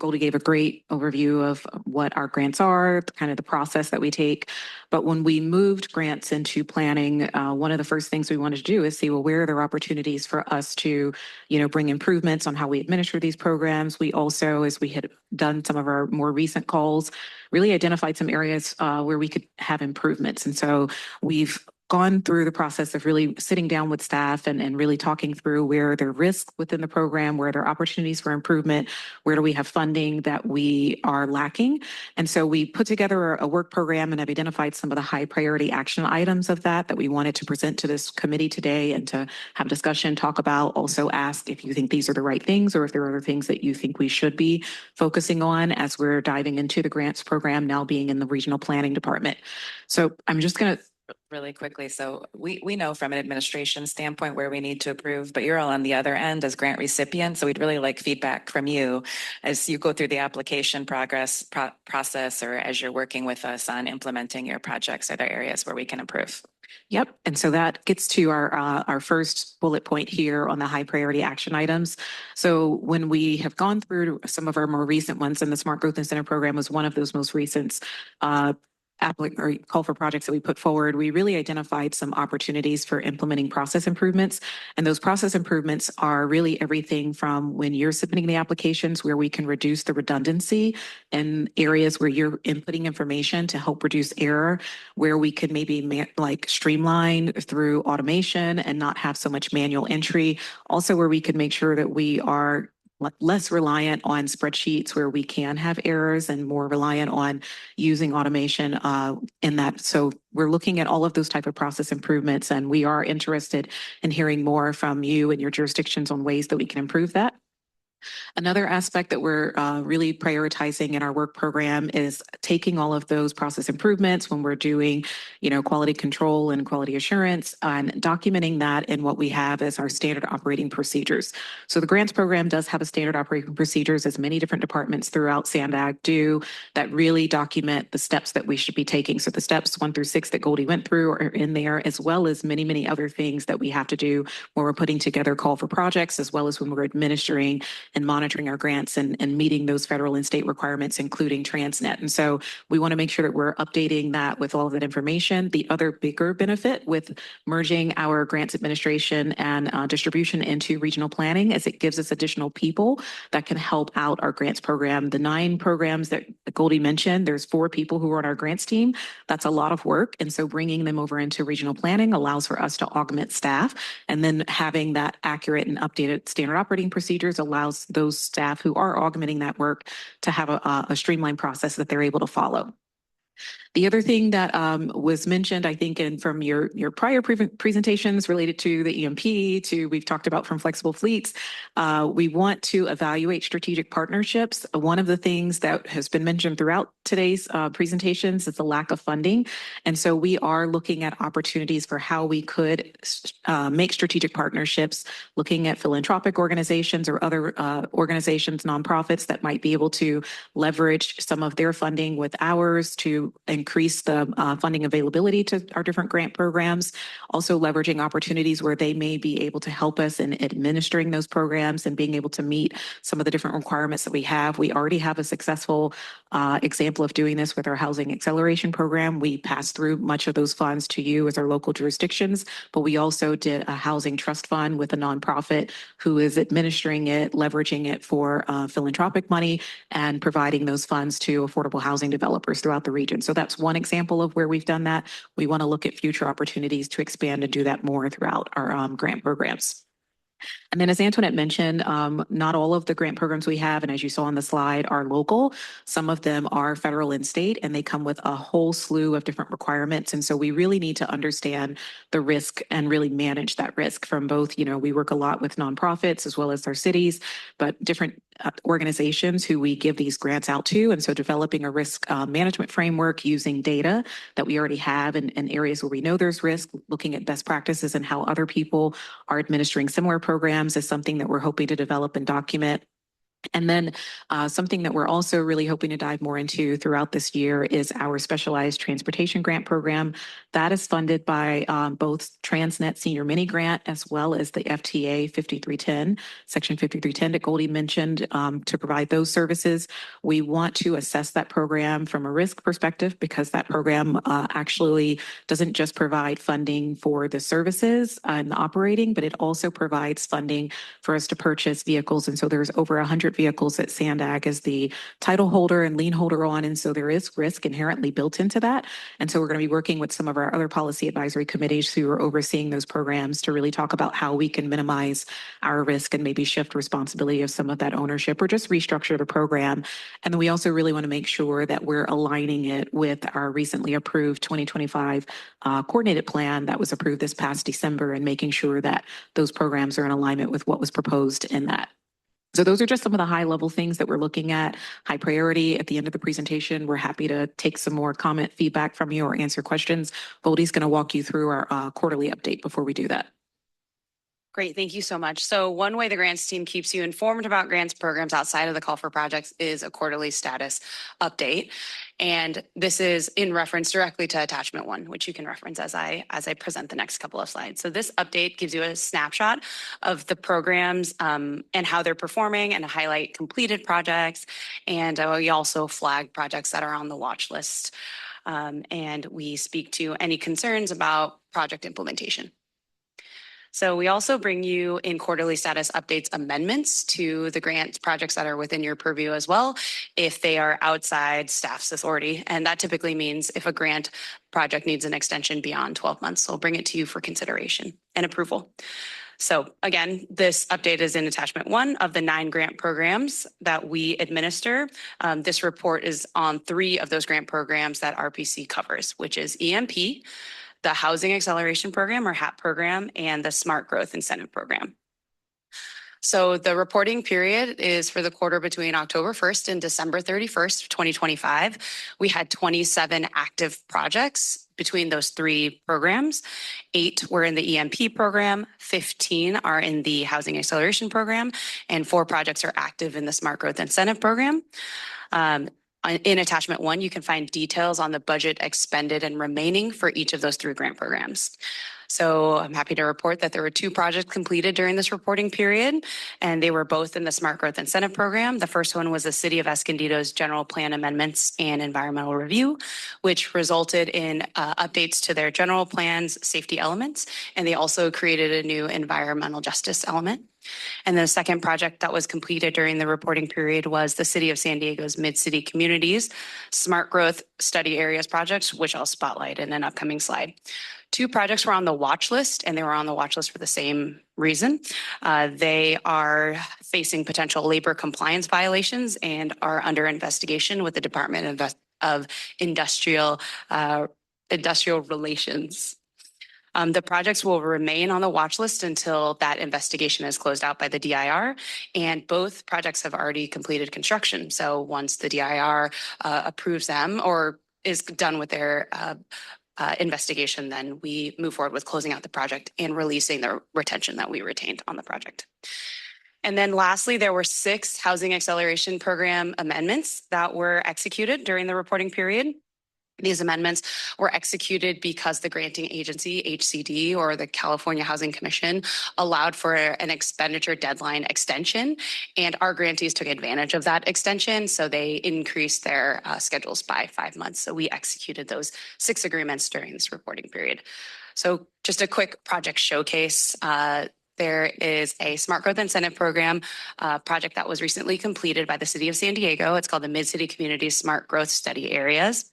Goldie gave a great overview of what our grants are, kind of the process that we take. But when we moved grants into planning, one of the first things we wanted to do is see, well, where are there opportunities for us to, bring improvements on how we administer these programs. We also, as we had done some of our more recent calls, really identified some areas where we could have improvements. And so we've gone through the process of really sitting down with staff and really talking through where there are risks within the program, where there are opportunities for improvement, where do we have funding that we are lacking. And so we put together a work program and have identified some of the high priority action items of that we wanted to present to this committee today and to have discussion, talk about, also ask if you think these are the right things or if there are other things that you think we should be focusing on as we're diving into the grants program now being in the regional planning department. So I'm just going to really quickly. So we know from an administration standpoint where we need to approve, but you're all on the other end as grant recipients. So we'd really like feedback from you as you go through the application process or as you're working with us on implementing your projects. Are there areas where we can improve? Yep. And so that gets to our first bullet point here on the high priority action items. So when we have gone through some of our more recent ones, and the Smart Growth Incentive Program was one of those most recent call for projects that we put forward, we really identified some opportunities for implementing process improvements. And those process improvements are really everything from when you're submitting the applications where we can reduce the redundancy in areas where you're inputting information to help reduce error, where we could maybe streamline through automation and not have so much manual entry. Also where we could make sure that we are less reliant on spreadsheets where we can have errors and more reliant on using automation in that. So we're looking at all of those type of process improvements, and we are interested in hearing more from you and your jurisdictions on ways that we can improve that. Another aspect that we're really prioritizing in our work program is taking all of those process improvements when we're doing, quality control and quality assurance and documenting that in what we have as our standard operating procedures. So the grants program does have a standard operating procedures, as many different departments throughout SANDAG do, that really document the steps that we should be taking. So the steps 1 through 6 that Goldie went through are in there, as well as many, many other things that we have to do when we're putting together call for projects, as well as when we're administering and monitoring our grants and meeting those federal and state requirements, including Transnet. And so we want to make sure that we're updating that with all of that information. The other bigger benefit with merging our grants administration and distribution into regional planning is it gives us additional people that can help out our grants program. The 9 programs that Goldie mentioned, there's 4 people who are on our grants team. That's a lot of work. And so bringing them over into regional planning allows for us to augment staff, and then having that accurate and updated standard operating procedures allows those staff who are augmenting that work to have a streamlined process that they're able to follow. The other thing that was mentioned, I think, and from your prior presentations related to the EMP to we've talked about from flexible fleets, we want to evaluate strategic partnerships. One of the things that has been mentioned throughout today's presentations is the lack of funding. And so we are looking at opportunities for how we could make strategic partnerships, looking at philanthropic organizations or other organizations, nonprofits that might be able to leverage some of their funding with ours to increase the funding availability to our different grant programs, also leveraging opportunities where they may be able to help us in administering those programs and being able to meet some of the different requirements that we have. We already have a successful example of doing this with our housing acceleration program. We pass through much of those funds to you as our local jurisdictions, but we also did a housing trust fund with a nonprofit who is administering it, leveraging it for philanthropic money and providing those funds to affordable housing developers throughout the region. So that's one example of where we've done that. We want to look at future opportunities to expand and do that more throughout our grant programs. And then as Antoinette mentioned, not all of the grant programs we have, and as you saw on the slide, are local. Some of them are federal and state, and they come with a whole slew of different requirements. And so we really need to understand the risk and really manage that risk from both, we work a lot with nonprofits as well as our cities, but different organizations who we give these grants out to. And so developing a risk management framework using data that we already have in areas where we know there's risk, looking at best practices and how other people are administering similar programs is something that we're hoping to develop and document. And then something that we're also really hoping to dive more into throughout this year is our specialized transportation grant program. That is funded by both Transnet Senior Mini Grant as well as the FTA 5310, Section 5310 that Goldie mentioned to provide those services. We want to assess that program from a risk perspective because that program actually doesn't just provide funding for the services and the operating, but it also provides funding for us to purchase vehicles. And so there's over $100 corporate vehicles that SANDAG is the title holder and lien holder on. And so there is risk inherently built into that. And so we're going to be working with some of our other policy advisory committees who are overseeing those programs to really talk about how we can minimize our risk and maybe shift responsibility of some of that ownership or just restructure the program. And then we also really want to make sure that we're aligning it with our recently approved 2025 coordinated plan that was approved this past December, and making sure that those programs are in alignment with what was proposed in that. So those are just some of the high level things that we're looking at. High priority. At the end of the presentation, we're happy to take some more comment feedback from you or answer questions. Voldy's going to walk you through our quarterly update before we do that. Great, thank you so much. So one way the grants team keeps you informed about grants programs outside of the call for projects is a quarterly status update. And this is in reference directly to attachment 1, which you can reference as I present the next couple of slides. So this update gives you a snapshot of the programs and how they're performing, and highlight completed projects. And we also flag projects that are on the watch list. And we speak to any concerns about project implementation. So we also bring you in quarterly status updates amendments to the grant projects that are within your purview as well, if they are outside staff's authority. And that typically means if a grant project needs an extension beyond 12 months, so we'll bring it to you for consideration and approval. So again, this update is in attachment 1 of the 9 grant programs that we administer. This report is on 3 of those grant programs that RPC covers, which is EMP, the Housing Acceleration Program, or HAP program, and the Smart Growth Incentive Program. So the reporting period is for the quarter between October 1st and December 31st, 2025. We had 27 active projects between those 3 programs. 8 were in the EMP program, 15 are in the Housing Acceleration Program, and 4 projects are active in the Smart Growth Incentive Program. In attachment 1, you can find details on the budget expended and remaining for each of those 3 grant programs. So I'm happy to report that there were 2 projects completed during this reporting period, and they were both in the Smart Growth Incentive Program. The first one was the City of Escondido's General Plan Amendments and Environmental Review, which resulted in updates to their general plan's safety elements, and they also created a new environmental justice element. And the second project that was completed during the reporting period was the City of San Diego's Mid-City Communities Smart Growth Study Areas projects, which I'll spotlight in an upcoming slide. 2 projects were on the watch list, and they were on the watch list for the same reason. They are facing potential labor compliance violations and are under investigation with the Department of Industrial Relations. The projects will remain on the watch list until that investigation is closed out by the DIR, and both projects have already completed construction. So once the DIR approves them or is done with their investigation, then we move forward with closing out the project and releasing the retention that we retained on the project. And then lastly, there were 6 Housing Acceleration Program amendments that were executed during the reporting period. These amendments were executed because the granting agency, HCD, or the California Housing Commission, allowed for an expenditure deadline extension, and our grantees took advantage of that extension, so they increased their schedules by 5 months. So we executed those 6 agreements during this reporting period. So just a quick project showcase. There is a Smart Growth Incentive Program project that was recently completed by the City of San Diego. It's called the Mid-City Communities Smart Growth Study Areas.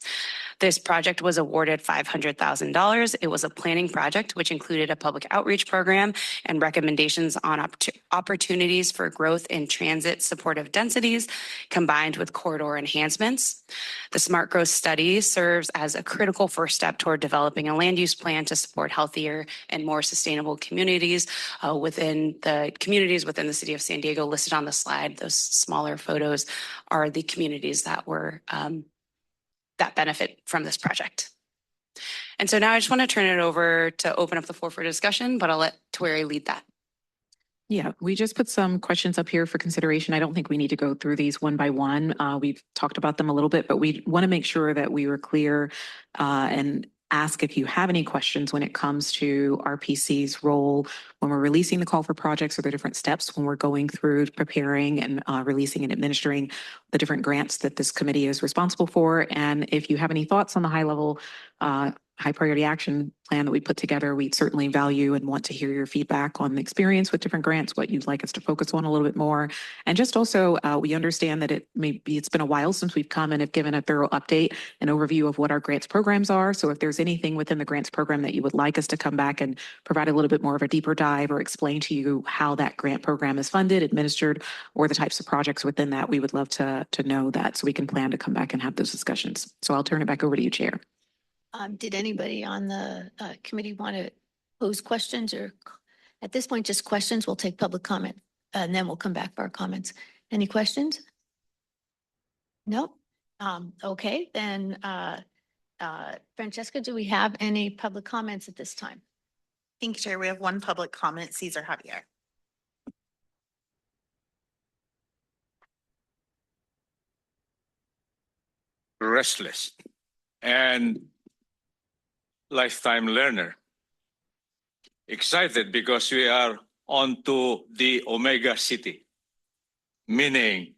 This project was awarded $500,000. It was a planning project, which included a public outreach program and recommendations on opportunities for growth in transit supportive densities, combined with corridor enhancements. The Smart Growth Study serves as a critical first step toward developing a land use plan to support healthier and more sustainable communities within the City of San Diego. Listed on the slide, those smaller photos are the communities that were that benefit from this project. And so now I just want to turn it over to open up the floor for discussion, but I'll let Tweri lead that. Yeah, we just put some questions up here for consideration. I don't think we need to go through these one by one. We've talked about them a little bit, but we want to make sure that we were clear and ask if you have any questions when it comes to RPC's role when we're releasing the call for projects, or the different steps when we're going through preparing and releasing and administering the different grants that this committee is responsible for. And if you have any thoughts on the high level high priority action plan that we put together. We'd certainly value and want to hear your feedback on the experience with different grants, what you'd like us to focus on a little bit more. And just also, we understand that it's been a while since we've come and have given a thorough update and overview of what our grants programs are. So if there's anything within the grants program that you would like us to come back and provide a little bit more of a deeper dive or explain to you how that grant program is funded, administered, or the types of projects within that, we would love to know that so we can plan to come back and have those discussions. So I'll turn it back over to you, Chair. Did anybody on the committee want to pose questions, or at this point, just questions? We'll take public comment and then we'll come back for our comments. Any questions? No? Okay, then Francesca, do we have any public comments at this time? Thank you, Chair. We have one public comment, Cesar Javier. Restless and lifetime learner. Excited because we are on to the Omega City, meaning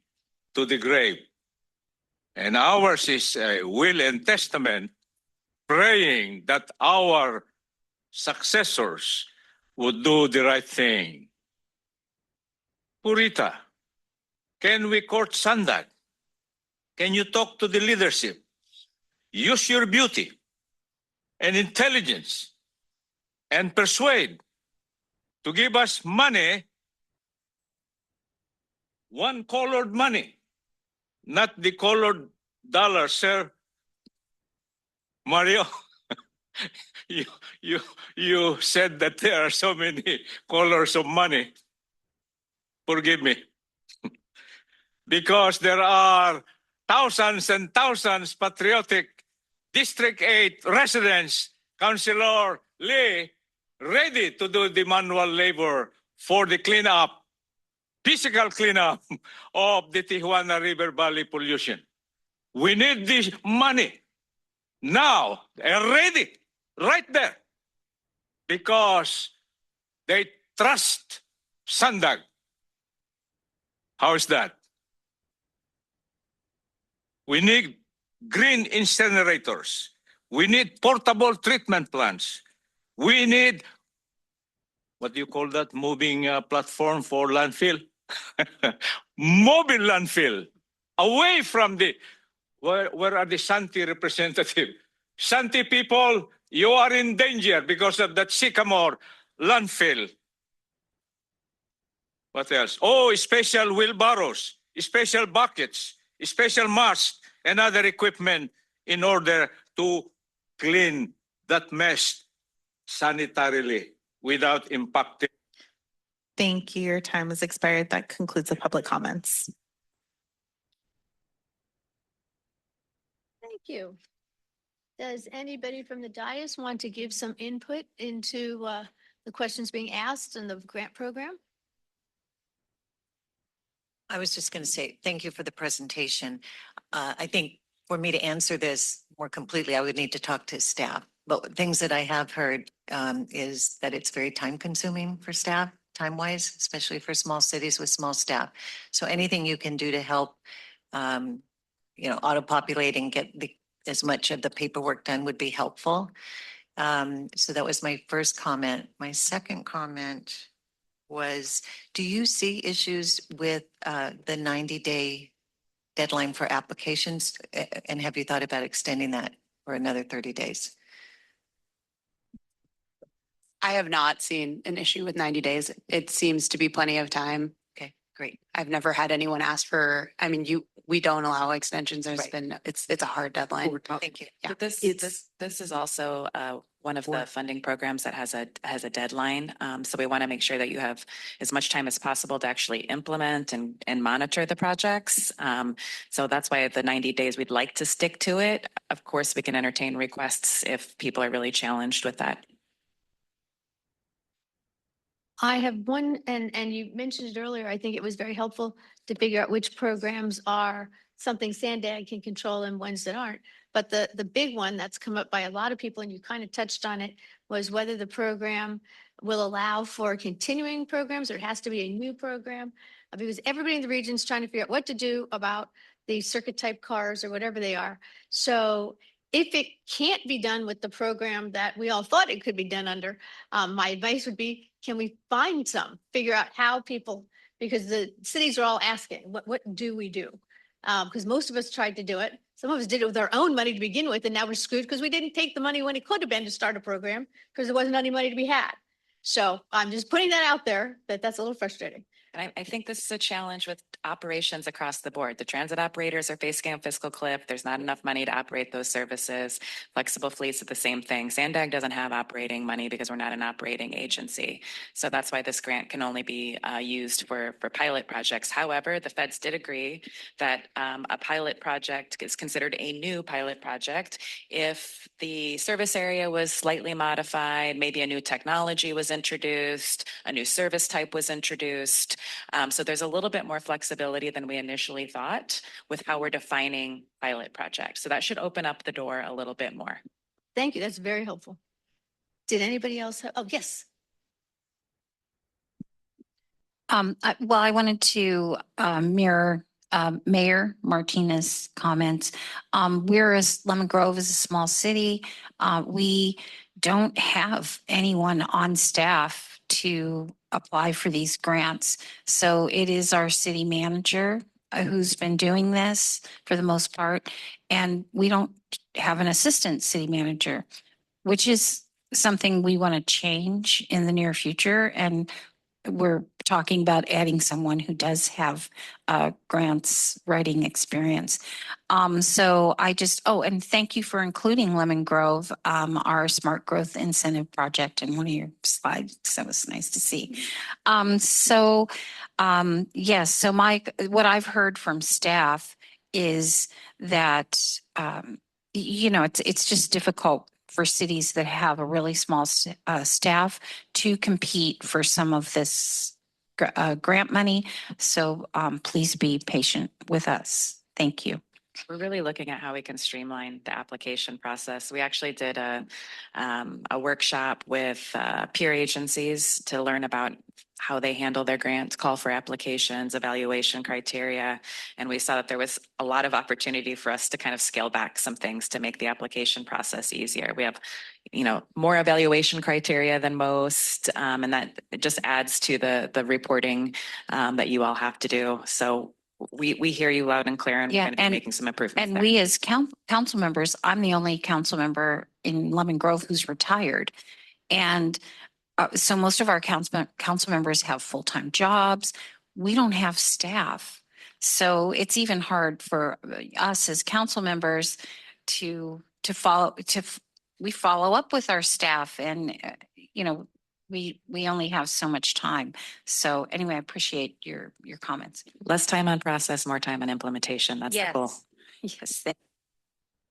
to the grave. And ours is a will and testament, praying that our successors would do the right thing. Purita, can we court SANDAG? Can you talk to the leadership? Use your beauty and intelligence and persuade to give us money, one colored money, not the colored dollar, sir. Mario, you said that there are so many colors of money. Forgive me. Because there are thousands and thousands patriotic District 8 residents, Councilor Lee, ready to do the manual labor for the cleanup, physical cleanup of the Tijuana River Valley pollution. We need this money now and ready, right there, because they trust SANDAG. How is that? We need green incinerators. We need portable treatment plants. We need, what do you call that, moving platform for landfill? Mobile landfill, away from the, where are the Santi representative? Santi people, you are in danger because of that sycamore landfill. What else? Oh, special wheelbarrows, special buckets, special masks, and other equipment in order to clean that mess sanitarily without impacting. Thank you. Your time has expired. That concludes the public comments. Thank you. Does anybody from the dais want to give some input into the questions being asked in the grant program? I was just going to say, thank you for the presentation. I think for me to answer this more completely, I would need to talk to staff. But things that I have heard is that it's very time consuming for staff, time-wise, especially for small cities with small staff. So anything you can do to help, auto-populate and get as much of the paperwork done would be helpful. So that was my first comment. My second comment was, do you see issues with the 90-day deadline for applications? And have you thought about extending that for another 30 days? I have not seen an issue with 90 days. It seems to be plenty of time. Okay, great. I've never had anyone ask for, we don't allow extensions. There's been, it's a hard deadline. Thank you. Yeah. But this is also one of the funding programs that has a deadline. So we want to make sure that you have as much time as possible to actually implement and monitor the projects. So that's why the 90 days, we'd like to stick to it. Of course, we can entertain requests if people are really challenged with that. I have one, and you mentioned it earlier, I think it was very helpful to figure out which programs are something SANDAG can control and ones that aren't. But the big one that's come up by a lot of people, and you kind of touched on it, was whether the program will allow for continuing programs or it has to be a new program. Because everybody in the region is trying to figure out what to do about the circuit type cars or whatever they are. So if it can't be done with the program that we all thought it could be done under, my advice would be, can we find some, figure out how people, because the cities are all asking, what do we do? Because most of us tried to do it. Some of us did it with our own money to begin with, and now we're screwed because we didn't take the money when it could have been to start a program because there wasn't any money to be had. So I'm just putting that out there, that's a little frustrating. And I think this is a challenge with operations across the board. The transit operators are facing a fiscal cliff. There's not enough money to operate those services. Flexible fleets are the same thing. SANDAG doesn't have operating money because we're not an operating agency. So that's why this grant can only be used for pilot projects. However, the feds did agree that a pilot project is considered a new pilot project if the service area was slightly modified, maybe a new technology was introduced, a new service type was introduced. So there's a little bit more flexibility than we initially thought with how we're defining pilot projects. So that should open up the door a little bit more. Thank you. That's very helpful. Did anybody else have? Oh, yes. I wanted to mirror Mayor Martinez's comments. Whereas Lemon Grove is a small city, we don't have anyone on staff to apply for these grants. So it is our city manager who's been doing this for the most part. And we don't have an assistant city manager, which is something we want to change in the near future. And we're talking about adding someone who does have grants writing experience. So I just, and thank you for including Lemon Grove, our Smart Growth Incentive Project in one of your slides. That was nice to see. Yes, so what I've heard from staff is that, it's just difficult for cities that have a really small staff to compete for some of this grant money. So please be patient with us. Thank you. We're really looking at how we can streamline the application process. We actually did a workshop with peer agencies to learn about how they handle their grants, call for applications, evaluation criteria. And we saw that there was a lot of opportunity for us to kind of scale back some things to make the application process easier. We have, more evaluation criteria than most, and that just adds to the reporting that you all have to do. So we hear you loud and clear, and we're going to be making some improvements. And we as council members, I'm the only council member in Lemon Grove who's retired. And so most of our council members have full-time jobs. We don't have staff. So it's even hard for us as council members to follow up with our staff, and we only have so much time. So anyway, I appreciate your comments. Less time on process, more time on implementation. That's the goal. Yes.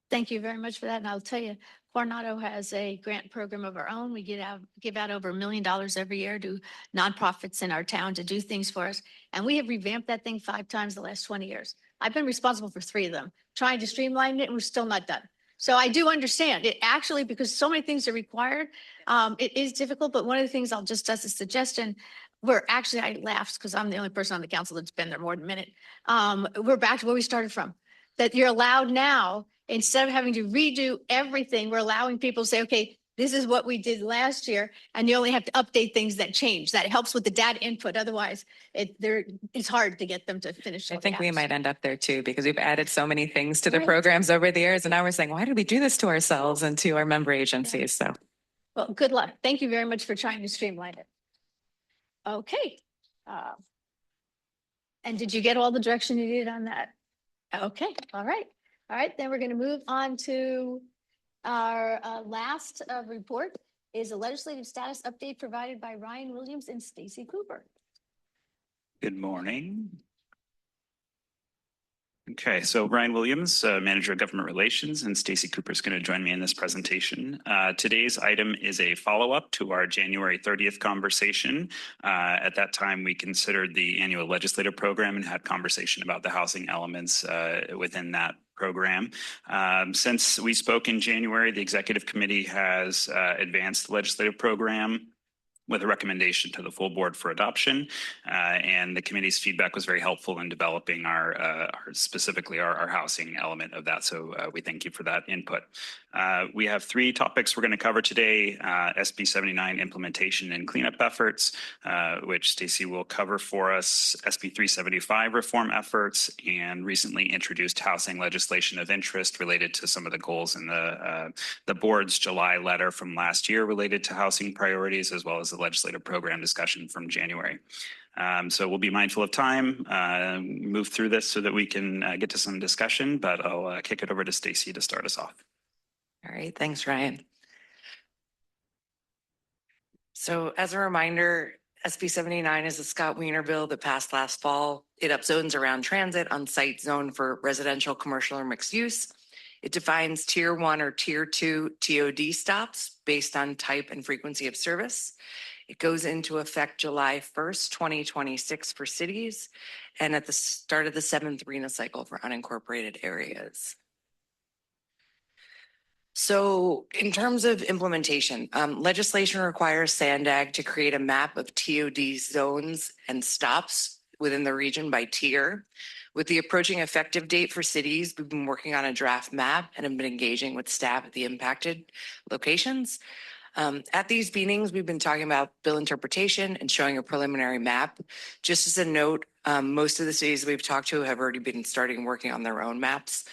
Thank you very much for that. And I'll tell you, Coronado has a grant program of our own. We give out over $1 million every year to nonprofits in our town to do things for us. And we have revamped that thing 5 times the last 20 years. I've been responsible for 3 of them, trying to streamline it, and we're still not done. So I do understand it actually, because so many things are required. It is difficult, but one of the things I'll just as a suggestion, I laughed because I'm the only person on the council that's been there more than a minute. We're back to where we started from, that you're allowed now, instead of having to redo everything, we're allowing people to say, okay, this is what we did last year, and you only have to update things that change. That helps with the data input. Otherwise, it's hard to get them to finish. I think we might end up there too, because we've added so many things to the programs over the years, and now we're saying, why did we do this to ourselves and to our member agencies? So, well, good luck. Thank you very much for trying to streamline it. Okay. And did you get all the direction you needed on that? Okay. All right. All right. Then we're going to move on to our last report is a legislative status update provided by Ryan Williams and Stacy Cooper. Good morning. Okay, so Ryan Williams, Manager of Government Relations, and Stacy Cooper is going to join me in this presentation. Today's item is a follow-up to our January 30th conversation. At that time, we considered the annual legislative program and had conversation about the housing elements within that program. Since we spoke in January, the Executive Committee has advanced the legislative program with a recommendation to the full board for adoption. And the committee's feedback was very helpful in developing specifically our housing element of that. So we thank you for that input. We have three topics we're going to cover today: SB 79 implementation and cleanup efforts, which Stacy will cover for us; SB 375 reform efforts; and recently introduced housing legislation of interest related to some of the goals in the board's July letter from last year related to housing priorities, as well as the legislative program discussion from January. So we'll be mindful of time, move through this so that we can get to some discussion, but I'll kick it over to Stacy to start us off. All right, thanks, Ryan. So as a reminder, SB 79 is a Scott Wiener bill that passed last fall. It upzones around transit on site zoned for residential, commercial, or mixed use. It defines Tier 1 or Tier 2 TOD stops based on type and frequency of service. It goes into effect July 1st, 2026 for cities, and at the start of the 7th RHNA cycle for unincorporated areas. So in terms of implementation, legislation requires SANDAG to create a map of TOD zones and stops within the region by tier. With the approaching effective date for cities, we've been working on a draft map and have been engaging with staff at the impacted locations. At these meetings, we've been talking about bill interpretation and showing a preliminary map. Just as a note, most of the cities we've talked to have already been starting working on their own maps.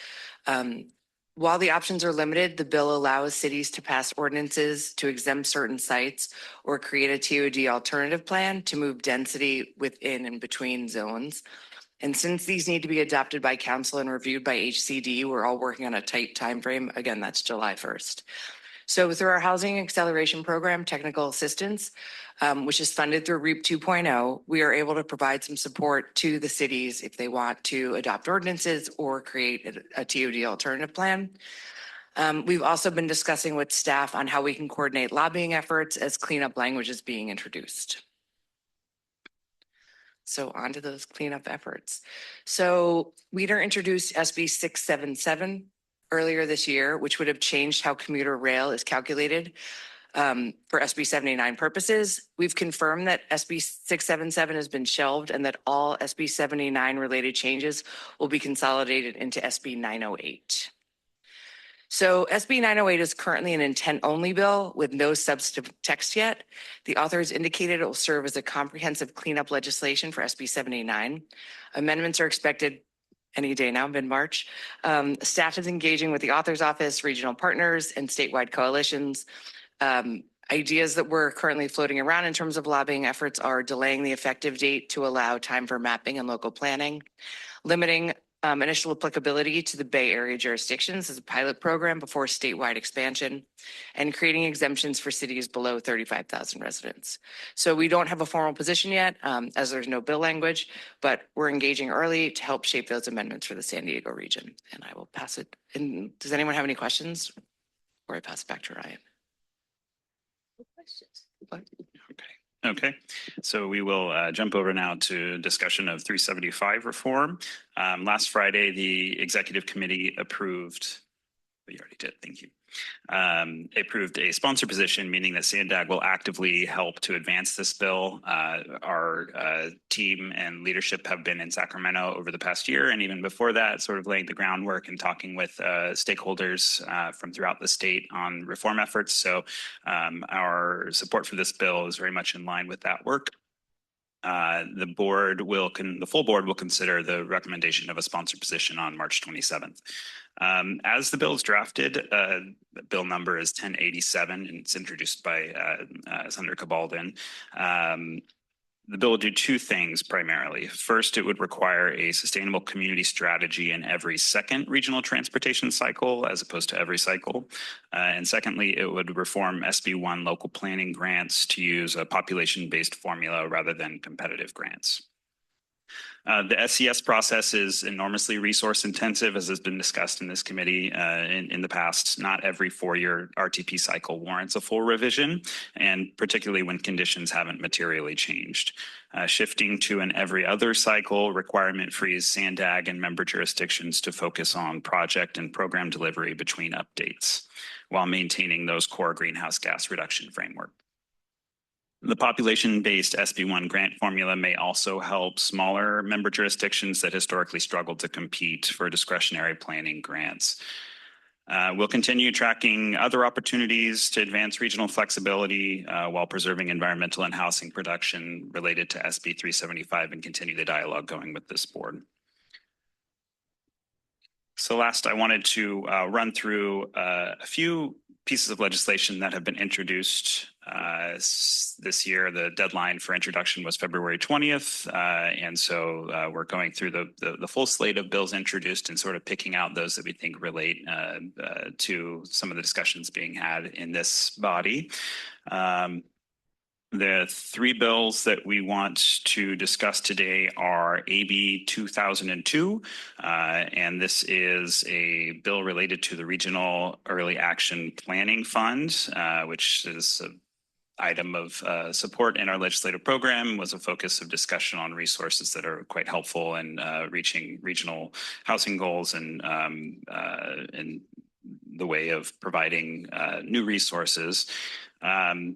While the options are limited, the bill allows cities to pass ordinances to exempt certain sites or create a TOD alternative plan to move density within and between zones. And since these need to be adopted by council and reviewed by HCD, we're all working on a tight timeframe. Again, that's July 1st. So through our Housing Acceleration Program, Technical Assistance, which is funded through REAP 2.0, we are able to provide some support to the cities if they want to adopt ordinances or create a TOD alternative plan. We've also been discussing with staff on how we can coordinate lobbying efforts as cleanup language is being introduced. So on to those cleanup efforts. So Wiener introduced SB 677 earlier this year, which would have changed how commuter rail is calculated for SB 79 purposes. We've confirmed that SB 677 has been shelved and that all SB 79 related changes will be consolidated into SB 908. So SB 908 is currently an intent-only bill with no substantive text yet. The authors indicated it will serve as a comprehensive cleanup legislation for SB 79. Amendments are expected any day now, mid-March. Staff is engaging with the author's office, regional partners, and statewide coalitions. Ideas that we're currently floating around in terms of lobbying efforts are delaying the effective date to allow time for mapping and local planning, limiting initial applicability to the Bay Area jurisdictions as a pilot program before statewide expansion, and creating exemptions for cities below 35,000 residents. So we don't have a formal position yet, as there's no bill language, but we're engaging early to help shape those amendments for the San Diego region. And I will pass it. And does anyone have any questions? Or I pass it back to Ryan. Questions? Okay, so we will jump over now to discussion of 375 reform. Last Friday, the executive committee approved, you already did, thank you. Approved a sponsor position, meaning that SANDAG will actively help to advance this bill. Our team and leadership have been in Sacramento over the past year, and even before that, sort of laying the groundwork and talking with stakeholders from throughout the state on reform efforts. So our support for this bill is very much in line with that work. The full board will consider the recommendation of a sponsor position on March 27th. As the bill is drafted, bill number is 1087, and it's introduced by Senator Cabaldon. The bill will do two things primarily. First, it would require a sustainable community strategy in every second regional transportation cycle as opposed to every cycle. And secondly, it would reform SB1 local planning grants to use a population-based formula rather than competitive grants. The SCS process is enormously resource intensive, as has been discussed in this committee in the past. Not every four-year RTP cycle warrants a full revision, and particularly when conditions haven't materially changed. Shifting to an every other cycle requirement frees SANDAG and member jurisdictions to focus on project and program delivery between updates while maintaining those core greenhouse gas reduction framework. The population-based SB1 grant formula may also help smaller member jurisdictions that historically struggled to compete for discretionary planning grants. We'll continue tracking other opportunities to advance regional flexibility while preserving environmental and housing production related to SB 375 and continue the dialogue going with this board. So last, I wanted to run through a few pieces of legislation that have been introduced this year. The deadline for introduction was February 20th. And so we're going through the full slate of bills introduced and sort of picking out those that we think relate to some of the discussions being had in this body. The three bills that we want to discuss today are AB 2002, and this is a bill related to the Regional Early Action Planning Fund, which is an item of support in our legislative program, was a focus of discussion on resources that are quite helpful in reaching regional housing goals and in the way of providing new resources.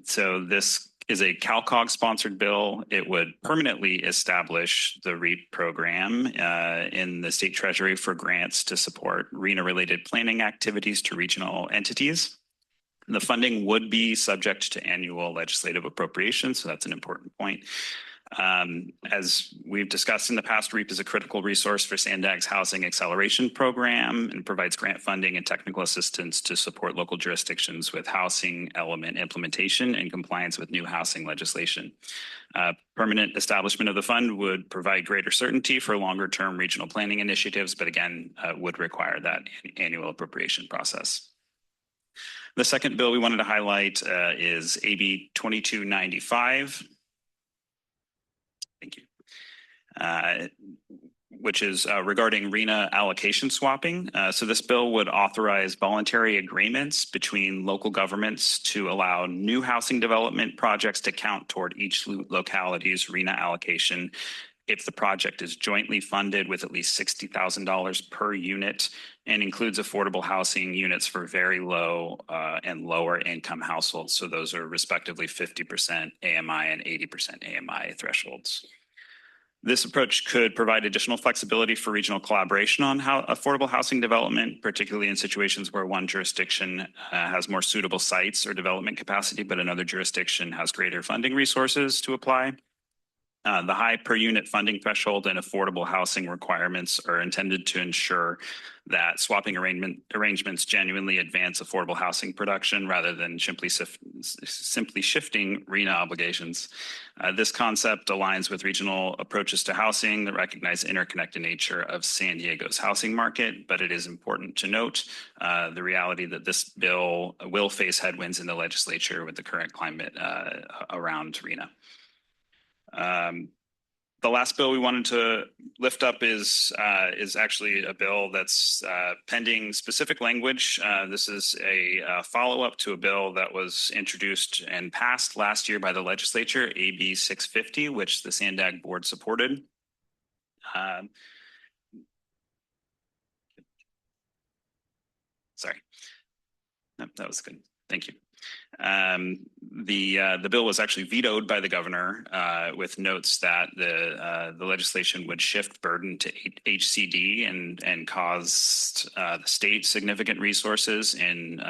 So this is a CalCog sponsored bill. It would permanently establish the REAP program in the state treasury for grants to support RENA related planning activities to regional entities. The funding would be subject to annual legislative appropriations, so that's an important point. As we've discussed in the past, REAP is a critical resource for SANDAG's Housing Acceleration Program and provides grant funding and technical assistance to support local jurisdictions with housing element implementation and compliance with new housing legislation. Permanent establishment of the fund would provide greater certainty for longer-term regional planning initiatives, but again, would require that annual appropriation process. The second bill we wanted to highlight is AB 2295. Thank you. Which is regarding RENA allocation swapping. So this bill would authorize voluntary agreements between local governments to allow new housing development projects to count toward each locality's RENA allocation if the project is jointly funded with at least $60,000 per unit and includes affordable housing units for very low and lower income households. So those are respectively 50% AMI and 80% AMI thresholds. This approach could provide additional flexibility for regional collaboration on affordable housing development, particularly in situations where one jurisdiction has more suitable sites or development capacity, but another jurisdiction has greater funding resources to apply. The high per unit funding threshold and affordable housing requirements are intended to ensure that swapping arrangements genuinely advance affordable housing production rather than simply shifting RENA obligations. This concept aligns with regional approaches to housing that recognize the interconnected nature of San Diego's housing market, but it is important to note the reality that this bill will face headwinds in the legislature with the current climate around RENA. The last bill we wanted to lift up is actually a bill that's pending specific language. This is a follow-up to a bill that was introduced and passed last year by the legislature, AB 650, which the SANDAG board supported. Sorry, no, that was good. Thank you. The bill was actually vetoed by the governor with notes that the legislation would shift burden to HCD and caused the state significant resources in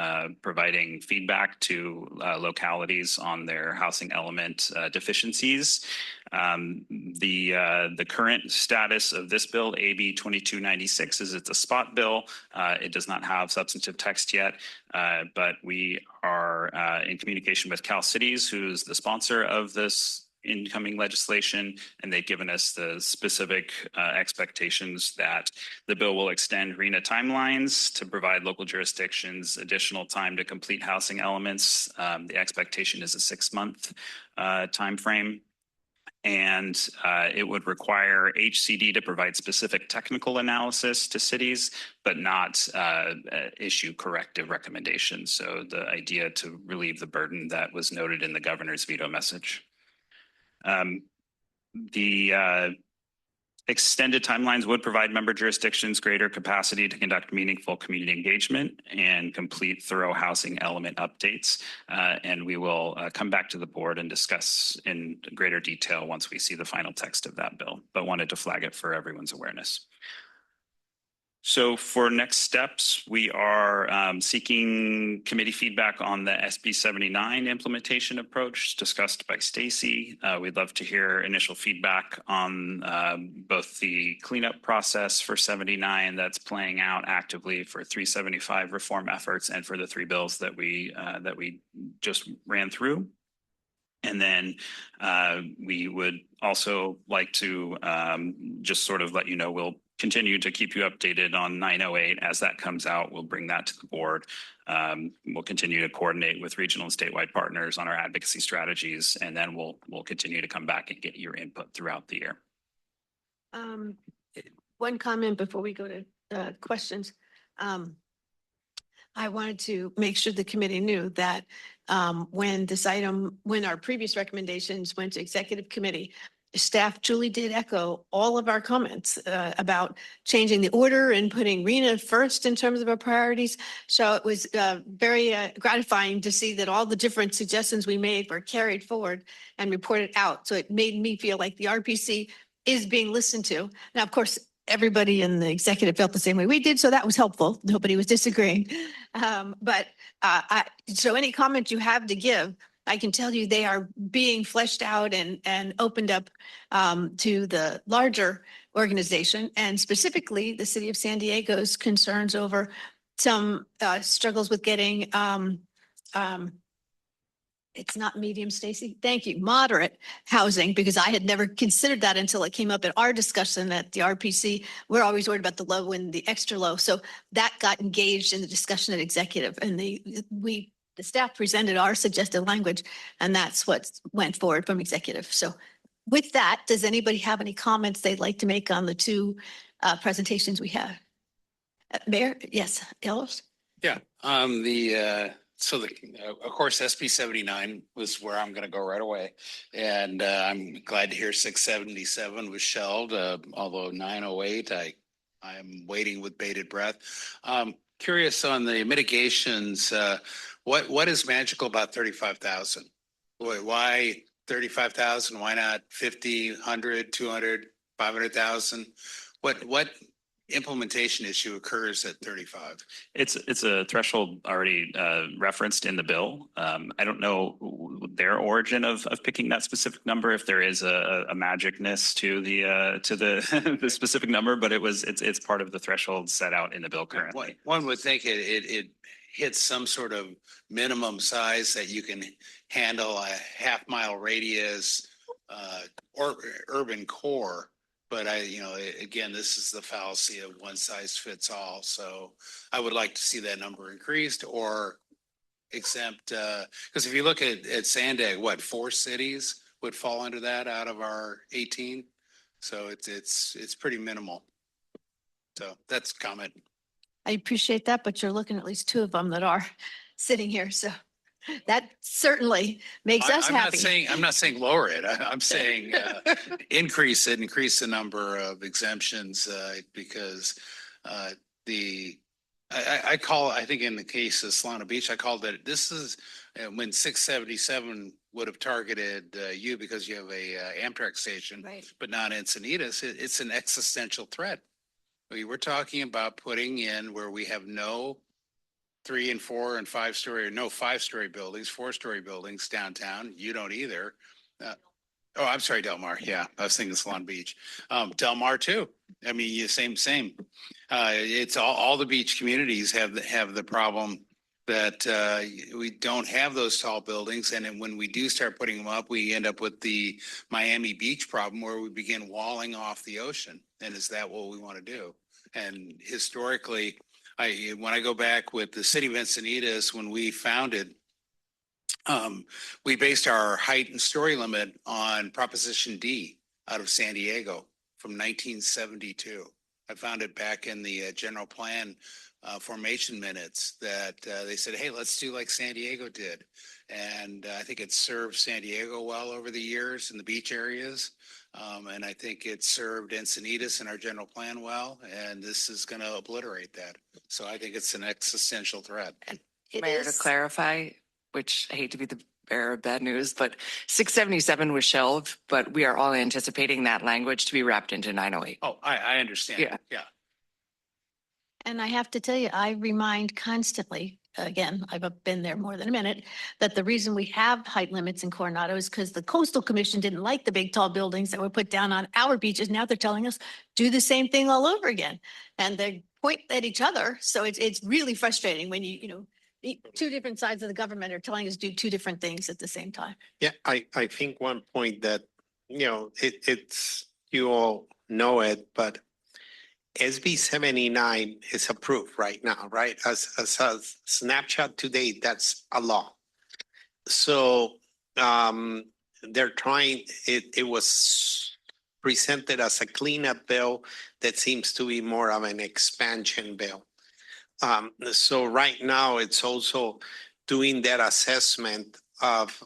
providing feedback to localities on their housing element deficiencies. The current status of this bill, AB 2296, is it's a spot bill. It does not have substantive text yet, but we are in communication with Cal Cities, who's the sponsor of this incoming legislation, and they've given us the specific expectations that the bill will extend RENA timelines to provide local jurisdictions additional time to complete housing elements. The expectation is a 6-month time frame. And it would require HCD to provide specific technical analysis to cities, but not issue corrective recommendations. So the idea to relieve the burden that was noted in the governor's veto message. The Extended timelines would provide member jurisdictions greater capacity to conduct meaningful community engagement and complete thorough housing element updates. And we will come back to the board and discuss in greater detail once we see the final text of that bill, but wanted to flag it for everyone's awareness. So for next steps, we are seeking committee feedback on the SB 79 implementation approach discussed by Stacy. We'd love to hear initial feedback on both the cleanup process for 79 that's playing out actively for 375 reform efforts and for the 3 bills that we just ran through. And then we would also like to just sort of let you know, we'll continue to keep you updated on 908 as that comes out. We'll bring that to the board. We'll continue to coordinate with regional and statewide partners on our advocacy strategies, and then we'll continue to come back and get your input throughout the year. One comment before we go to questions. I wanted to make sure the committee knew that when our previous recommendations went to executive committee, staff truly did echo all of our comments about changing the order and putting RENA first in terms of our priorities. So it was very gratifying to see that all the different suggestions we made were carried forward and reported out. So it made me feel like the RPC is being listened to. Now, of course, everybody in the executive felt the same way we did, so that was helpful. Nobody was disagreeing. So any comment you have to give, I can tell you they are being fleshed out and opened up to the larger organization, and specifically the city of San Diego's concerns over some struggles with getting, it's not medium, Stacy. Thank you. Moderate housing, because I had never considered that until it came up at our discussion at the RPC. We're always worried about the low and the extra low. So that got engaged in the discussion at executive, and the staff presented our suggested language, and that's what went forward from executive. So with that, does anybody have any comments they'd like to make on the 2 presentations we have? Mayor, yes, Ellis? Yeah, of course, SB 79 was where I'm going to go right away. And I'm glad to hear 677 was shelved, although 908, I am waiting with bated breath. Curious on the mitigations, what is magical about 35,000? Why 35,000? Why not 50, 100, 200, 500,000? What implementation issue occurs at 35? It's a threshold already referenced in the bill. I don't know their origin of picking that specific number, if there is a magicness to the the specific number, but it's part of the threshold set out in the bill currently. One would think it hits some sort of minimum size that you can handle, a half-mile radius or urban core. But again, this is the fallacy of one size fits all. So I would like to see that number increased or exempt, because if you look at SANDAG, 4 cities would fall under that out of our 18. So it's pretty minimal. So that's a comment. I appreciate that, but you're looking at least 2 of them that are sitting here. So that certainly makes us happy. I'm not saying lower it. I'm saying increase the number of exemptions because I think in the case of Solana Beach, I called it, this is when 677 would have targeted you because you have a Amtrak station, right, but not Encinitas. It's an existential threat. We're talking about putting in where we have no 3 and 4 and 5-story, or no 5-story buildings, 4-story buildings downtown. You don't either. I'm sorry, Del Mar. Yeah, I was thinking Solana Beach. Del Mar too. I mean, same. It's all the beach communities have the problem that we don't have those tall buildings, and then when we do start putting them up, we end up with the Miami Beach problem where we begin walling off the ocean. And is that what we want to do? And historically, when I go back with the city of Encinitas, when we founded, we based our height and story limit on Proposition D out of San Diego from 1972. I found it back in the general plan formation minutes that they said, hey, let's do like San Diego did. And I think it's served San Diego well over the years in the beach areas. And I think it served Encinitas in our general plan well, and this is going to obliterate that. So I think it's an existential threat. Mayor, to clarify, which I hate to be the bearer of bad news, but 677 was shelved, but we are all anticipating that language to be wrapped into 908. Oh, I understand. Yeah. And I have to tell you, I remind constantly, again, I've been there more than a minute, that the reason we have height limits in Coronado is because the Coastal Commission didn't like the big tall buildings that were put down on our beaches. Now they're telling us, do the same thing all over again. And they point at each other. So it's really frustrating when two different sides of the government are telling us do two different things at the same time. Yeah, I think one point that, it's, you all know it, but SB 79 is approved right now, right? As a snapshot today, that's a law. So they're trying, it was presented as a cleanup bill that seems to be more of an expansion bill. So right now it's also doing that assessment of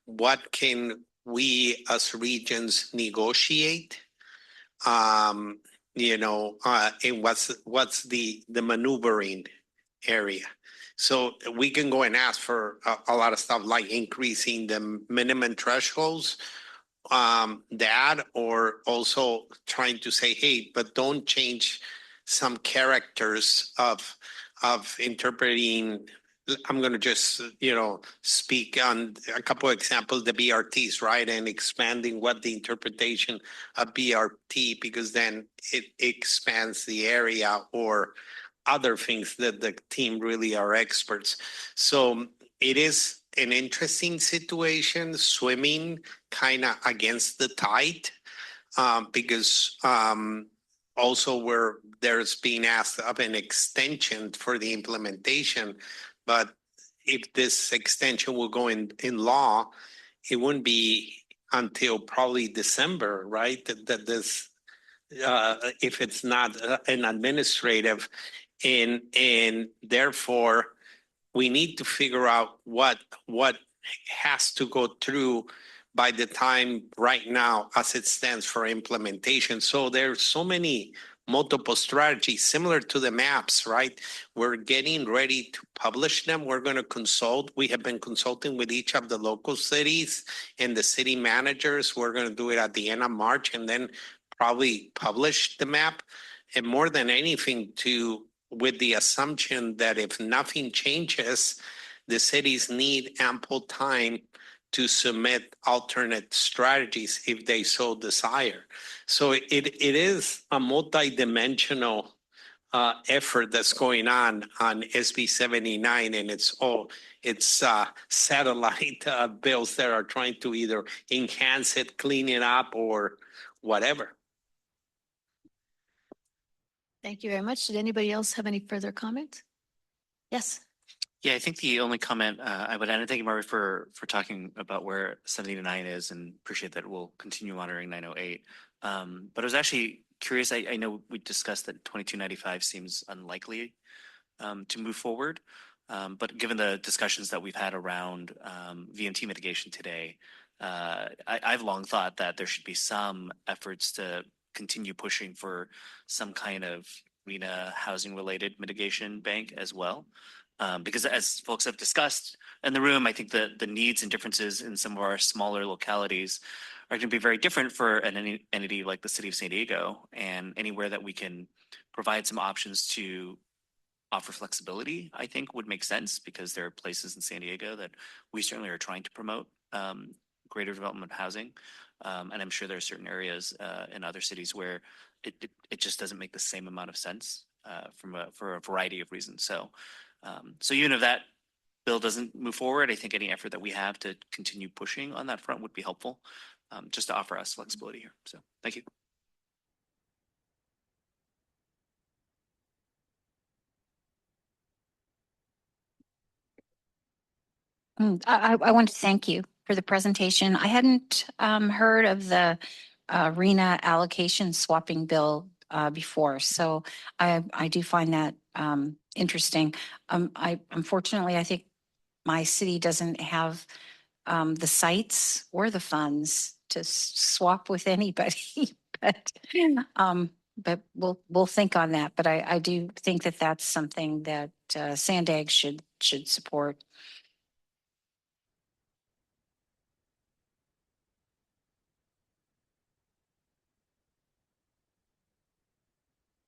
what can we as regions negotiate, and what's the maneuvering area. So we can go and ask for a lot of stuff like increasing the minimum thresholds, that, or also trying to say, hey, but don't change some characters of interpreting. I'm going to just, speak on a couple of examples, the BRTs, right? And expanding what the interpretation of BRT, because then it expands the area, or other things that the team really are experts. So it is an interesting situation, swimming kind of against the tide, because also where there's being asked of an extension for the implementation. But if this extension will go in law, it wouldn't be until probably December, right? That this, if it's not an administrative, and therefore we need to figure out what has to go through by the time right now as it stands for implementation. So there's so many multiple strategies similar to the maps, right? We're getting ready to publish them. We're going to consult. We have been consulting with each of the local cities and the city managers. We're going to do it at the end of March and then probably publish the map. And more than anything, with the assumption that if nothing changes, the cities need ample time to submit alternate strategies if they so desire. So it is a multidimensional effort that's going on SB 79, and it's satellite bills that are trying to either enhance it, clean it up, or whatever. Thank you very much. Did anybody else have any further comments? Yes. Yeah, I think the only comment I would add, and thank you, Marty, for talking about where 79 is, and appreciate that we'll continue monitoring 908. But I was actually curious. I know we discussed that 2295 seems unlikely to move forward, but given the discussions that we've had around VMT mitigation today, I've long thought that there should be some efforts to continue pushing for some kind of RHNA housing-related mitigation bank as well. Because as folks have discussed in the room, I think the needs and differences in some of our smaller localities are going to be very different for an entity like the city of San Diego, and anywhere that we can provide some options to offer flexibility, I think would make sense, because there are places in San Diego that we certainly are trying to promote greater development of housing. And I'm sure there are certain areas in other cities where it just doesn't make the same amount of sense for a variety of reasons. So even if that bill doesn't move forward, I think any effort that we have to continue pushing on that front would be helpful, just to offer us flexibility here. So thank you. I want to thank you for the presentation. I hadn't heard of the RHNA allocation swapping bill before. So I do find that interesting. Unfortunately, I think my city doesn't have the sites or the funds to swap with anybody, but we'll think on that. But I do think that that's something that SANDAG should support.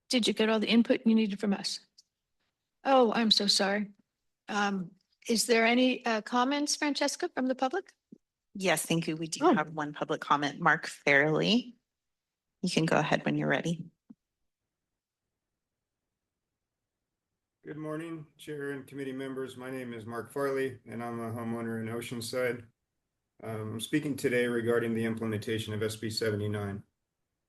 Did you get all the input you needed from us? Oh, I'm so sorry. Is there any comments, Francesca, from the public? Yes, thank you. We do Oh. have one public comment, Mark Fairley. You can go ahead when you're ready. Good morning, Chair and committee members. My name is Mark Farley, and I'm a homeowner in Oceanside. I'm speaking today regarding the implementation of SB 79.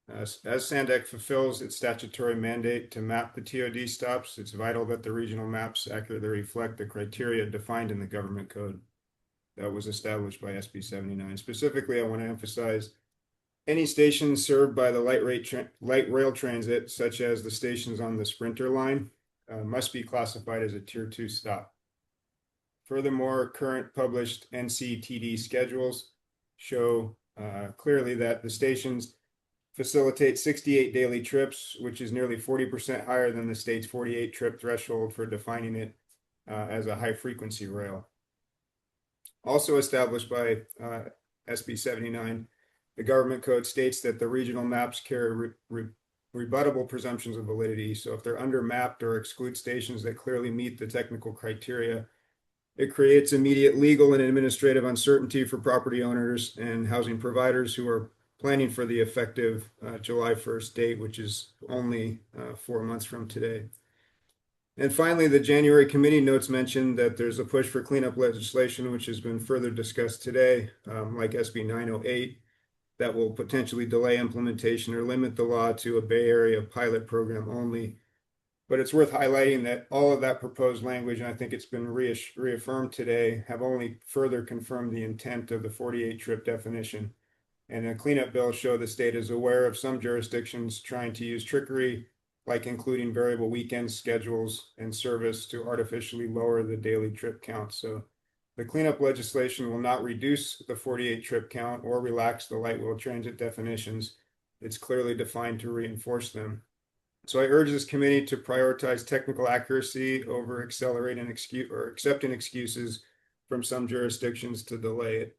As SANDAG fulfills its statutory mandate to map the TOD stops, it's vital that the regional maps accurately reflect the criteria defined in the government code that was established by SB 79. Specifically, I want to emphasize any stations served by the light rail transit, such as the stations on the Sprinter line, must be classified as a Tier 2 stop. Furthermore, current published NCTD schedules show clearly that the stations facilitate 68 daily trips, which is nearly 40% higher than the state's 48 trip threshold for defining it as a high frequency rail. Also established by SB 79, the government code states that the regional maps carry rebuttable presumptions of validity. So if they're undermapped or exclude stations that clearly meet the technical criteria, it creates immediate legal and administrative uncertainty for property owners and housing providers who are planning for the effective July 1st date, which is only 4 months from today. And finally, the January committee notes mentioned that there's a push for cleanup legislation, which has been further discussed today, like SB 908, that will potentially delay implementation or limit the law to a Bay Area pilot program only. But it's worth highlighting that all of that proposed language, and I think it's been reaffirmed today, have only further confirmed the intent of the 48 trip definition. And a cleanup bill show the state is aware of some jurisdictions trying to use trickery, like including variable weekend schedules and service to artificially lower the daily trip count. So the cleanup legislation will not reduce the 48 trip count or relax the light rail transit definitions. It's clearly defined to reinforce them. So I urge this committee to prioritize technical accuracy over accelerating or accepting excuses from some jurisdictions to delay it.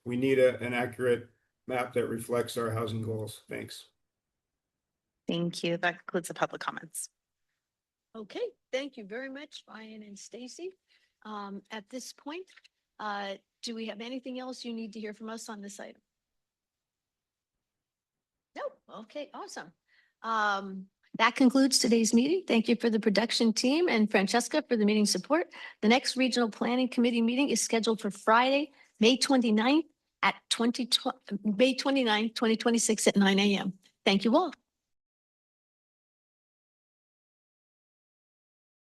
We need an accurate map that reflects our housing goals. Thanks. Thank you. That concludes the public comments. Okay, thank you very much, Ryan and Stacy. At this point, do we have anything else you need to hear from us on this item? No? Okay, awesome. That concludes today's meeting. Thank you for the production team and Francesca for the meeting support. The next Regional Planning Committee meeting is scheduled for Friday, May 29th at May 29th, 2026 at 9 a.m. Thank you all.